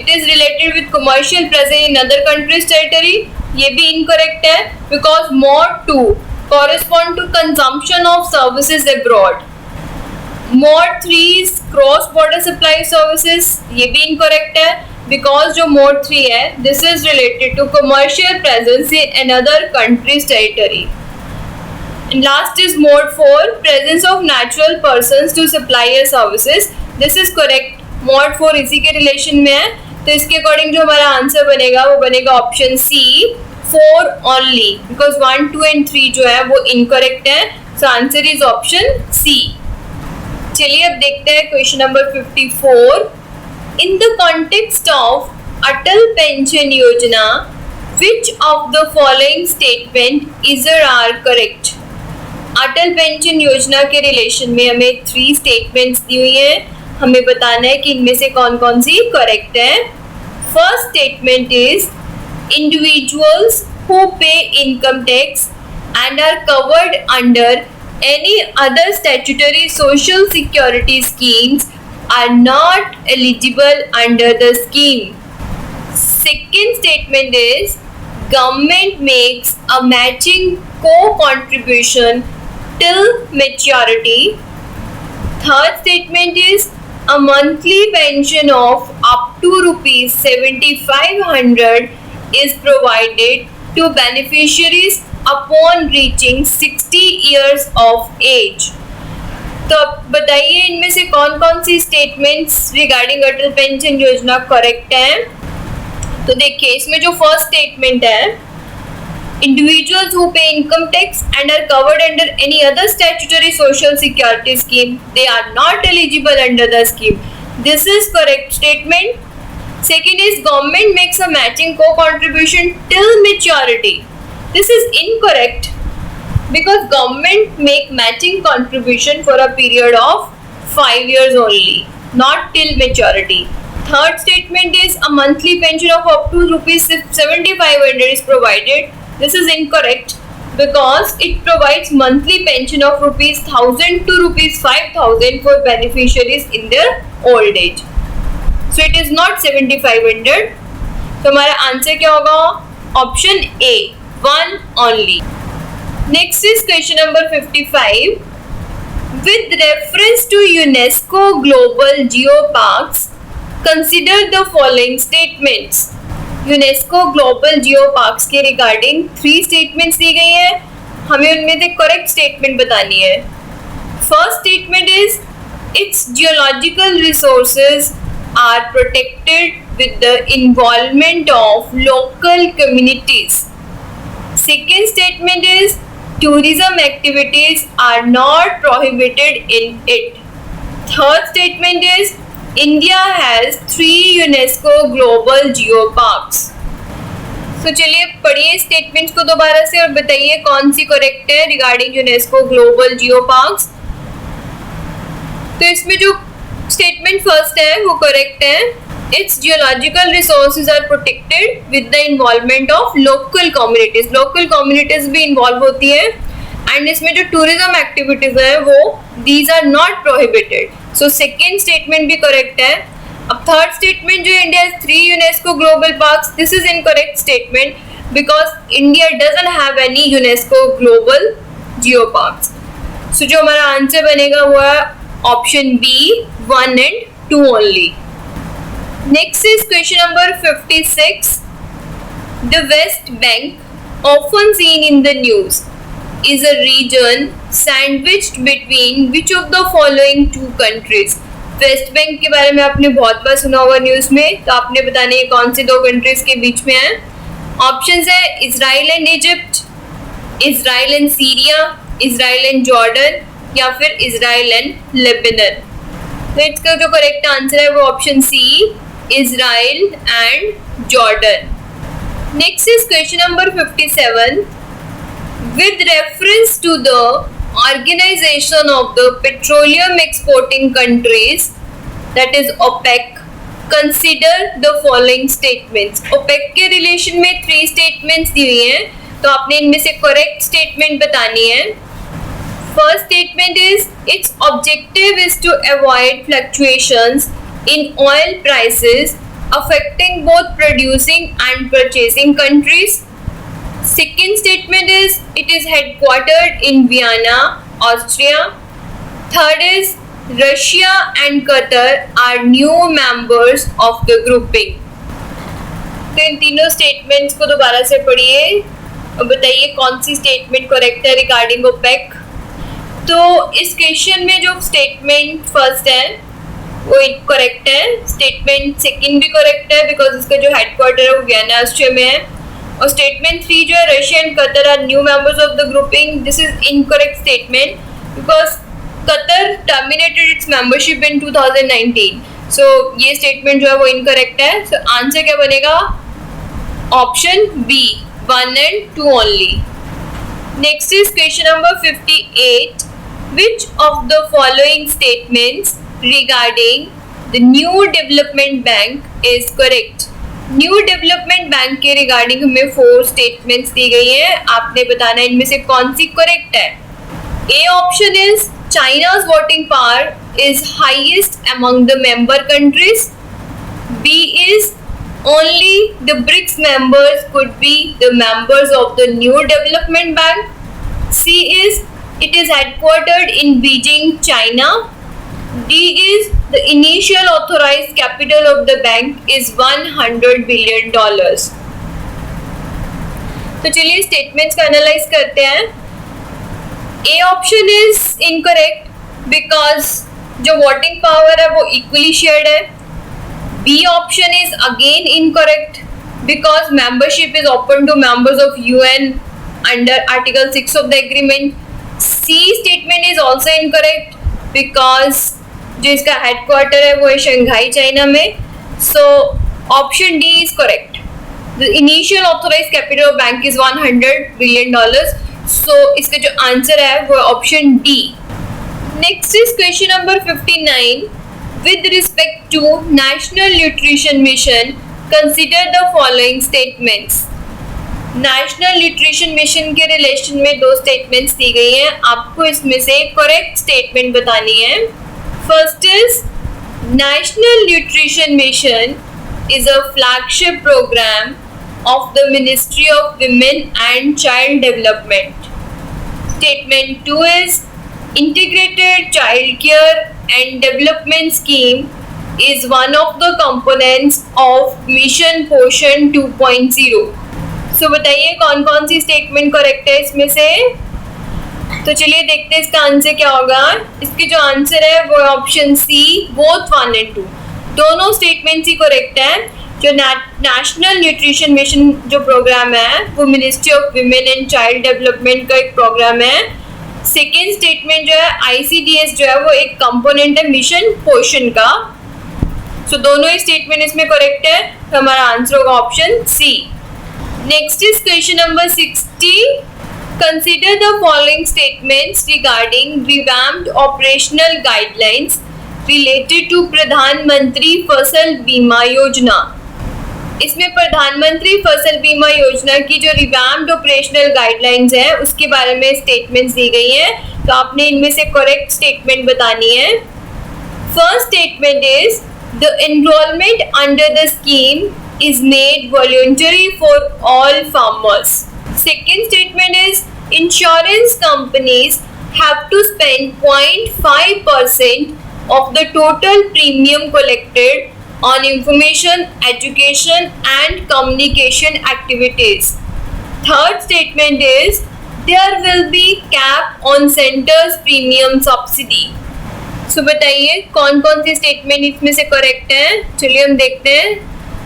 It is related with commercial presence in other countries' territory. ये भी incorrect है because mode 2 correspond to consumption of services abroad. Mode 3 is cross border supply services. ये भी incorrect है because जो mode 3 है this is related to commercial presence in another country's territory. And last is mode 4, presence of natural persons to supply your services. This is correct. Mode 4 इसी के relation में है, तो इसके अकॉर्डिंग जो हमारा आंसर बनेगा वो बनेगा option C, 4 only, because 1, 2 and 3 जो है वो इनकरेक्ट है. So answer is option C. चलिए अब देखते हैं question number 54. In the context of Atal pension Yojana, which of the following statement is are correct? Atal pension Yojana के रिलेशन में हमें 3 स्टेटमेंट्स दी हुई हैं, हमें बताना है कि इनमें से कौन कौन सी करेक्ट है. First statement is individuals who pay income tax and are covered under any other statutory social security schemes are not eligible under the scheme. Second statement is government makes a matching co-contribution till maturity. Third statement is a monthly pension of up to rupees 7,500 is provided to beneficiaries upon reaching 60 years of age. तो अब बताइए इनमें से कौन कौन सी statements regarding अटल pension योजना correct है। तो देखिए इसमें जो फर्स्ट स्टेटमेंट है, individuals who pay income tax and are covered under any other statutory social security scheme, they are not eligible under the scheme. This is correct statement. Second is government makes a matching co-contribution till maturity. This is incorrect because government make matching contribution for a period of 5 years only, not till maturity. Third statement is a monthly pension of up to rupees 7,500 is provided. This is incorrect because it provides monthly pension of rupees 1,000 to rupees 5,000 for beneficiaries in their old age. So it is not 7,500. तो हमारा answer क्या होगा? Option A, 1 only. Next is question number 55. With reference to UNESCO Global Geoparks, consider the following statements. UNESCO global Jio parks के regarding 3 statements दी गई हैं, हमें उनमें से करेक्ट स्टेटमेंट बतानी है। First statement is its geological resources are protected with the involvement of local communities. Second statement is tourism activities are not prohibited in it. Third statement is India has 3 UNESCO Global Geoparks. So चलिए पढ़िए statements को दोबारा से और बताइए कौन सी correct है रिगार्डिंग यूनेस्को ग्लोबल जियोपार्क्स। तो इसमें जो स्टेटमेंट फर्स्ट है वो करेक्ट है। Its geological resources are protected with the involvement of local communities. Local communities भी इन्वॉल्व होती है एंड इसमें जो टूरिज्म एक्टिविटीज है वो these are not prohibited. So second statement भी करेक्ट है। अब थर्ड स्टेटमेंट जो India 3 UNESCO global parks, this is incorrect statement because India doesn't have any UNESCO global Jio parks. So जो हमारा आंसर बनेगा वो है option B, 1 and 2 only. Next is question number 56. The West Bank often seen in the news is a region sandwiched between which of the following 2 countries? West Bank के बारे में आपने बहुत बार सुना होगा न्यूज में, तो आपने बताना है कौन से 2 कंट्रीज के बीच में है। ऑप्शंस है Israel and Egypt, Israel and Syria, Israel and Jordan या फिर इजराइल एंड लेबनान। तो इसका जो करेक्ट आंसर है वो option C, Israel and Jordan. Next is question number 57. With reference to the Organization of the Petroleum Exporting Countries, that is OPEC, consider the following statements. OPEC के relation में 3 statements दी हुई हैं, तो आपने इनमें से करेक्ट स्टेटमेंट बतानी है। First statement is its objective is to avoid fluctuations in oil prices affecting both producing and purchasing countries. Second statement is it is headquartered in Vienna, Austria. Third is Russia and Qatar are new members of the grouping. तो इन तीनों statements को दोबारा से पढ़िए और बताइए कौन सी स्टेटमेंट करेक्ट है रिगार्डिंग ओपेक। तो इस क्वेश्चन में जो स्टेटमेंट फर्स्ट है वो करेक्ट है, स्टेटमेंट सेकंड भी करेक्ट है बिकॉज इसका जो हेडक्वार्टर है वो वियना, ऑस्ट्रिया में है। और स्टेटमेंट 3 जो है Russia and Qatar are new members of the grouping, this is incorrect statement because Qatar terminated its membership in 2019। सो ये स्टेटमेंट जो है वो इनकरेक्ट है। सो आंसर क्या बनेगा? Option B, 1 and 2 only. Next is question number 58. Which of the following statements regarding the new development bank is correct? New development bank के regarding हमें 4 स्टेटमेंट्स दी गई हैं, आपने बताना है इनमें से कौन सी करेक्ट है। ए option is चाइना's voting power is highest among the member countries. B is only the BRICS members could be the members of the new development bank. C is it is headquartered in Beijing, China. D is the initial authorized capital of the bank is $100 billion. तो चलिए statements का analyse करते हैं। A option is incorrect because जो voting power है वो equally shared है। B option is again incorrect because membership is open to members of UN under article 6 of the agreement. C statement is also incorrect because जो इसका headquarter है वो है Shanghai China में। So option D is correct. The initial authorized capital of bank is $100 billion. So इसका जो answer है वो option D. Next is question number 59। With respect to National Nutrition Mission, consider the following statements. National nutrition mission के relation में दो statements दी गई हैं, आपको इसमें से करेक्ट स्टेटमेंट बतानी है। First is national nutrition mission is a flagship program of the Ministry of Women and Child Development. Statement 2 is Integrated Child Care and Development Scheme is one of the components of Mission Poshan 2.0. So बताइए कौन कौन सी statement correct है इसमें से। तो चलिए देखते हैं इसका आंसर क्या होगा। इसके जो आंसर है वो ऑप्शन सी, बोथ 1 and 2, दोनों स्टेटमेंट्स ही करेक्ट है। जो नेशनल न्यूट्रिशन मिशन जो प्रोग्राम है वो ministry of women and child development का एक प्रोग्राम है। सेकेंड स्टेटमेंट जो है आईसीडीएस जो है वो एक कंपोनेंट है मिशन पोषण का। सो दोनों ही स्टेटमेंट इसमें करेक्ट है, तो हमारा आंसर होगा option C. Next is question number 60। Consider the following statements regarding revamped operational guidelines related to Pradhanmantri Fasal बीमा योजना। इसमें प्रधानमंत्री फसल बीमा योजना की जो रिवैम्प्ड ऑपरेशनल गाइडलाइंस है उसके बारे में स्टेटमेंट्स दी गई हैं, तो आपने इनमें से करेक्ट स्टेटमेंट बतानी है। First statement is the enrolment under the scheme is made voluntary for all farmers. Second statement is insurance companies have to spend 0.5% of the total premium collected on information, education and communication activities. Third statement is there will be cap on center's premium subsidy. So बताइए कौन कौन सी statement इसमें से correct है। चलिए हम देखते हैं।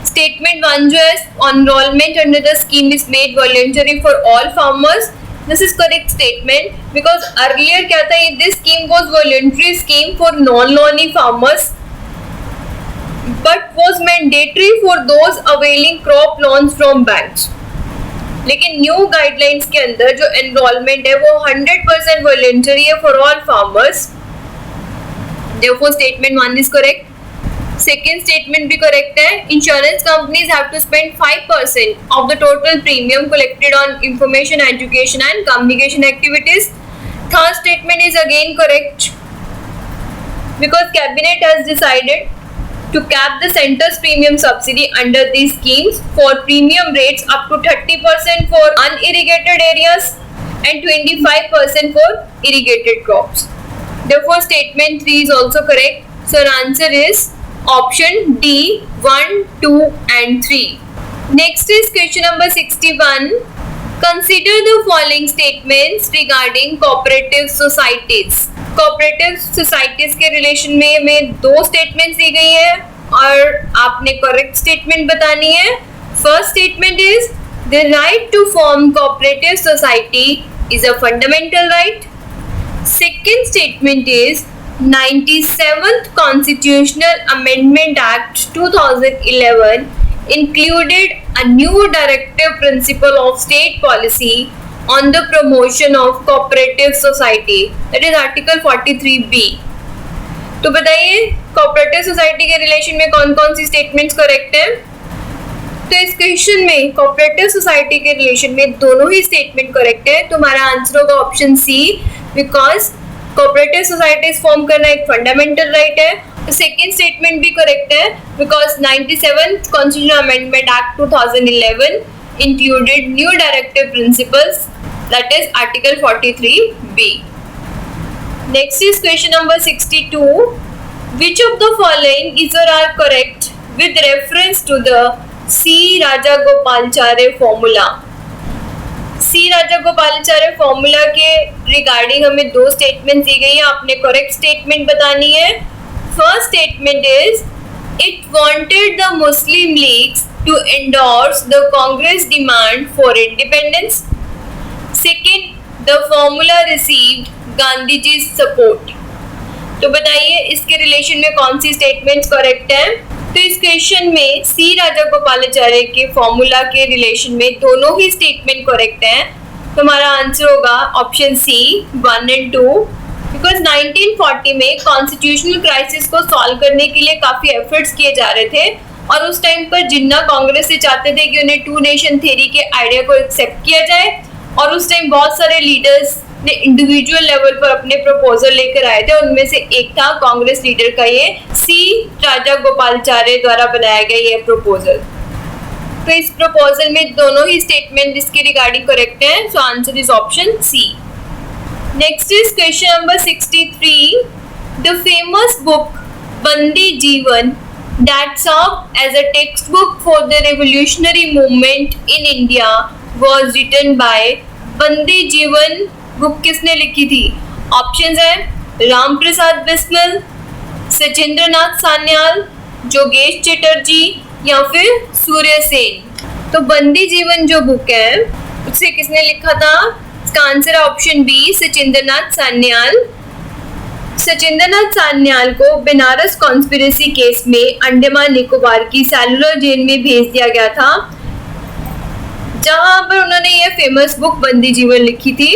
स्टेटमेंट 1 जो है enrolment under the scheme is made voluntary for all farmers. This is correct statement because earlier क्या था, this scheme was voluntary scheme for non-loanee farmers but was mandatory for those availing crop loans from banks. लेकिन new guidelines के अंदर जो enrolment है वो 100% voluntary है for all farmers. Therefore statement 1 is correct. Second statement भी correct है। Insurance companies have to spend 5% of the total premium collected on information, education and communication activities. Third statement is again correct because cabinet has decided to cap the center's premium subsidy under these schemes for premium rates up to 30% for unirrigated areas and 25% for irrigated crops. Therefore, statement 3 is also correct. So, our answer is option D, 1, 2 and 3. Next is question number 61. Consider the following statements regarding cooperative societies. Cooperative societies के relation में हमें दो statements दी गई है और आपने correct statement बतानी है। First statement is the right to form cooperative society is a fundamental right. Second statement is 97th Constitutional Amendment Act 2011 included a new directive principle of state policy on the promotion of cooperative society, that is article 43B. तो बताइए cooperative society के relation में कौन कौन सी statements correct है। तो इस क्वेश्चन में कोऑपरेटिव सोसाइटी के रिलेशन में दोनों ही स्टेटमेंट करेक्ट है, तो हमारा आंसर होगा option C because cooperative societies form करना एक फंडामेंटल राइट है। सेकेंड स्टेटमेंट भी करेक्ट है because 97th Constitutional Amendment Act 2011 included new directive principles, that is article 43B. Next is question number 62. Which of the following is or are correct with reference to the C. Rajagopalachari formula? C Rajagopalachari formula के regarding हमें दो statement दी गई है, आपने correct statement बतानी है। First statement is it wanted the Muslim Leagues to endorse the Congress demand for independence. Second, the formula received Gandhi ji support. तो बताइए इसके रिलेशन में कौन सी स्टेटमेंट्स करेक्ट है। तो इस क्वेश्चन में सी राजागोपालाचार्य के फॉर्मूला के रिलेशन में दोनों ही स्टेटमेंट करेक्ट हैं। तो हमारा आंसर होगा ऑप्शन सी 1 एंड 2। बिकॉज 1940 में कॉन्स्टिट्यूशनल क्राइसिस को सॉल्व करने के लिए काफी एफर्ट्स किए जा रहे थे और उस टाइम पर जिन्ना कांग्रेस से चाहते थे कि उन्हें टू नेशन थ्योरी के आइडिया को एक्सेप्ट किया जाए, और उस टाइम बहुत सारे लीडर्स ने इंडिविजुअल लेवल पर अपने प्रपोजल लेकर आए थे। उनमें से एक था कांग्रेस लीडर का ये सी राजागोपालाचार्य द्वारा बनाया गया ये प्रपोजल। तो इस प्रपोजल में दोनों ही स्टेटमेंट इसके रिगार्डिंग करेक्ट हैं। So answer is option C. Next is question number 63। The famous book Bandi Jivan that served as a textbook for the revolutionary movement in India was written by बंदी जीवन book किसने लिखी थी? ऑप्शंस है राम प्रसाद बिस्मिल, सचिंद्र नाथ सान्याल, जोगेश चटर्जी या फिर सूर्य सेन। तो बंदी जीवन जो बुक है उसे किसने लिखा था? इसका आंसर है ऑप्शन बी सचिंद्र नाथ सान्याल। सचिंद्र नाथ सान्याल को बनारस कॉन्स्पिरेसी केस में अंडमान निकोबार की सेलुलर जेल में भेज दिया गया था, जहां पर उन्होंने ये फेमस बुक बंदी जीवन लिखी थी।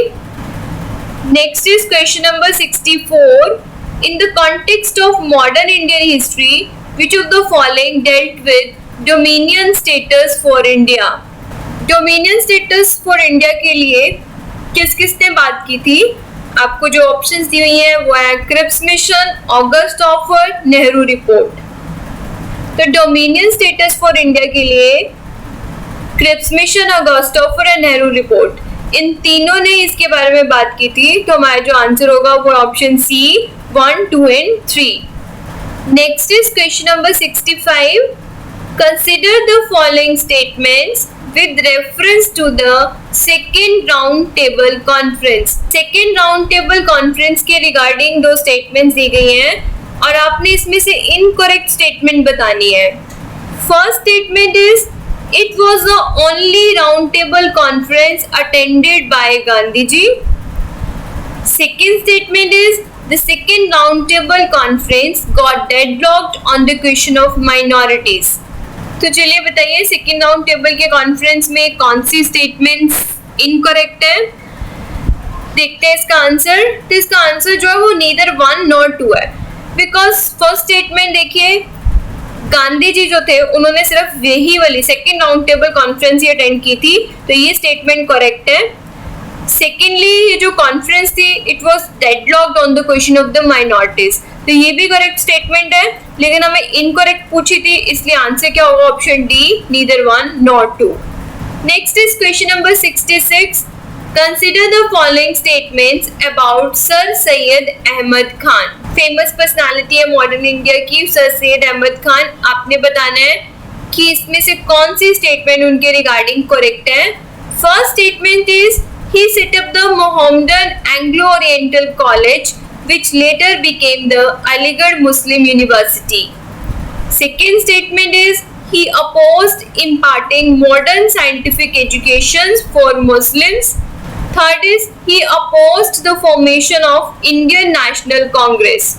Next is question number 64। In the context of modern Indian history which of the following dealt with dominion status for India. Dominion status for India के लिए किस किसने बात की थी? आपको जो ऑप्शंस दी हुई हैं वो है Cripps mission, August offer, Nehru report. तो डोमिनियन स्टेटस फॉर इंडिया के लिए क्रिप्स मिशन, ऑगस्ट ऑफर और नेहरू रिपोर्ट, इन तीनों ने इसके बारे में बात की थी। तो हमारा जो आंसर होगा वो option C 1, 2 and 3। Next is question number 65। Consider the following statements with reference to the second round table conference। second round table conference के regarding दो statements दी गई हैं और आपने इसमें से incorrect statement बतानी है। first statement is it was the only round table conference attended by Gandhi ji। second statement is the second round table conference got deadlocked on the question of minorities। तो चलिए बताइए second round table के conference में कौन सी statements incorrect है। देखते हैं इसका आंसर। तो इसका आंसर जो है वो नीदर 1 नॉर 2 है। बिकॉज फर्स्ट स्टेटमेंट देखिए गांधी जी जो थे उन्होंने सिर्फ यही वाली सेकेंड राउंड टेबल कॉन्फ्रेंस ही अटेंड की थी, तो ये स्टेटमेंट करेक्ट है। सेकेंडली ये जो कॉन्फ्रेंस थी it was deadlocked on the question of the minorities, तो ये भी करेक्ट स्टेटमेंट है, लेकिन हमें इनकरेक्ट पूछी थी इसलिए आंसर क्या होगा option D neither 1 nor 2। Next is question number 66। Consider the following statements about sir Syed Ahmad Khan. Famous personality है मॉडर्न इंडिया की सर सैयद अहमद खान। आपने बताना है कि इसमें से कौन सी स्टेटमेंट उनके रिगार्डिंग करेक्ट है। First statement is he set up the Mohammedan Anglo-Oriental College which later became the Aligarh Muslim University। Second statement is he opposed imparting modern scientific education for Muslims। Third is he opposed the formation of Indian National Congress।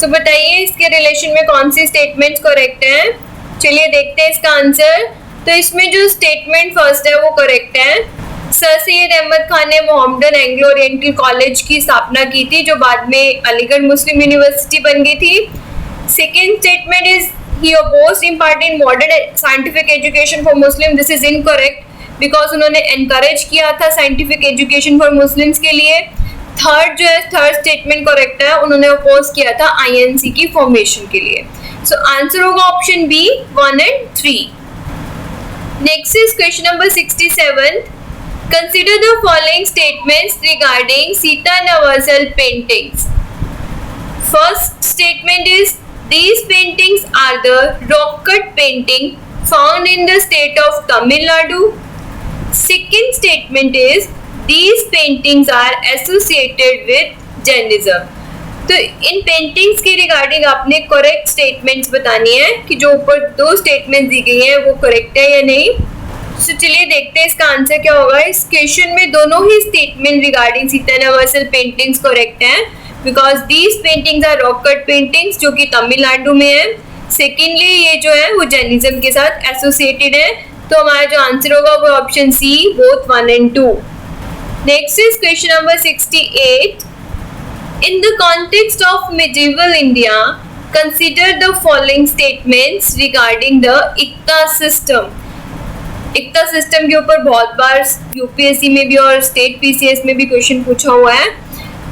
So बताइए इसके relation में कौन सी statements correct हैं। चलिए देखते हैं इसका आंसर। तो इसमें जो स्टेटमेंट फर्स्ट है वो करेक्ट है। सर सैयद अहमद खान ने मोहम्मदन एंग्लो ओरिएंटल कॉलेज की स्थापना की थी जो बाद में अलीगढ़ मुस्लिम यूनिवर्सिटी बन गई थी। Second statement is he opposed imparting modern scientific education for Muslim. This is incorrect because उन्होंने एनकरेज किया था साइंटिफिक एजुकेशन फॉर मुस्लिम्स के लिए। थर्ड जो है थर्ड स्टेटमेंट करेक्ट है, उन्होंने अपोज किया था आईएनसी की फॉर्मेशन के लिए। सो आंसर होगा option B 1 and 3। Next is question number 67। Consider the following statements regarding Sita Nawazal paintings। First statement is these paintings are the rock cut painting found in the state of Tamil Nadu। Second statement is these paintings are associated with Jainism. तो इन paintings के regarding आपने correct statements बतानी है कि जो ऊपर दो statement दी गई हैं वो करेक्ट है या नहीं. तो चलिए देखते हैं इसका आंसर क्या होगा. इस क्वेश्चन में दोनों ही statement regarding Sittanavasal paintings correct हैं because these paintings are rock cut paintings जो कि तमिलनाडु में है. सेकेंडली ये जो है वो जैनिज्म के साथ एसोसिएटेड है. तो हमारा जो आंसर होगा वो option C, both 1 and 2. Next is question number 68. In the context of medieval India, consider the following statements regarding the ICTA system. ICTA system के ऊपर बहुत बार यूपीएससी में भी और स्टेट पीसीएस में भी क्वेश्चन पूछा हुआ है.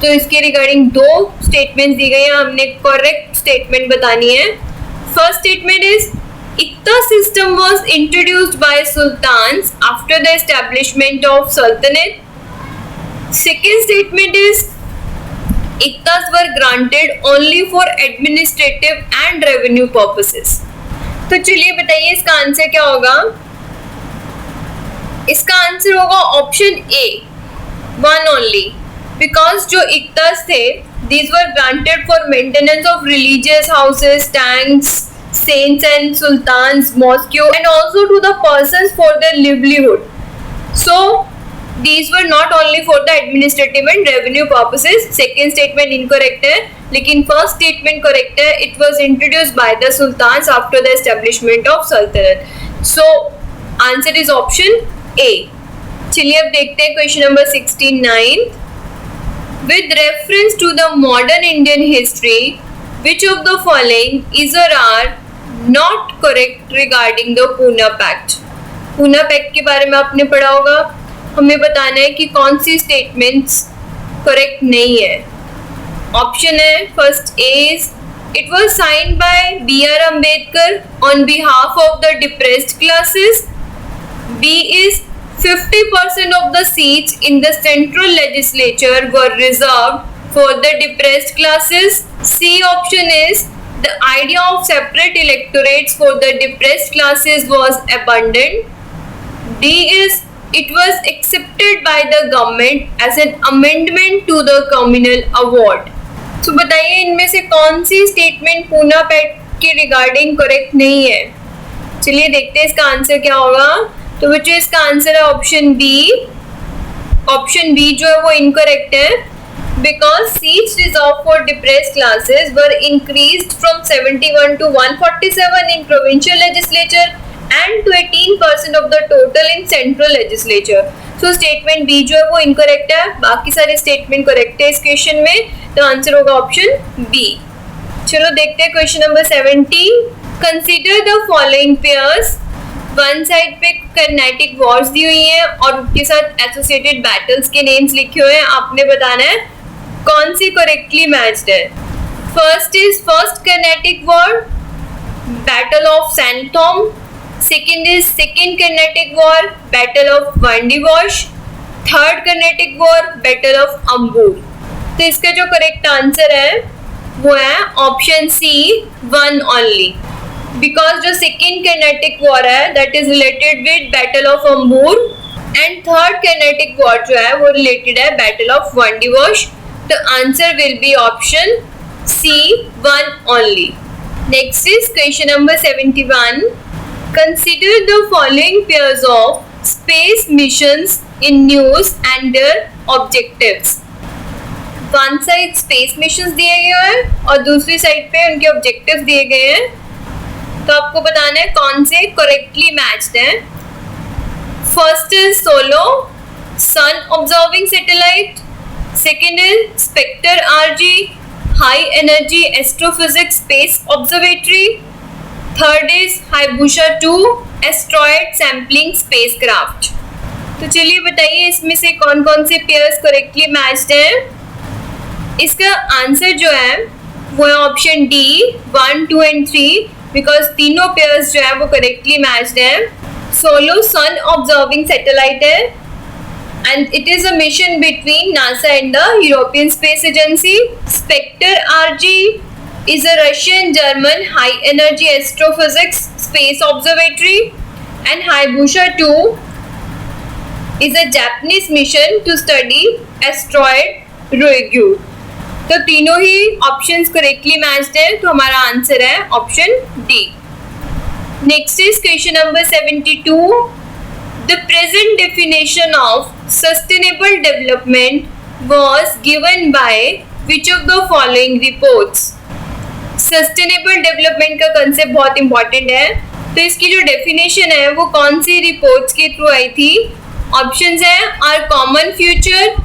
तो इसके रिगार्डिंग दो स्टेटमेंट्स दी गई हैं, हमने करेक्ट स्टेटमेंट बतानी है. First statement is ICTA system was introduced by sultans after the establishment of sultanate. Second statement is ICTAs were granted only for administrative and revenue purposes. तो चलिए बताइए इसका आंसर क्या होगा. इसका आंसर होगा ऑप्शन ए, 1 only. बिकॉज जो ICTAs थे these were granted for maintenance of religious houses, tanks, saints and sultans, mosque and also to the persons for their livelihood. So these were not only for the administrative and revenue purposes. Second statement incorrect है लेकिन first statement correct है. It was introduced by the sultans after the establishment of sultanate. So answer is option A. चलिए अब देखते हैं question number 69. With reference to the modern Indian history, which of the following is or are not correct regarding the Pune Pact? Pune Pact के बारे में आपने पढ़ा होगा. हमें बताना है कि कौन सी स्टेटमेंट्स करेक्ट नहीं है. ऑप्शन है first A is it was signed by B.R. Ambedkar on behalf of the depressed classes. B is 50% of the seats in the central legislature were reserved for the depressed classes. C option is the idea of separate electorates for the depressed classes was abandoned. D is it was accepted by the government as an amendment to the communal award. तो बताइए इनमें से कौन सी statement Poona pact के regarding correct नहीं है. चलिए देखते हैं इसका आंसर क्या होगा. तो बच्चों इसका आंसर है ऑप्शन बी. ऑप्शन बी जो है वो इनकरेक्ट है because seats reserve for depressed classes were increased from 71 to 147 in provincial legislature and to 18% of the total in central legislature. So statement B जो है वो incorrect है. बाकी सारे statement correct है इस क्वेश्चन में. तो आंसर होगा ऑप्शन B. चलो देखते हैं question number 70. Consider the following pairs. One side पे कर्नेटिक वॉर्स दी हुई हैं और उसके साथ एसोसिएटेड बैटल्स के नेम्स लिखे हुए हैं. आपने बताना है कौन सी करेक्टली मैच्ड है. First is first Carnatic war, battle of Santhome. Second is second Carnatic War, Battle of Vandivash. Third Carnatic War, Battle of Ambur. तो इसका जो करेक्ट आंसर है वो है ऑप्शन सी, 1 only. बिकॉज जो सेकेंड Carnatic War है that is related with battle of Ambur and third Carnatic War जो है वो रिलेटेड है बैटल ऑफ वांडीवॉश. तो answer will be option C, 1 only. Next is question number 71. Consider the following pairs of space missions in news and their objectives. One side space missions दिए गए हैं और दूसरी साइड पे उनके objectives दिए गए हैं. तो आपको बताना है कौन से correctly matched हैं. First is Solo, Sun Observing Satellite. Second is Spectre RG, High Energy Astrophysics Space Observatory. Third is Hayabusa 2, asteroid sampling spacecraft. तो चलिए बताइए इसमें से कौन कौन से पेयर्स करेक्टली मैच्ड हैं. इसका आंसर जो है वो है ऑप्शन डी, 1, 2 and 3 बिकॉज तीनों पेयर्स जो है वो करेक्टली मैच्ड हैं. सोलो सन ऑब्जर्विंग सैटेलाइट है and it is a mission between NASA and the European Space Agency. Spectre RG is a Russian-German high-energy astrophysics space observatory and Hayabusa 2 is a Japanese mission to study asteroid Ryugu. तो तीनों ही options correctly matched है, तो हमारा answer है option D. Next is question number 72. The present definition of sustainable development was given by which of the following reports? Sustainable development का concept बहुत important है, तो इसकी जो डेफिनेशन है वो कौन सी रिपोर्ट्स के थ्रू आई थी? ऑप्शंस है our common future,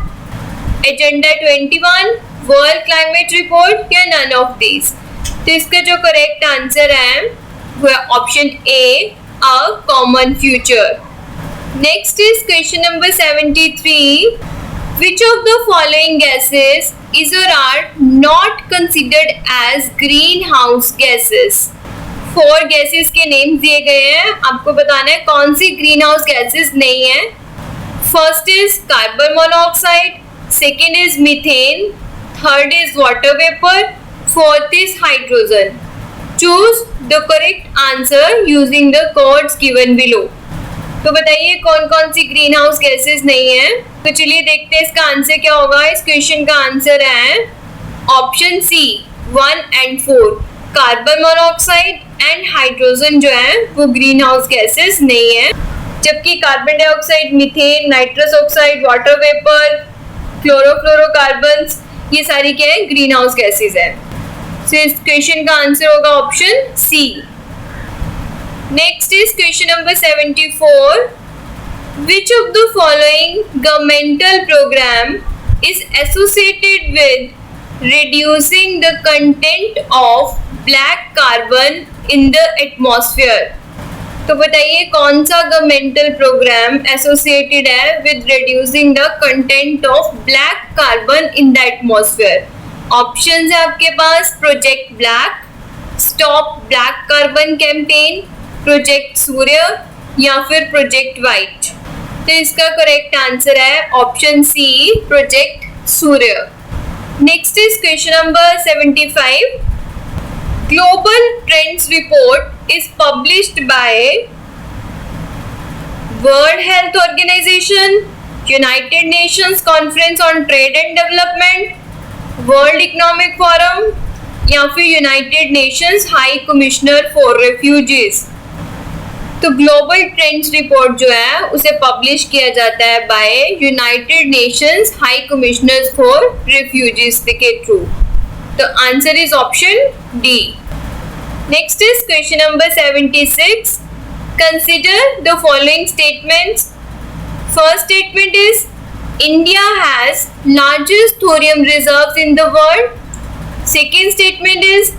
agenda 21, world climate report या नन ऑफ दीज. तो इसका जो करेक्ट आंसर है वो है option A, our common future. Next is question number 73. Which of the following gases is or are not considered as greenhouse gases? 4 gases के names दिए गए हैं, आपको बताना है कौन सी ग्रीन हाउस गैसेस नहीं है. First is carbon monoxide, second is methane, third is water vapour, fourth is hydrogen. Choose the correct answer using the codes given below. तो बताइए कौन कौन सी ग्रीन हाउस गैसेज नहीं है. तो चलिए देखते हैं इसका आंसर क्या होगा. इस क्वेश्चन का आंसर है option C 1 and 4. Carbon monoxide and hydrogen जो है वो ग्रीन हाउस गैसेज नहीं है, जबकि carbon dioxide, methane, nitrous oxide, water vapour, chlorofluorocarbons, ये सारी क्या है? ग्रीन हाउस गैसेज है. तो इस क्वेश्चन का आंसर होगा option C. Next is question number 74. Which of the following governmental program is associated with reducing the content of black carbon in the atmosphere? तो बताइए कौन सा गवर्नमेंटल प्रोग्राम एसोसिएटेड है with reducing the content of black carbon in the atmosphere. Options है आपके पास project black, stop black carbon campaign, project Surya या फिर प्रोजेक्ट वाइट. तो इसका करेक्ट आंसर है option C, project Surya. Next is question number 75. Global trends report is published by World Health Organisation, United Nations conference on trade and Development, World Economic Forum या फिर United Nations high commissioner for refugees. तो global trends report जो है उसे publish किया जाता है by United Nations high commissioners for refugees के थ्रू. तो answer is option D. Next is question number 76. Consider the following statements. First statement is India has largest thorium reserves in the world. Second statement is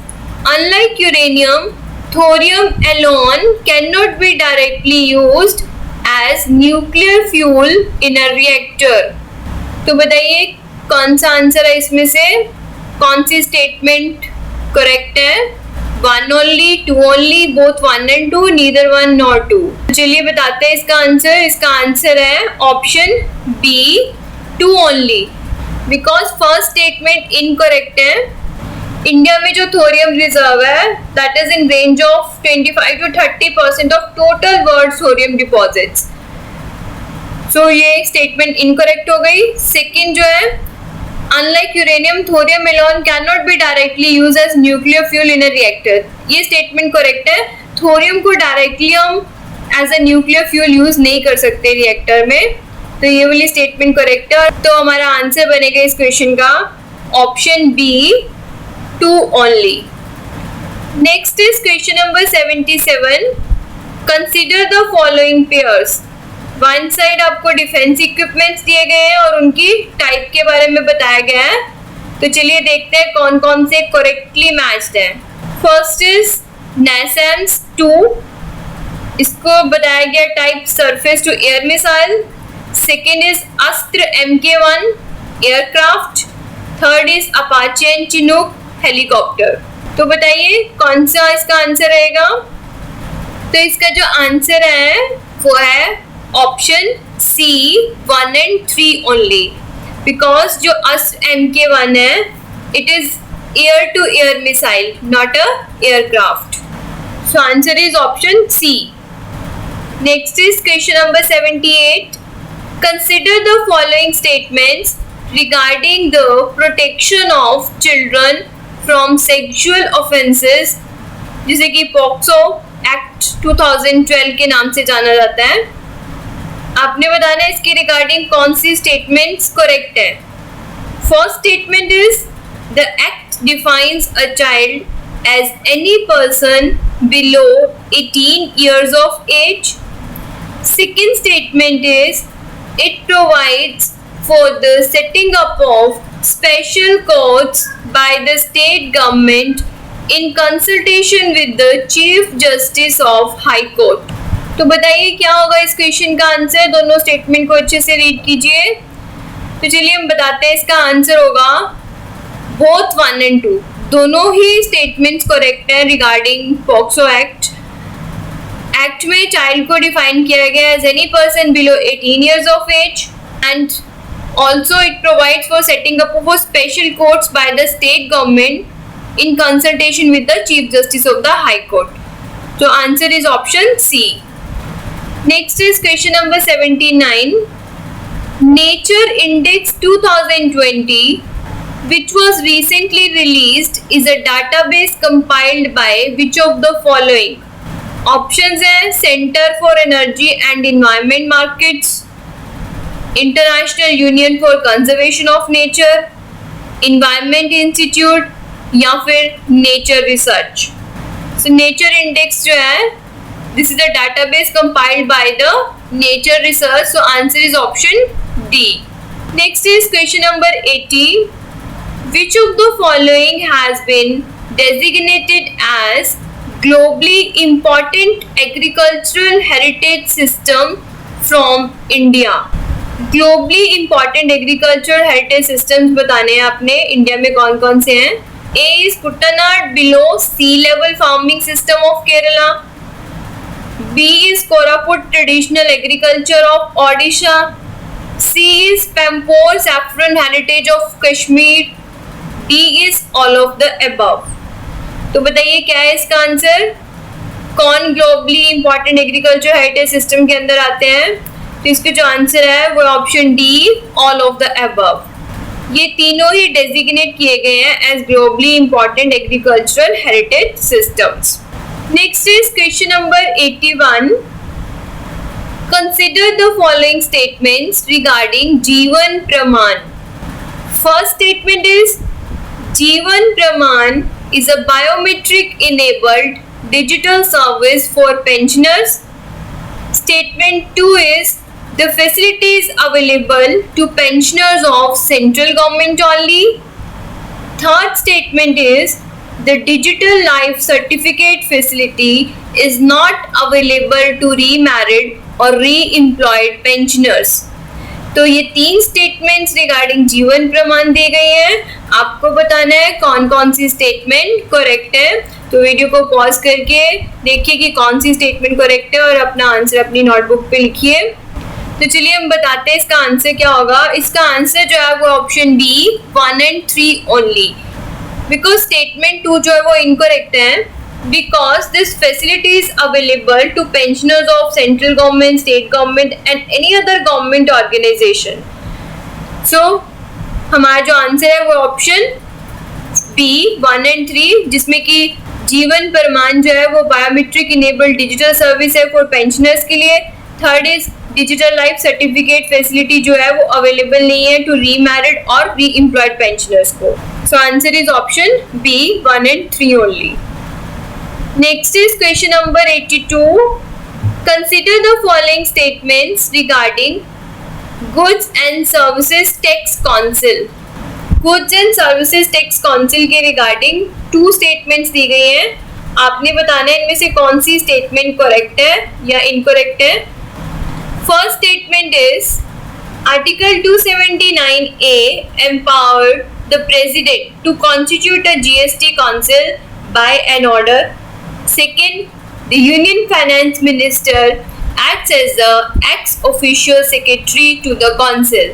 unlike uranium, thorium alone cannot be directly used as nuclear fuel in a reactor. तो बताइए कौन सा answer है इसमें से, कौन सी statement correct है? 1 only, 2 only, both 1 and 2, neither 1 nor 2. चलिए बताते हैं इसका आंसर. इसका आंसर है option B, 2 only, because first statement incorrect है. इंडिया में जो थोरियम रिजर्व है that is in range of 25 to 30% ऑफ total world thorium deposits. So ये स्टेटमेंट इनकरेक्ट हो गई. सेकंड जो है unlike uranium, thorium alone can not be directly use as nuclear fuel in a reactor. ये statement correct है. Thorium को directly हम as a nuclear fuel use नहीं कर सकते रिएक्टर में, तो ये वाली स्टेटमेंट करेक्ट है. तो हमारा आंसर बनेगा इस क्वेश्चन का option B, 2 only. Next is question number 77. Consider the following pairs. One side आपको डिफेंस इक्विपमेंट्स दिए गए हैं और उनकी टाइप के बारे में बताया गया है. तो चलिए देखते हैं कौन कौन से करेक्टली मैच्ड हैं. First is NASAMS 2. इसको बताया गया type surface to air missile. Second is Astra MK1 aircraft. Third is Apache and Chinook helicopter. तो बताइए कौन सा इसका आंसर रहेगा. तो इसका जो आंसर है वो है option C, 1 and 3 only, because जो अस्त्र MK1 है it is air to air missile, not a aircraft. So answer is option C. Next is question number 78. Consider the following statements regarding the protection of children from sexual offenses, जिसे कि POCSO act 2012 के नाम से जाना जाता है। आपने बताना है इसके रिगार्डिंग कौन सी स्टेटमेंट्स करेक्ट है। First statement is the act defines a child as any person below 18 years of age. Second statement is it provides for the setting up of special courts by the state government in consultation with the Chief Justice of High Court. तो बताइए क्या होगा इस question का answer. दोनों statement को अच्छे से रीड कीजिए। तो चलिए हम बताते हैं इसका आंसर होगा बोथ 1 and 2। दोनों ही स्टेटमेंट्स करेक्ट है रिगार्डिंग पॉक्सो एक्ट। एक्ट में चाइल्ड को डिफाइन किया गया as any person below 18 years of age and also it provides for setting up of special courts by the state government in consultation with the Chief Justice of the High Court. So answer is option C. Next is question number 79. Nature Index 2020, which was recently released, is a database compiled by which of the following? Options है Center for Energy and Environment Markets, International Union for Conservation of Nature, Environment Institute या फिर Nature Research. So Nature Index जो है this is a database compiled by the Nature Research. So answer is option D. Next is question number 80. Which of the following has been designated as globally important agricultural heritage system from India? Globally important agricultural heritage systems बताने हैं आपने India में कौन कौन से हैं। A is Kuttanad below sea level farming system of Kerala. B is Koraput traditional agriculture of Odisha. C is Pampore saffron heritage of Kashmir. D is all of the above. तो बताइए क्या है इसका आंसर। कौन globally important agriculture heritage system के अंदर आते हैं? तो इसका जो आंसर है वो option D all of the above. ये तीनों ही डेजिग्नेट किए गए हैं as globally important agricultural heritage systems. Next is question number 81. Consider the following statements regarding Jeevan Pramaan. First statement is जीवन प्रमाण is a biometric enabled digital service for pensioners. Statement 2 is the facilities available to pensioners of central government only. Third statement is the digital life certificate facility is not available to remarried or re-employed pensioners. तो ये तीन statements regarding Jeevan प्रमाण दी गई हैं। आपको बताना है कौन कौन सी स्टेटमेंट करेक्ट है। तो वीडियो को पॉज करके देखिए कि कौन सी स्टेटमेंट करेक्ट है और अपना आंसर अपनी नोटबुक पे लिखिए। तो चलिए हम बताते हैं इसका आंसर क्या होगा। इसका आंसर जो है वो option B 1 and 3 only, because statement 2 जो है वो इनकरेक्ट है। Because this facility is available to pensioners of central government, state government and any other government organization. So हमारा जो आंसर है वो ऑप्शन बी 1 and 3, जिसमें कि जीवन प्रमाण जो है वो बायोमेट्रिक इनेबल्ड डिजिटल सर्विस है फॉर पेंशनर्स के लिए। Third is digital life certificate facility जो है वो अवेलेबल नहीं है टू रीमैरिड और री एम्प्लॉयड पेंशनर्स को। So answer is option B 1 and 3 only. Next is question number 82. Consider the following statements regarding Goods and Services Tax Council. Goods and Services Tax Council के regarding 2 statements दी गई हैं। आपने बताना है इनमें से कौन सी statement correct है या incorrect है। First statement is Article 279A empowered the President to constitute a GST Council by an order. Second, the Union Finance Minister acts as the ex-officio secretary to the council.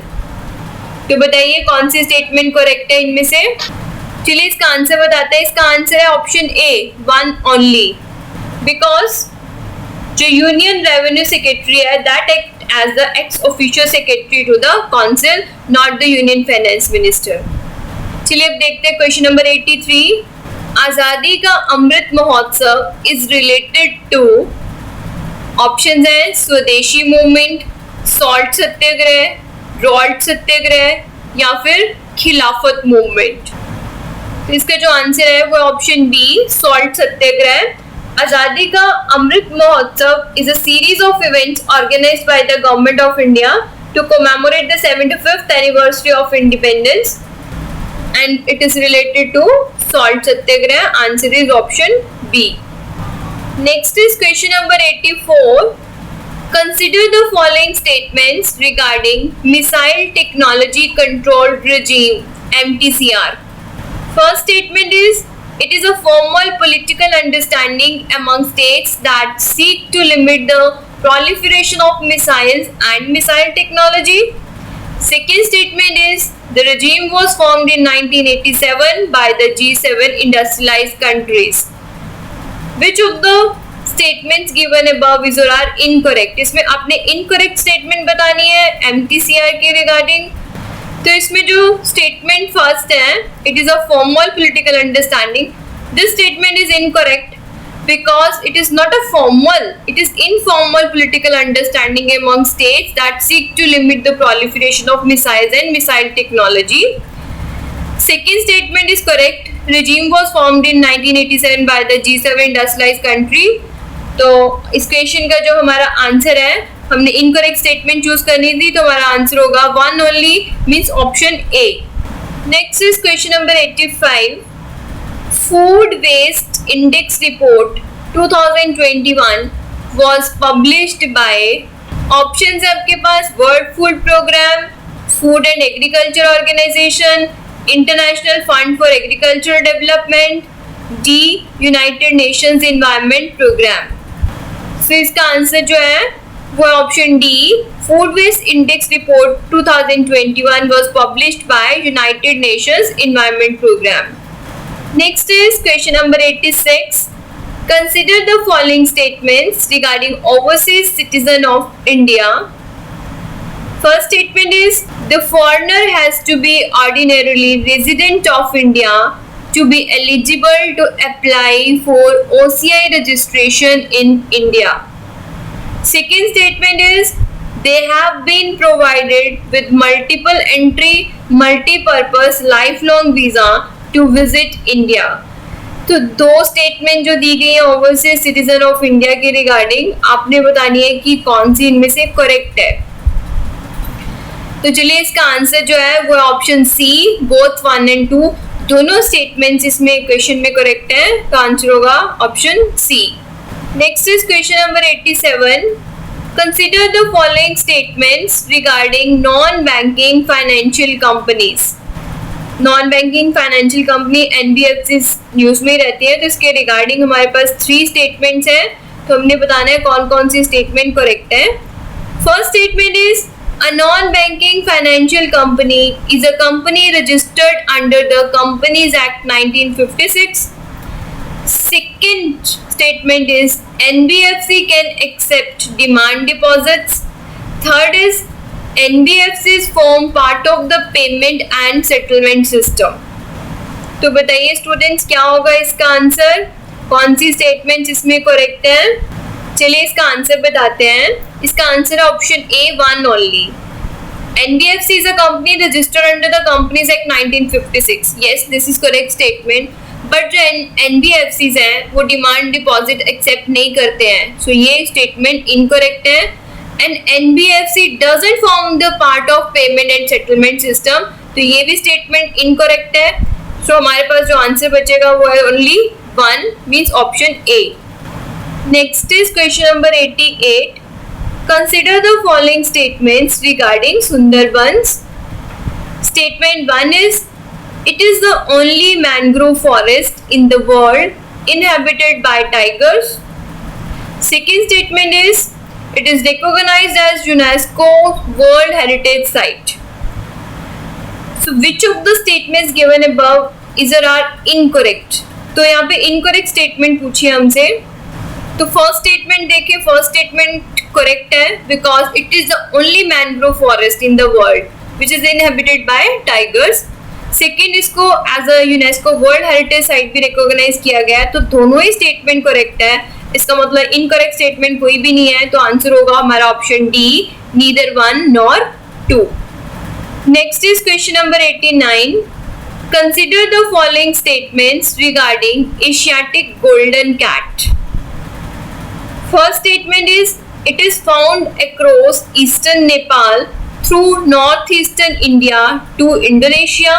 तो बताइए कौन सी statement correct है इनमें से। चलिए इसका answer बताते हैं। इसका आंसर है ऑप्शन ए 1 ओनली, बिकॉज जो यूनियन रेवेन्यू सेक्रेटरी है that act as the ex officio secretary to the council, not the union finance minister. चलिए अब देखते हैं क्वेश्चन नंबर 83. आजादी ka Amrit Mahotsav is related to, options हैं स्वदेशी मूवमेंट, सॉल्ट सत्याग्रह, रॉल्ट सत्याग्रह या फिर खिलाफत मूवमेंट. तो इसका जो आंसर है वो ऑप्शन बी, सॉल्ट सत्याग्रह. आजादी ka Amrit Mahotsav is a series of events organised by the government of India to commemorate the 75th anniversary of independence, and it is related to salt satyagraha. Answer is option B. Next is question number 84. Consider the following statements regarding Missile Technology Control Regime (MTCR). First statement is, it is a formal political understanding among states that seek to limit the proliferation of missiles and missile technology. Second statement is, the regime was formed in 1987 by the G7 industrialized countries. Which of the statements given above is or are incorrect? इसमें आपने incorrect statement बतानी है MTCR के regarding. तो इसमें जो statement first है, it is a formal political understanding, this statement is incorrect because it is not a formal, it is informal political understanding among states that seek to limit the proliferation of missiles and missile technology. Second statement is correct. Regime was formed in 1987 by the G7 industrialized country. तो इस question का जो हमारा answer है, हमने incorrect statement choose करनी थी, तो हमारा आंसर होगा one only, means option A. Next is question number 85. Food waste index report 2021 was published by, options है आपके पास, World Food Programme, Food and Agriculture Organisation, International Fund for Agricultural Development, the United Nations Environment Programme. So इसका answer जो है वो option D, food waste index report 2021 was published by United Nations Environment Program. Next is question number 86. Consider the following statements regarding overseas citizen of India. First statement is, the foreigner has to be ordinarily resident of India to be eligible to apply for OCI registration in India. Second statement is, they have been provided with multiple entry, multi-purpose lifelong visa to visit India. तो दो statement जो दी गई है overseas citizen of India के regarding, आपने बतानी है कि कौन सी इनमें से करेक्ट है. तो चलिए इसका आंसर जो है वो ऑप्शन सी, बोथ 1 and 2 दोनों स्टेटमेंट्स इसमें क्वेश्चन में करेक्ट है, तो आंसर होगा option C. Next is question number 87. Consider the following statements regarding non banking financial companies. Non banking financial company NBFC news में रहती है, तो इसके रिगार्डिंग हमारे पास 3 स्टेटमेंट्स हैं, तो हमने बताना है कौन कौन सी स्टेटमेंट करेक्ट है. First statement is, a non-banking financial company is a company registered under the Companies Act 1956. Second statement is, NBFC can accept demand deposits. Third is, NBFCs form part of the payment and settlement system. तो बताइए students क्या होगा इसका answer, कौन सी statement इसमें correct है. चलिए इसका आंसर बताते हैं. इसका आंसर है option A, 1 only. NBFC is a company registered under the Companies Act 1956. Yes, this is correct statement. But जो NBFCs हैं वो डिमांड डिपॉजिट एक्सेप्ट नहीं करते हैं, सो ये स्टेटमेंट इनकरेक्ट है. And NBFC doesn't form the part of payment and settlement system, तो ये भी स्टेटमेंट इनकरेक्ट है. सो हमारे पास जो आंसर बचेगा वो है only 1, means option A. Next is question number 88. Consider the following statements regarding Sundarbans. Statement 1 is, it is the only mangrove forest in the world inhabited by tigers. Second statement is, it is recognized as UNESCO World Heritage Site. So which of the statements given above is or are incorrect? तो यहाँ पे incorrect statement पूछी हमसे. तो first statement देखिए, first statement correct है because it is the only mangrove forest in the world which is inhabited by tigers. Second, इसको as a UNESCO world heritage site भी रिकॉग्नाइज किया गया है. तो दोनों ही स्टेटमेंट करेक्ट है. इसका मतलब इनकरेक्ट स्टेटमेंट कोई भी नहीं है. तो आंसर होगा हमारा option D, neither 1 nor 2. Next is question number 89. Consider the following statements regarding Asiatic golden cat. First statement is, it is found across eastern Nepal through northeastern India to Indonesia.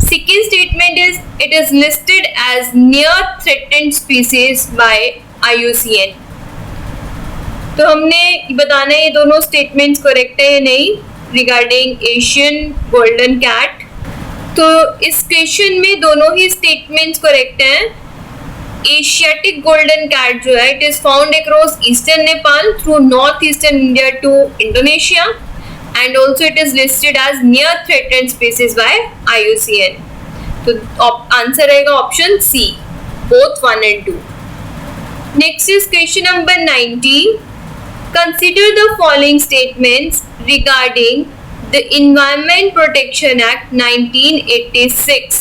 Second statement is, it is listed as near threatened species by IUCN. तो हमने बताना है ये दोनों statements correct है या नहीं regarding Asian golden cat. तो इस क्वेश्चन में दोनों ही स्टेटमेंट्स करेक्ट हैं. एशियाटिक गोल्डन कैट जो है it is found across eastern Nepal through north eastern India to Indonesia and also it is listed as near threatened species by IUCN. तो answer रहेगा option C, both 1 and 2. Next is question number 90. Consider the following statements regarding the Environment Protection Act 1986.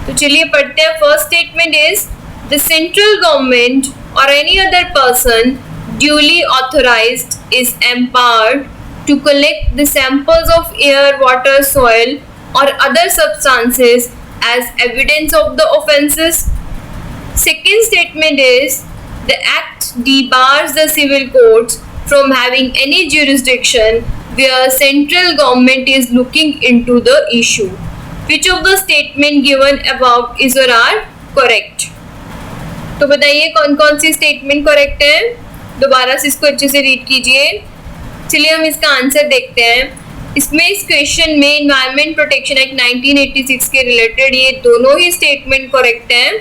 तो चलिए पढ़ते हैं. First statement is, the central government or any other person duly authorized is empowered to collect the samples of air, water, soil or other substances as evidence of the offences. Second statement is, the act debars the civil courts from having any jurisdiction where central government is looking into the issue. Which of the statement given above is or are correct? तो बताइए कौन कौन सी statement correct है. दोबारा से इसको अच्छे से रीड कीजिए. चलिए हम इसका आंसर देखते हैं. इसमें इस क्वेश्चन में एनवायरमेंट प्रोटेक्शन एक्ट 1986 के रिलेटेड ये दोनों ही स्टेटमेंट करेक्ट हैं.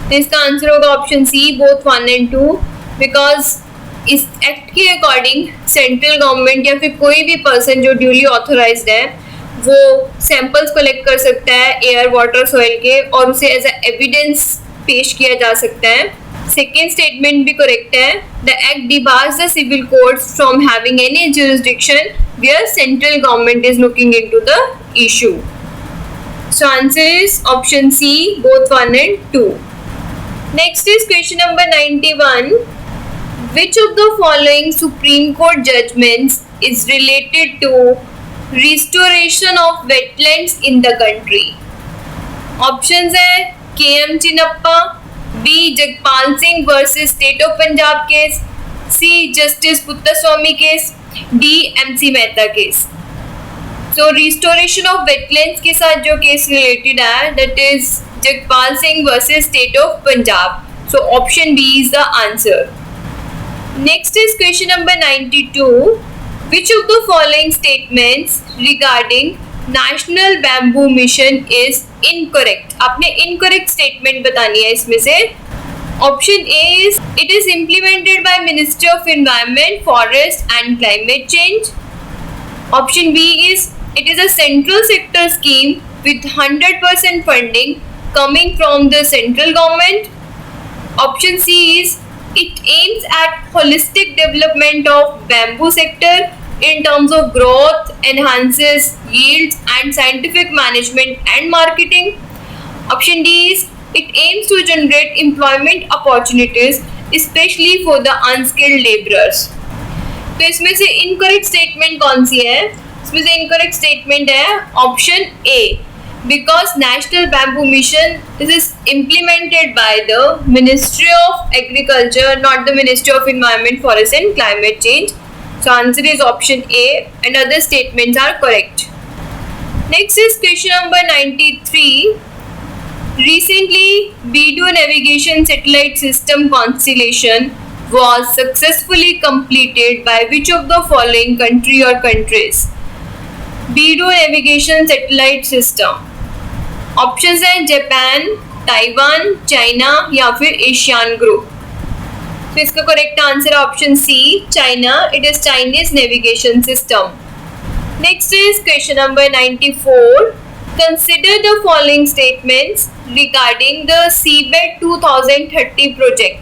तो इसका आंसर होगा option C, both 1 and 2, because इस एक्ट के अकॉर्डिंग सेंट्रल गवर्नमेंट या फिर कोई भी पर्सन जो ड्यूली ऑथोराइज्ड है वो सैंपल्स कलेक्ट कर सकता है एयर, वाटर, सॉइल के और उसे एज अ एविडेंस पेश किया जा सकता है. सेकेंड स्टेटमेंट भी करेक्ट है. The act debars the civil courts from having any jurisdiction where central government is looking into the issue. So answer is option C, both 1 and 2. Next is question number 91. Which of the following Supreme Court judgments is related to restoration of wetlands in the country? Options है KM Chinnappa, B Jagpal Singh versus state of Punjab case, C justice Puttaswamy case, D MC Mehta case. So restoration of wetlands के साथ जो case related है that is Jagpal Singh versus state of Punjab. So option B is the answer. Next is question number 92. Which of the following statements regarding National Bamboo Mission is incorrect? आपने incorrect statement बतानी है इसमें से. Option A is, it is implemented by Ministry of Environment, Forest and Climate Change. Option B is, it is a central sector scheme with 100% funding coming from the central government. Option C is, it aims at holistic development of bamboo sector in terms of growth, enhances yields and scientific management and marketing. Option D is, it aims to generate employment opportunities especially for the unskilled laborers. तो इसमें से incorrect statement कौन सी है? इसमें से incorrect statement है option A. Because National Bamboo Mission, this is implemented by the Ministry of Agriculture, not the Ministry of Environment, Forest and Climate Change. So answer is option A and other statements are correct. Next is question number 93. Recently, BDO navigation satellite system constellation was successfully completed by which of the following country or countries? BDO navigation satellite system. Options हैं Japan, Taiwan, China या फिर Asian group. तो इसका correct answer option C, China. It is Chinese navigation system. Next is question number 94. Consider the following statements regarding the seabed 2030 project.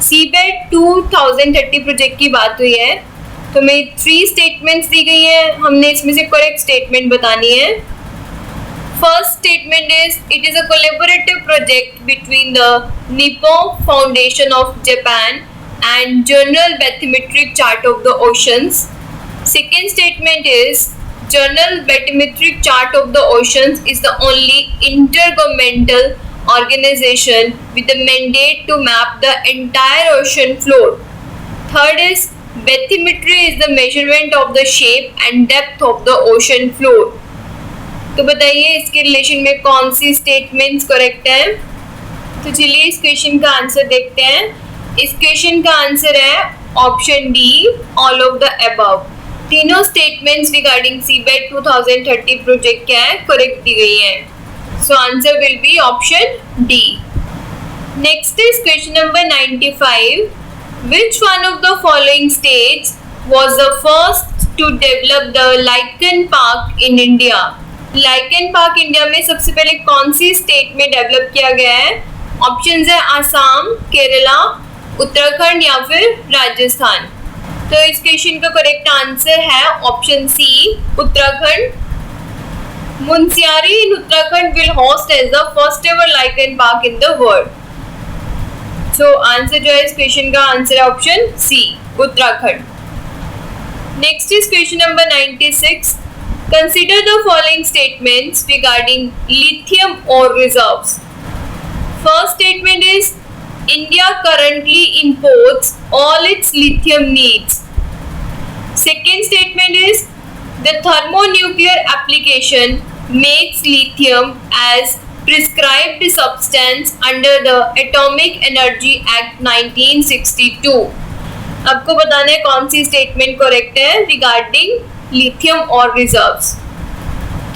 Seabed 2030 project की बात हुई है, तो हमें 3 स्टेटमेंट्स दी गई है, हमने इसमें से करेक्ट स्टेटमेंट बतानी है। First statement is it is a collaborative project between the Nippon foundation of Japan and Journal Bathymetric Chart of the Oceans. Second statement is Journal Bathymetric Chart of the Oceans is the only intergovernmental organization with the mandate to map the entire ocean floor. Third is bathymetry is the measurement of the shape and depth of the ocean floor. तो बताइए इसके relation में कौन सी statements correct हैं? तो चलिए इस क्वेश्चन का आंसर देखते हैं। इस क्वेश्चन का आंसर है option D, all of the above. तीनों स्टेटमेंट्स रिगार्डिंग सीबेट 2030 प्रोजेक्ट क्या है, करेक्ट दी गई है। So answer will be option D. Next is question number 95। Which one of the following states was the first to develop the lichen park in India? Lichen park India में सबसे पहले कौन सी state में develop किया गया है? Options है आसाम, केरला, उत्तराखंड या फिर राजस्थान। तो इस क्वेश्चन का करेक्ट आंसर है option C, Uttarakhand. Munsiyari in Uttarakhand will host as the first ever lichen park in the world. So answer जो है इस क्वेश्चन का आंसर है option C, Uttarakhand. Next is question number 96। Consider the following statements regarding lithium ore reserves. First statement is India currently imports all its lithium needs. Second statement is the thermonuclear application makes lithium as prescribed substance under the Atomic Energy Act 1962. आपको बताना है कौन सी statement correct है regarding lithium और reserves.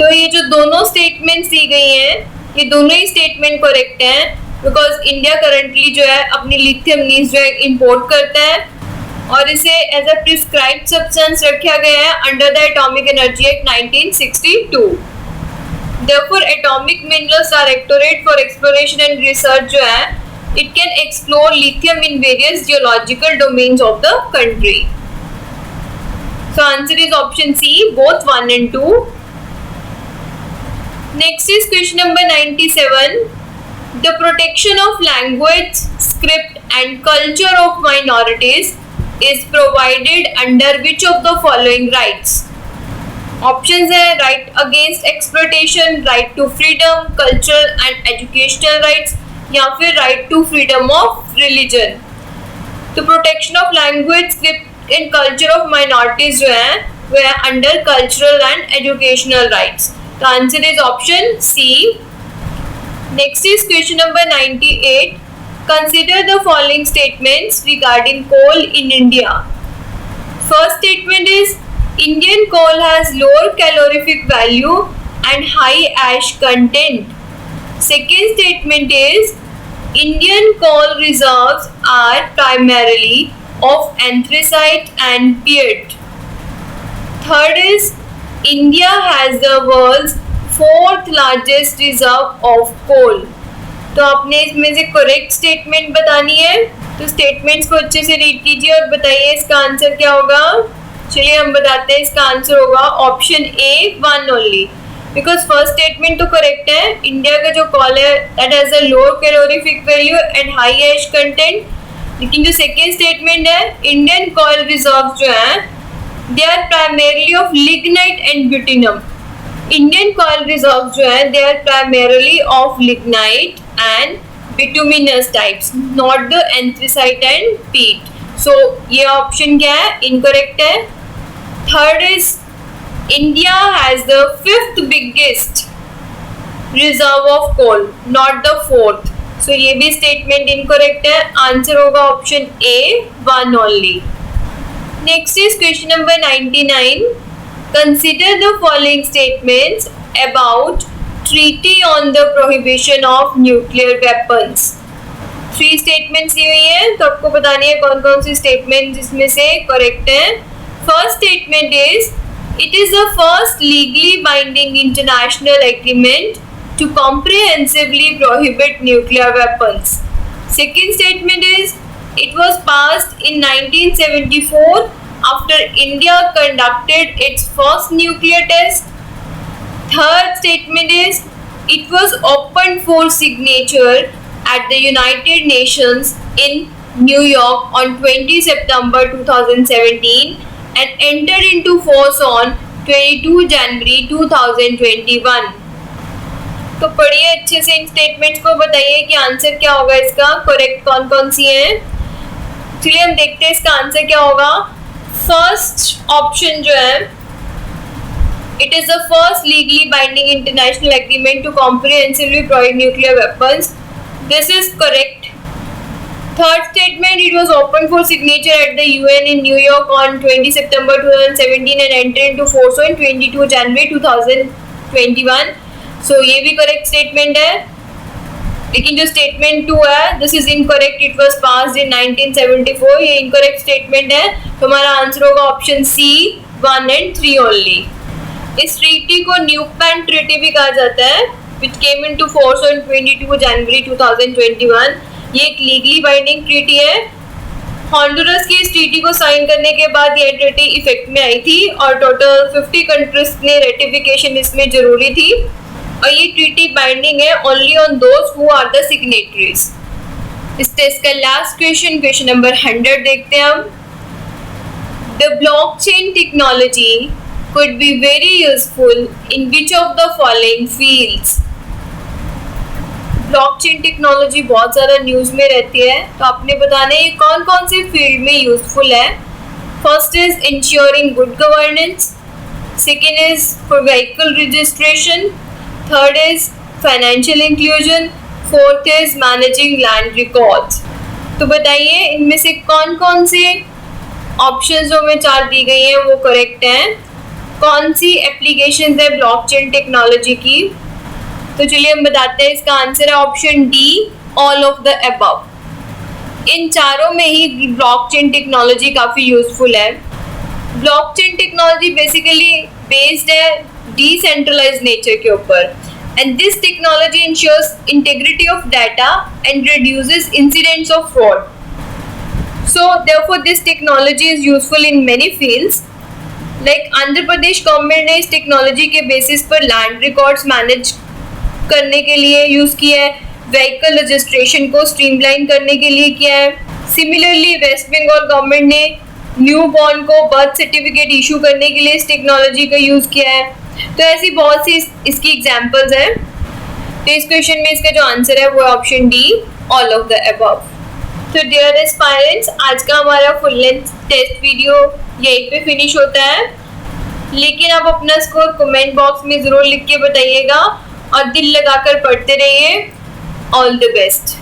तो ये जो दोनों स्टेटमेंट्स दी गई हैं, ये दोनों ही स्टेटमेंट करेक्ट हैं, बिकॉज इंडिया करंटली जो है अपनी लिथियम नीड्स जो है इंपोर्ट करता है और इसे एज अ प्रिस्क्राइब्ड सब्सटेंस रखा गया है under the atomic energy act 1962। Therefore atomic minerals directorate for exploration and research जो है it can explore lithium in various geological domains of the country. So answer is option C, both 1 and 2। Next is question number 97। The protection of language, script and culture of minorities is provided under which of the following rights? Options है right against exploitation, right to freedom, cultural and educational rights या फिर right to freedom of religion। तो protection of language, script and culture of minorities जो है वो है under cultural and educational rights। तो answer is option C। Next is question number 98. Consider the following statements regarding coal in India. First statement is Indian coal has lower calorific value and high ash content. Second statement is Indian coal reserves are primarily of anthracite and peat. Third is India has the world's 4th largest reserve of coal। तो आपने इसमें से correct statement बतानी है, तो statements को अच्छे से रीड कीजिए और बताइए इसका आंसर क्या होगा। चलिए हम बताते हैं, इसका आंसर होगा option A, 1 only, because first statement तो करेक्ट है। इंडिया का जो कॉल है that has a lower calorific value and high ash content, लेकिन जो सेकेंड स्टेटमेंट है इंडियन कॉल रिजर्व जो है they are primarily of lignite and bituminous. Indian coal reserve जो है they are primarily of lignite and bituminous types, not the anthracite and peat. So ये option क्या है, इनकरेक्ट है। Third is India has the 5th biggest reserve of coal, not the 4th। So ये भी statement incorrect है, answer होगा option A, 1 only. Next is question number 99। Consider the following statements about Treaty on the Prohibition of Nuclear Weapons। 3 statements दी हुई हैं, तो आपको बतानी है कौन कौन सी स्टेटमेंट जिसमें से करेक्ट है। First statement is it is the first legally binding international agreement to comprehensively prohibit nuclear weapons. Second statement is It was passed in 1974 after India conducted its first nuclear test. Third statement is it was opened for signature at the United Nations in New York on 20 September 2017 and entered into force on 22 January 2021. तो पढ़िए अच्छे से इन statements को, बताइए कि answer क्या होगा इसका, करेक्ट कौन कौन सी हैं। चलिए हम देखते हैं इसका आंसर क्या होगा। फर्स्ट ऑप्शन जो है, it is the first legally binding international agreement to comprehensively prohibit nuclear weapons. This is correct. Third statement, it was opened for signature at the UN in New York on 20 September 2017 and entered into force on 22 January 2021. So ये भी correct statement है। लेकिन जो statement 2 है, this is incorrect. It was passed in 1974. ये incorrect statement है। तो हमारा आंसर होगा ऑप्शन C 1 and 3 only. इस ट्रीटी को न्यूकमैन ट्रीटी भी कहा जाता है, which came into force on 22 January 2021. ये एक लीगली बाइंडिंग ट्रीटी है। हॉन्डुरस की इस ट्रीटी को साइन करने के बाद ये ट्रीटी इफेक्ट में आई थी और टोटल 50 कंट्रीज ने रेटिफिकेशन इसमें जरूरी थी और ये ट्रीटी बाइंडिंग है only on those who are the signatories. इस टेस्ट का लास्ट क्वेश्चन, क्वेश्चन नंबर 100 देखते हैं हम। The blockchain technology could be very useful in which of the following fields? Blockchain technology बहुत ज़्यादा न्यूज़ में रहती है, तो आपने बताना है ये कौन कौन से फील्ड में यूजफुल है। First is ensuring good governance, second is for vehicle registration, third is financial inclusion, fourth is managing land records. तो बताइए इनमें से कौन कौन से ऑप्शन जो में 4 दी गई हैं वो करेक्ट हैं, कौन सी एप्लीकेशन है ब्लॉकचेन टेक्नोलॉजी की। तो चलिए हम बताते हैं, इसका आंसर है option D, all of the above. इन चारों में ही ब्लॉकचेन टेक्नोलॉजी काफ़ी यूजफुल है। ब्लॉकचेन टेक्नोलॉजी बेसिकली बेस्ड है डिसेंट्रलाइज्ड नेचर के ऊपर, and this technology ensures integrity of data and reduces incidents of fraud. So therefore this technology is useful in many fields. Like Andhra Pradesh government ने इस technology के basis पर land records manage करने के लिए यूज़ किया है, व्हीकल रजिस्ट्रेशन को स्ट्रीमलाइन करने के लिए किया है। सिमिलरली वेस्ट बंगाल गवर्नमेंट ने न्यू बॉर्न को बर्थ सर्टिफिकेट इशू करने के लिए इस टेक्नोलॉजी का यूज़ किया है। तो ऐसी बहुत सी इसकी एग्जांपल्स हैं। तो इस क्वेश्चन में इसका जो आंसर है वो option D, all of the above. तो डियर एस्पायरेंट्स, आज का हमारा फुल लेंथ टेस्ट वीडियो यहीं पे फिनिश होता है, लेकिन आप अपना स्कोर कमेंट बॉक्स में ज़रूर लिख के बताइएगा और दिल लगाकर पढ़ते रहिए। All the best.